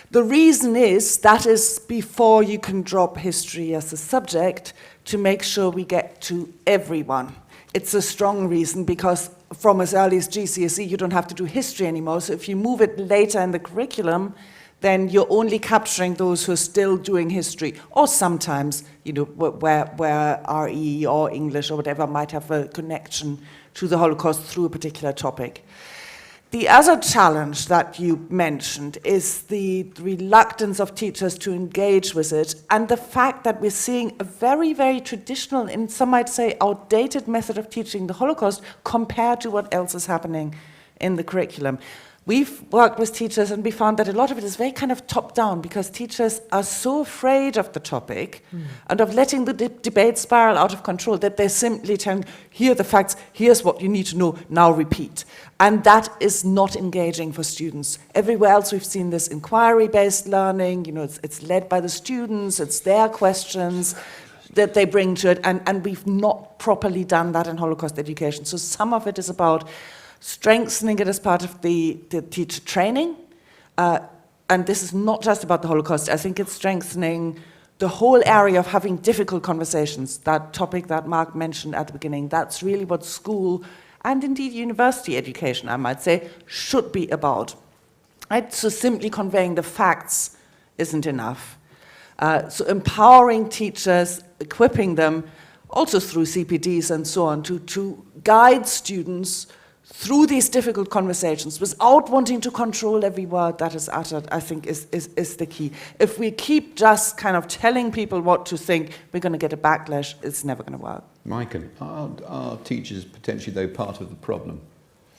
The reason is that is before you can drop history as a subject to make sure we get to everyone. It's a strong reason because from as early as GCSE you don't have to do history anymore, so if you move it later in the curriculum, then you're only capturing those who are still doing history, or sometimes, where RE or English or whatever might have a connection to the Holocaust through a particular topic. The other challenge that you mentioned is the reluctance of teachers to engage with it, and the fact that we're seeing a very, very traditional, and some might say outdated method of teaching the Holocaust compared to what else is happening in the curriculum. We've worked with teachers and we found that a lot of it is very kind of top-down because teachers are so afraid of the topic and of letting the debate spiral out of control that they simply tell, here are the facts, here's what you need to know, now repeat. And that is not engaging for students. Everywhere else we've seen this inquiry-based learning, you know, it's led by the students, it's their questions that they bring to it, and we've not properly done that in Holocaust education. So some of it is about strengthening it as part of the teacher training. And this is not just about the Holocaust. I think it's strengthening the whole area of having difficult conversations, that topic that Mark mentioned at the beginning. That's really what school and indeed university education, I might say, should be about. Right? So simply conveying the facts isn't enough. So empowering teachers, equipping them, also through CPDs and so on, to guide students through these difficult conversations without wanting to control every word that is uttered, I think is the key. If we keep just kind of telling people what to think, we're going to get a backlash. It's never going to work. Michael, are teachers potentially, though, part of the problem?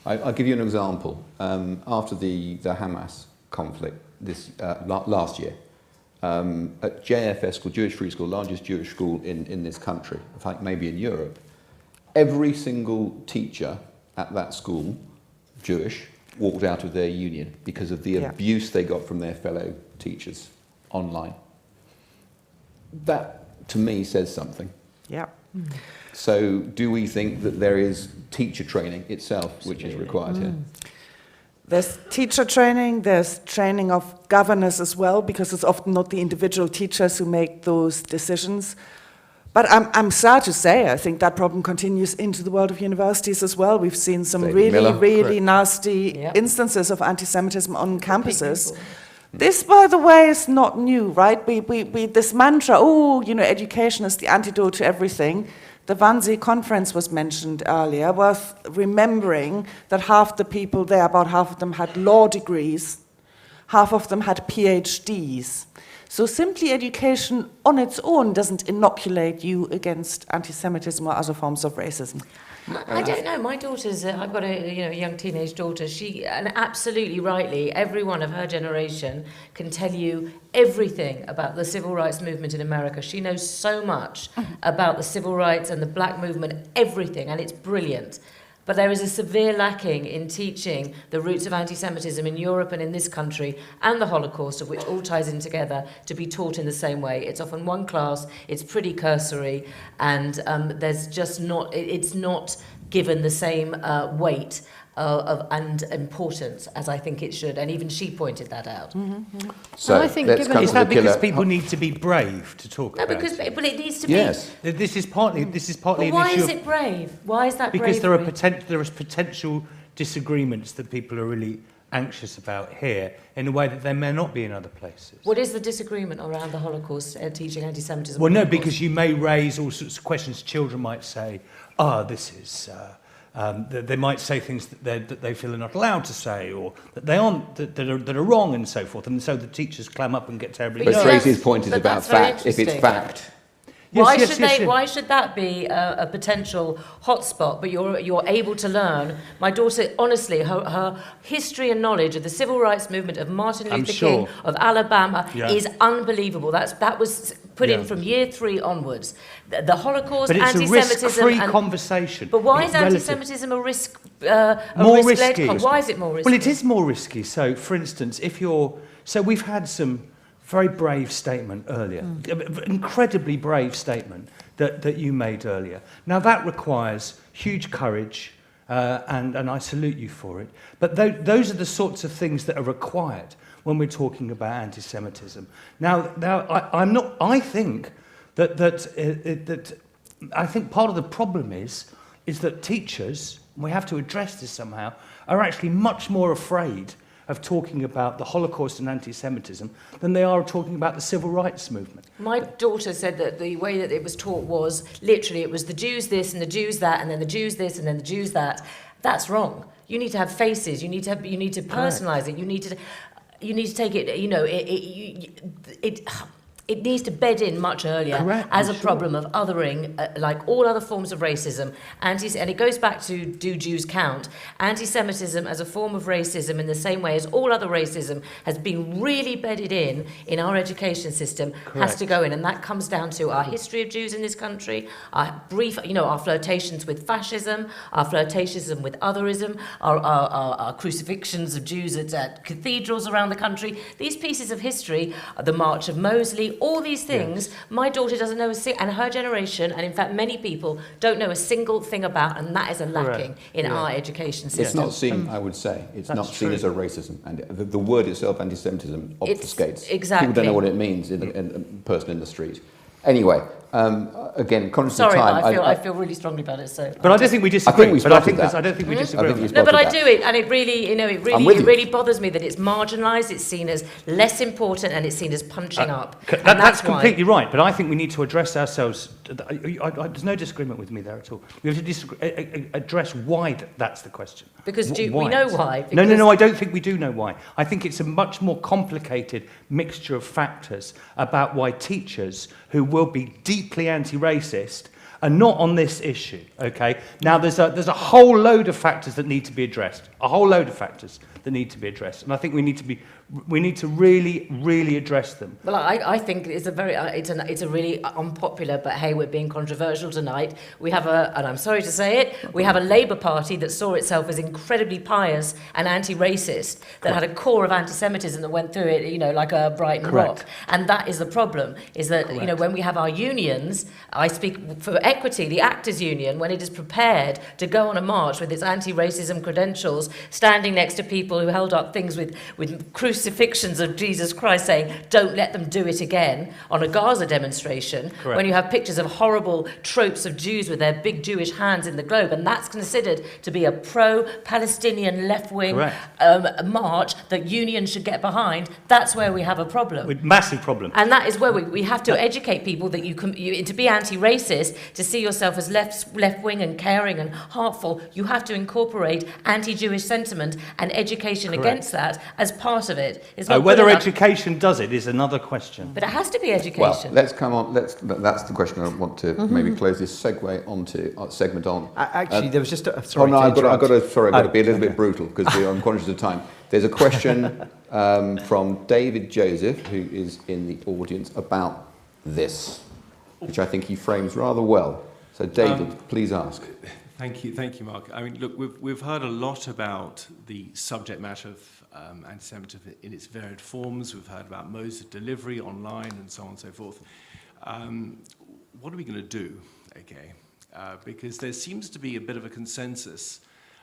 I'll give you an example. After the Hamas conflict last year, at JFS School, Jewish Free School, largest Jewish school in this country, in fact maybe in Europe, every single teacher at that school, Jewish, walked out of their union because of the abuse they got from their fellow teachers online. That, to me, says something. Yeah. So do we think that there is teacher training itself which is required here? There's teacher training, there's training of governors as well, because it's often not the individual teachers who make those decisions. But I'm sad to say, I think that problem continues into the world of universities as well. We've seen some really nasty instances of anti-Semitism on campuses. This, by the way, is not new, right? We this mantra, education is the antidote to everything. The Wannsee conference was mentioned earlier, worth remembering that half the people there, about half of them had law degrees, half of them had PhDs. So simply education on its own doesn't inoculate you against anti-Semitism or other forms of racism. I don't know. My daughter's, I've got a young teenage daughter. She, and absolutely rightly, everyone of her generation can tell you everything about the civil rights movement in America. She knows so much about the civil rights and the black movement, everything, and it's brilliant. But there is a severe lacking in teaching the roots of anti-Semitism in Europe and in this country, and the Holocaust, of which all ties in together, to be taught in the same way. It's often one class, it's pretty cursory, and there's just not, it's not given the same weight and importance as I think it should, and even she pointed that out. So I think is that because people need to be brave to talk about because it? it needs to be. Yes. This is partly But an why issue is it brave? Why is that because bravery? there is potential disagreements that people are really anxious about here in a way that they may not be in other places. What is the disagreement around the Holocaust, teaching anti-Semitism? Well, no, because you may raise all sorts of questions. Children might say, this is... they might say things that they feel are not allowed to say, or that they aren't, that are wrong, and so forth. And so the teachers clam up and get terribly. But Tracy's point is about fact. If it's fact. Why should that be a potential hotspot? But you're able to learn. My daughter, honestly, her history and knowledge of the civil rights movement of Martin Luther King of Alabama is unbelievable. That was put in from year 3 onwards. The Holocaust, but it's anti-Semitism, a risk-free conversation. But why it's is anti-Semitism a risk? More risky. Why is it more risky? Well, it is more risky. So, for instance, we've had some very brave statement earlier, incredibly brave statement that you made earlier. Now that requires huge courage, and I salute you for it. But those are the sorts of things that are required when we're talking about anti-Semitism. Now I think that I think part of the problem is that teachers, and we have to address this somehow, are actually much more afraid of talking about the Holocaust and anti-Semitism than they are of talking about the civil rights movement. My daughter said that the way that it was taught was literally it was the Jews this and the Jews that and then the Jews this and then the Jews that. That's wrong. You need to have faces. You need to personalize it. You need to take it. it needs to bed in much earlier as a problem of othering, like all other forms of racism. And it goes back to Do Jews Count? Anti-Semitism as a form of racism, in the same way as all other racism has been really bedded in our education system, has to go in. And that comes down to our history of Jews in this country, our our flirtations with fascism, our flirtations with otherism, our crucifixions of Jews at cathedrals around the country. These pieces of history, the March of Mosley, all these things, my daughter doesn't know and her generation, and in fact many people, don't know a single thing about, and that is a lacking in our education system. It's not seen, I would say, it's not seen as a racism. And the word itself, anti-Semitism, obfuscates. Exactly. People don't know what it means in a person in the street. Anyway, again, conscious of Sorry, time. but I feel really strongly about it. So, but I don't think we disagree. I don't think we disagree. No, but I do it, and it really bothers me that it's marginalised, it's seen as less important, and it's seen as punching up. That's completely right. But I think we need to address ourselves. There's no disagreement with me there at all. We have to address why that's the question. Because we know why. No, I don't think we do know why. I think it's a much more complicated mixture of factors about why teachers who will be deeply anti-racist are not on this issue, okay? Now, there's a whole load of factors that need to be addressed, and I think we need to really address them. Well, I think it's a really unpopular, but hey, we're being controversial tonight. We have and I'm sorry to say it, we have a Labour Party that saw itself as incredibly pious and anti-racist, that had a core of anti-Semitism that went through it, like a Brighton rock. And that is the problem, is that, when we have our unions, I speak for Equity, the Actors Union, when it is prepared to go on a march with its anti-racism credentials, standing next to people who held up things with crucifixions of Jesus Christ, saying, don't let them do it again, on a Gaza demonstration, when you have pictures of horrible tropes of Jews with their big Jewish hands in the globe, and that's considered to be a pro-Palestinian left-wing march that unions should get behind, that's where we have a problem. Massive problem. And that is where we have to educate people that to be anti-racist, to see yourself as left-wing and caring and heartful, you have to incorporate anti-Jewish sentiment and education against that as part of it. It's not whether education does it is another question. But it has to be education. Well, let's come on. That's the question I want to maybe close this segment on. Actually, there was just a... I've got to be a little bit brutal because I'm conscious of time. There's a question from David Joseph, who is in the audience, about this, which I think he frames rather well. So, David, please ask. Thank you, Mark. I mean, look, we've heard a lot about the subject matter of anti-Semitism in its varied forms. We've heard about modes of delivery online and so on and so forth. What are we going to do, okay? Because there seems to be a bit of a consensus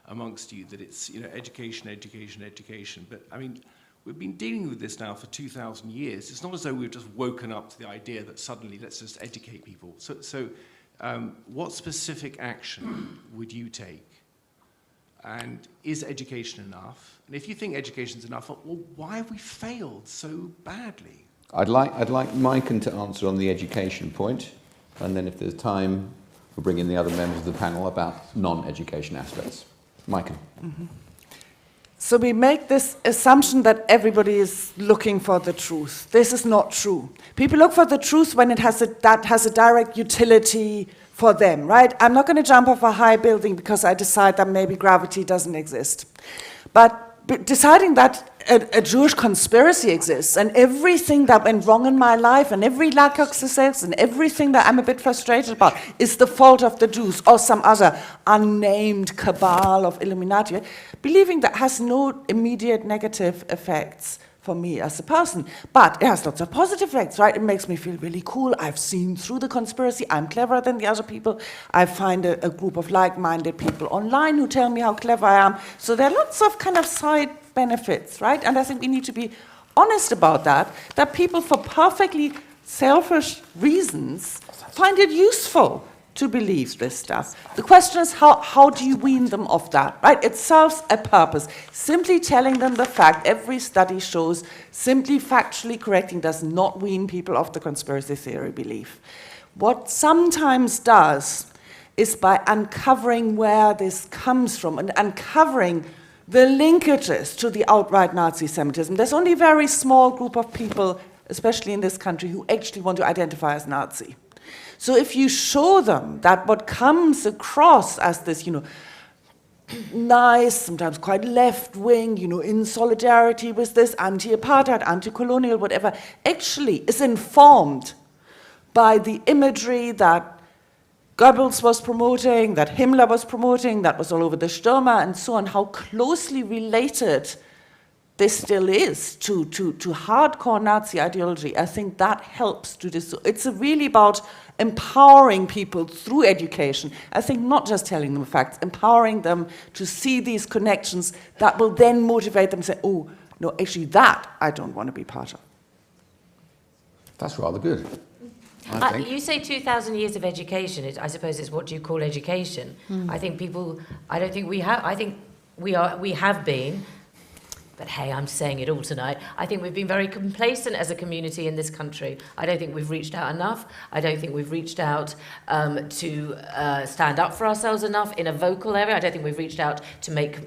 amongst you that it's education. But I mean, we've been dealing with this now for 2,000 years. It's not as though we've just woken up to the idea that suddenly let's just educate people. So what specific action would you take? And is education enough? And if you think education's enough, well, why have we failed so badly? I'd like Maiken to answer on the education point, and then if there's time, we'll bring in the other members of the panel about non-education aspects. Maiken. Mm-hmm. So we make this assumption that everybody is looking for the truth. This is not true. People look for the truth when that has a direct utility for them, right? I'm not going to jump off a high building because I decide that maybe gravity doesn't exist. But deciding that a Jewish conspiracy exists and everything that went wrong in my life and every lack of success and everything that I'm a bit frustrated about is the fault of the Jews or some other unnamed cabal of Illuminati, believing that has no immediate negative effects for me as a person. But it has lots of positive effects, right? It makes me feel really cool. I've seen through the conspiracy. I'm cleverer than the other people. I find a group of like-minded people online who tell me how clever I am. So there are lots of kind of side benefits, right? And I think we need to be honest about that people for perfectly selfish reasons find it useful to believe this stuff. The question is, how do you wean them off that, right? It serves a purpose. Simply telling them the fact, every study shows, simply factually correcting does not wean people off the conspiracy theory belief. What sometimes does is by uncovering where this comes from and uncovering the linkages to the outright Nazi Semitism. There's only a very small group of people especially in this country, who actually want to identify as Nazi. So if you show them that what comes across as this, nice, sometimes quite left-wing, in solidarity with this anti-apartheid, anti-colonial, whatever, actually is informed by the imagery that Goebbels was promoting, that Himmler was promoting, that was all over the Stürmer and so on, how closely related this still is to hardcore Nazi ideology. I think that helps to this. It's really about empowering people through education. I think not just telling them facts, empowering them to see these connections that will then motivate them to say, oh, no, actually that I don't want to be part of. That's rather good. I think. You say 2,000 years of education. I suppose it's what do you call education? I think we have been, but hey, I'm saying it all tonight. I think we've been very complacent as a community in this country. I don't think we've reached out enough. I don't think we've reached out to stand up for ourselves enough in a vocal area. I don't think we've reached out to make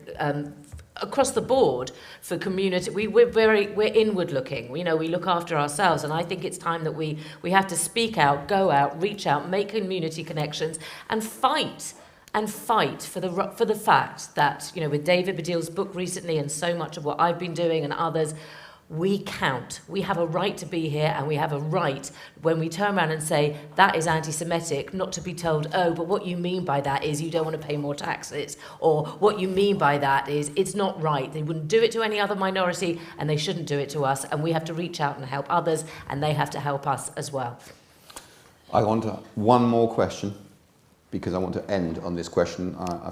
across the board for community. We're inward looking. We look after ourselves, and I think it's time that we have to speak out, go out, reach out, make community connections, and fight for the fact that, with David Baddiel's book recently and so much of what I've been doing and others, we count. We have a right to be here, and we have a right, when we turn around and say that is anti-Semitic, not to be told, oh, but what you mean by that is you don't want to pay more taxes, or what you mean by that is it's not right. They wouldn't do it to any other minority, and they shouldn't do it to us, and we have to reach out and help others, and they have to help us as well. I want one more question, because I want to end on this question. I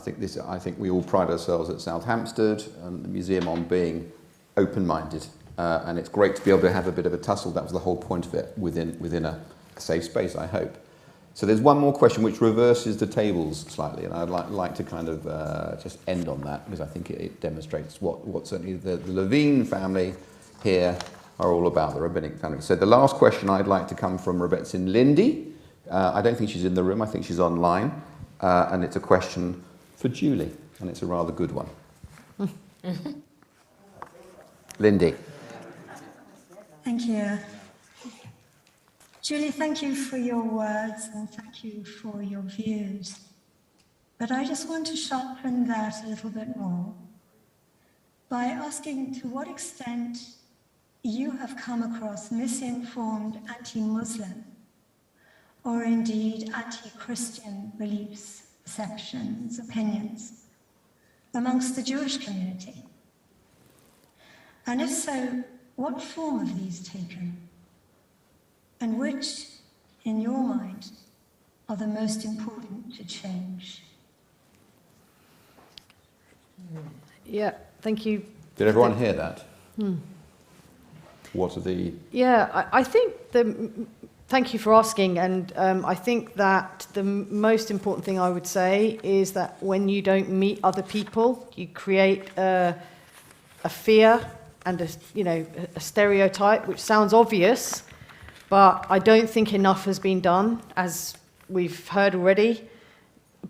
think we all pride ourselves at South Hampstead and the museum on being open-minded. And it's great to be able to have a bit of a tussle. That was the whole point of it, within a safe space, I hope. So there's one more question which reverses the tables slightly, and I'd like to kind of just end on that, because I think it demonstrates what certainly the Levine family here are all about, the rabbinic family. So the last question I'd like to come from Rebbetzin Lindy. I don't think she's in the room, I think she's online. And it's a question for Julie, and it's a rather good one. Lindy. Thank you. Julie, thank you for your words and thank you for your views. But I just want to sharpen that a little bit more by asking to what extent you have come across misinformed anti-Muslim or indeed anti-Christian beliefs, perceptions, opinions amongst the Jewish community. And if so, what form have these taken? And which, in your mind, are the most important to change? Yeah, thank you. Did everyone hear that? What are the... Yeah, I think thank you for asking, and I think that the most important thing I would say is that when you don't meet other people, you create a fear and a stereotype, which sounds obvious, but I don't think enough has been done, as we've heard already.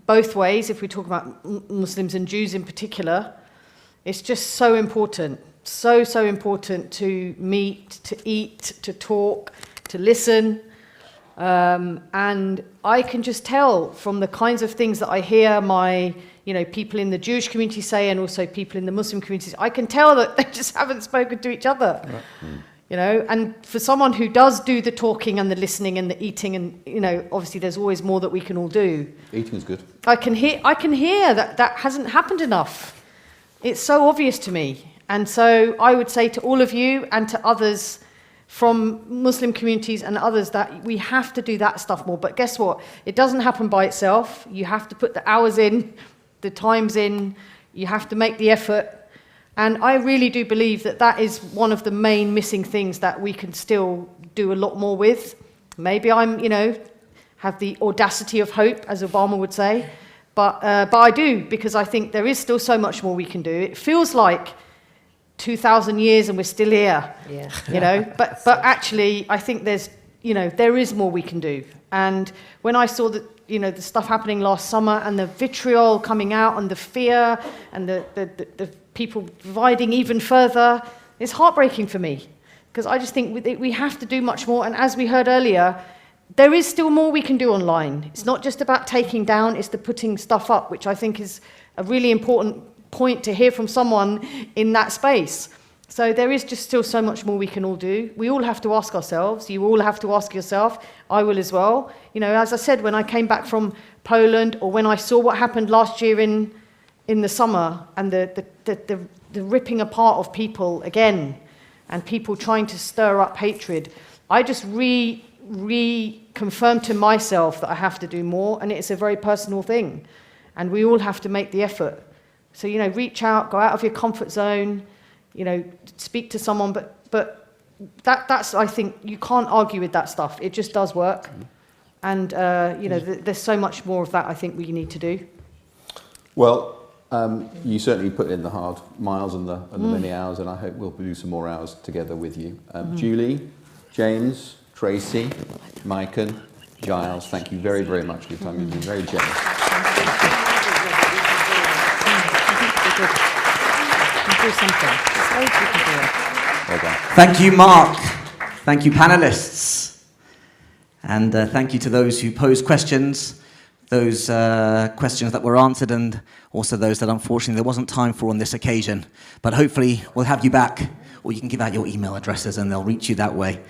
Both ways, if we talk about Muslims and Jews in particular, it's just so important, so important to meet, to eat, to talk, to listen. And I can just tell from the kinds of things that I hear my people in the Jewish community say, and also people in the Muslim communities, I can tell that they just haven't spoken to each other. Right. And for someone who does do the talking and the listening and the eating, and obviously there's always more that we can all do. Eating is good. I can hear that hasn't happened enough. It's so obvious to me. And so I would say to all of you and to others from Muslim communities and others that we have to do that stuff more. But guess what? It doesn't happen by itself. You have to put the hours in, the times in, you have to make the effort. And I really do believe that is one of the main missing things that we can still do a lot more with. Maybe I'm, have the audacity of hope, as Obama would say. But I do, because I think there is still so much more we can do. It feels like 2,000 years and we're still here, but actually I think there is more we can do. And when I saw that, the stuff happening last summer and the vitriol coming out and the fear and the people dividing even further, it's heartbreaking for me Because I just think we have to do much more. And as we heard earlier, there is still more we can do online. It's not just about taking down, it's the putting stuff up, which I think is a really important point to hear from someone in that space. So there is just still so much more we can all do. We all have to ask ourselves. You all have to ask yourself. I will as well. You know, as I said, when I came back from Poland, or when I saw what happened last year in the summer, and the ripping apart of people again, and people trying to stir up hatred, I just reconfirmed to myself that I have to do more, and it's a very personal thing. And we all have to make the effort. So, you know, reach out, go out of your comfort zone, you know, speak to someone, but that's, I think, you can't argue with that stuff. It just does work. And, you know, there's so much more of that I think we need to do. Well, you certainly put in the hard miles and the many hours, and I hope we'll do some more hours together with you. Julie, James, Tracy, Maiken, Giles, thank you very, very much for your time. You've been very generous. Thank you, Mark. Thank you, panelists. And thank you to those who posed questions, those questions that were answered, and also those that unfortunately there wasn't time for on this occasion. But hopefully we'll have you back, or you can give out your email addresses and they'll reach you that way.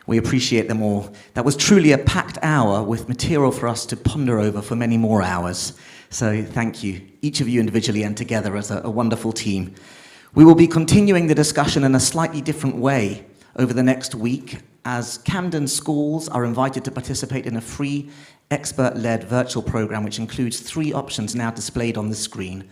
We appreciate them all. That was truly a packed hour with material for us to ponder over for many more hours. So thank you, each of you individually and together as a wonderful team. We will be continuing the discussion in a slightly different way over the next week, as Camden schools are invited to participate in a free, expert-led virtual program which includes 3 options now displayed on the screen.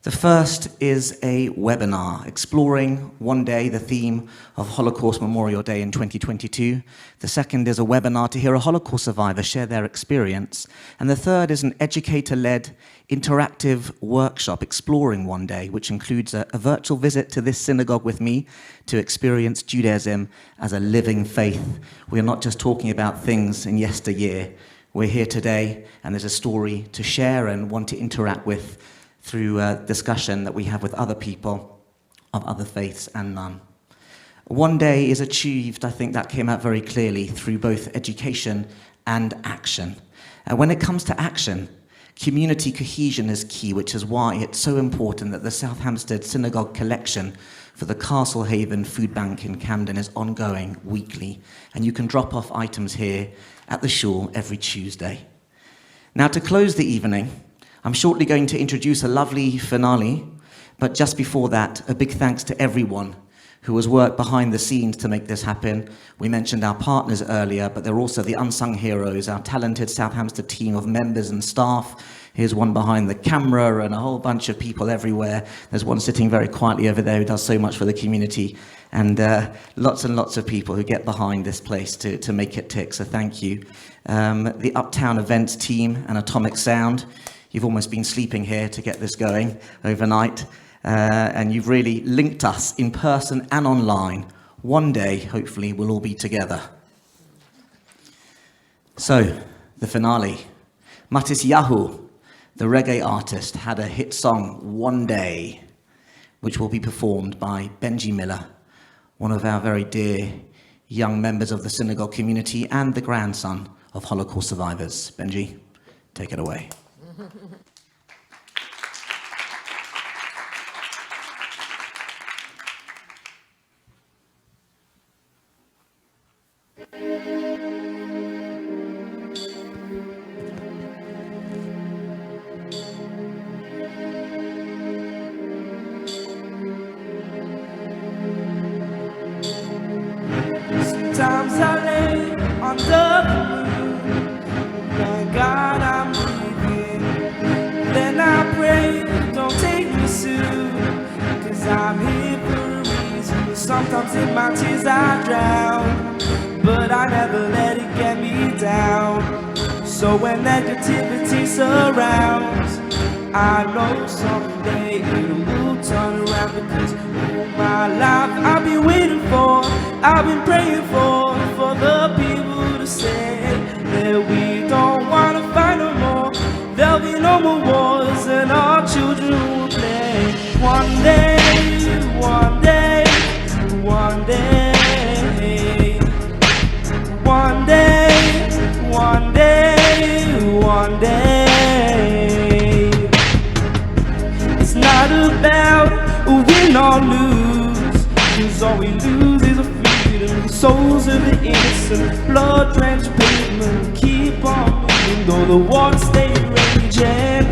The first is a webinar exploring one day the theme of Holocaust Memorial Day in 2022. The second is a webinar to hear a Holocaust survivor share their experience. And the third is an educator-led interactive workshop exploring one day, which includes a virtual visit to this synagogue with me to experience Judaism as a living faith. We are not just talking about things in yesteryear. We're here today, and there's a story to share and want to interact with through discussion that we have with other people of other faiths and none. One day is achieved, I think that came out very clearly, through both education and action. When it comes to action, community cohesion is key, which is why it's so important that the South Hampstead Synagogue collection for the Castlehaven Food Bank in Camden is ongoing weekly, and you can drop off items here at the shul every Tuesday. Now, to close the evening, I'm shortly going to introduce a lovely finale, but just before that, a big thanks to everyone who has worked behind the scenes to make this happen. We mentioned our partners earlier, but they're also the unsung heroes, our talented South Hampstead team of members and staff. Here's one behind the camera and a whole bunch of people everywhere. There's one sitting very quietly over there who does so much for the community, and lots and lots of people who get behind this place to make it tick, so thank you. The Uptown Events team and Atomic Sound. You've almost been sleeping here to get this going overnight, and you've really linked us in person and online. One day, hopefully, we'll all be together. So, the finale. Matisyahu, the reggae artist, had a hit song, One Day, which will be performed by Benji Miller, one of our very dear young members of the synagogue community and the grandson of Holocaust survivors. Benji, take it away. Sometimes I lay under the moon, thank God I'm leaving. Then I pray, don't take me soon, 'cause I'm here for a reason. Sometimes in my tears I drown, but I never let it get me down. So when negativity surrounds, I know someday it will turn around, because all my life I've been waiting for, I've been praying for the people to say that we don't want to fight no more. There'll be no more wars and our children will play. One day, one day, one day. streets and blood-drenched pavement keep on moving, though the water stay raging.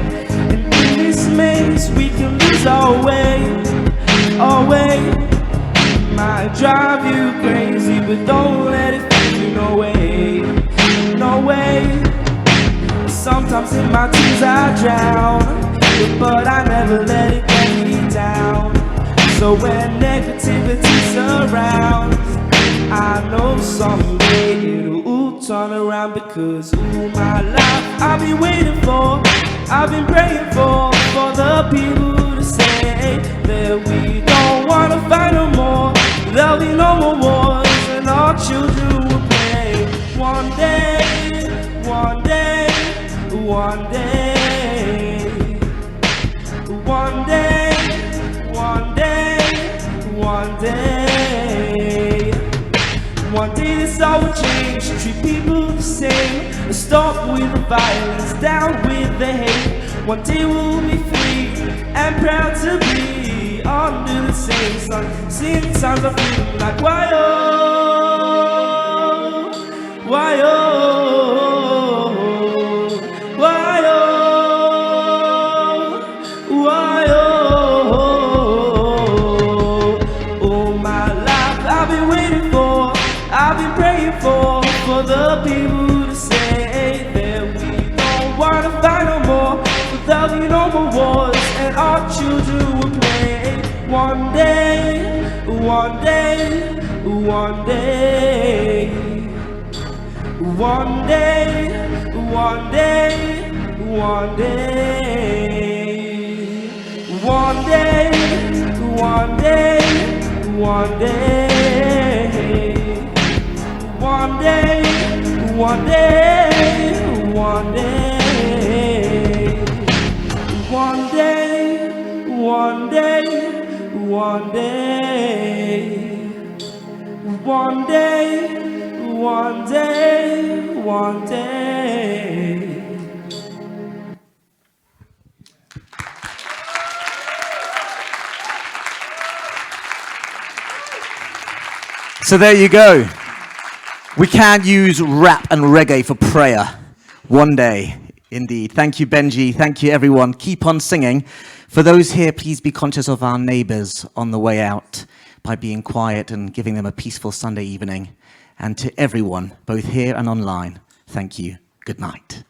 And in this maze we can lose our way, our way. Might drive you crazy, but don't let it fool you, no way, no way. Sometimes in my tears I drown, but I never let it get me down. So when negativity surrounds, I know someday it'll all turn around, because all my life I've been waiting for, I've been praying for the people to say that we don't want to fight no more. There'll be no more wars and our children will play. One day, one day, one day, one day, one day, one day. One day this all will change, treat people the same, stop with the violence, down with the hate. One day we'll be free and proud to be under the same sun, sing songs of freedom like why oh, why oh, why oh, why oh. All my life I've been waiting for, I've been praying for the people to say that we don't want to fight no more, but there'll be no more wars and our children will play. One day, one day, one day, one day, one day, one day, one day, one day, one day, one day, one day, one day, one day, one day, one day, one day, one day, one day. So there you go. We can use rap and reggae for prayer. One day, indeed. Thank you, Benji. Thank you, everyone. Keep on singing. For those here, please be conscious of our neighbours on the way out by being quiet and giving them a peaceful Sunday evening. And to everyone, both here and online, thank you. Good night.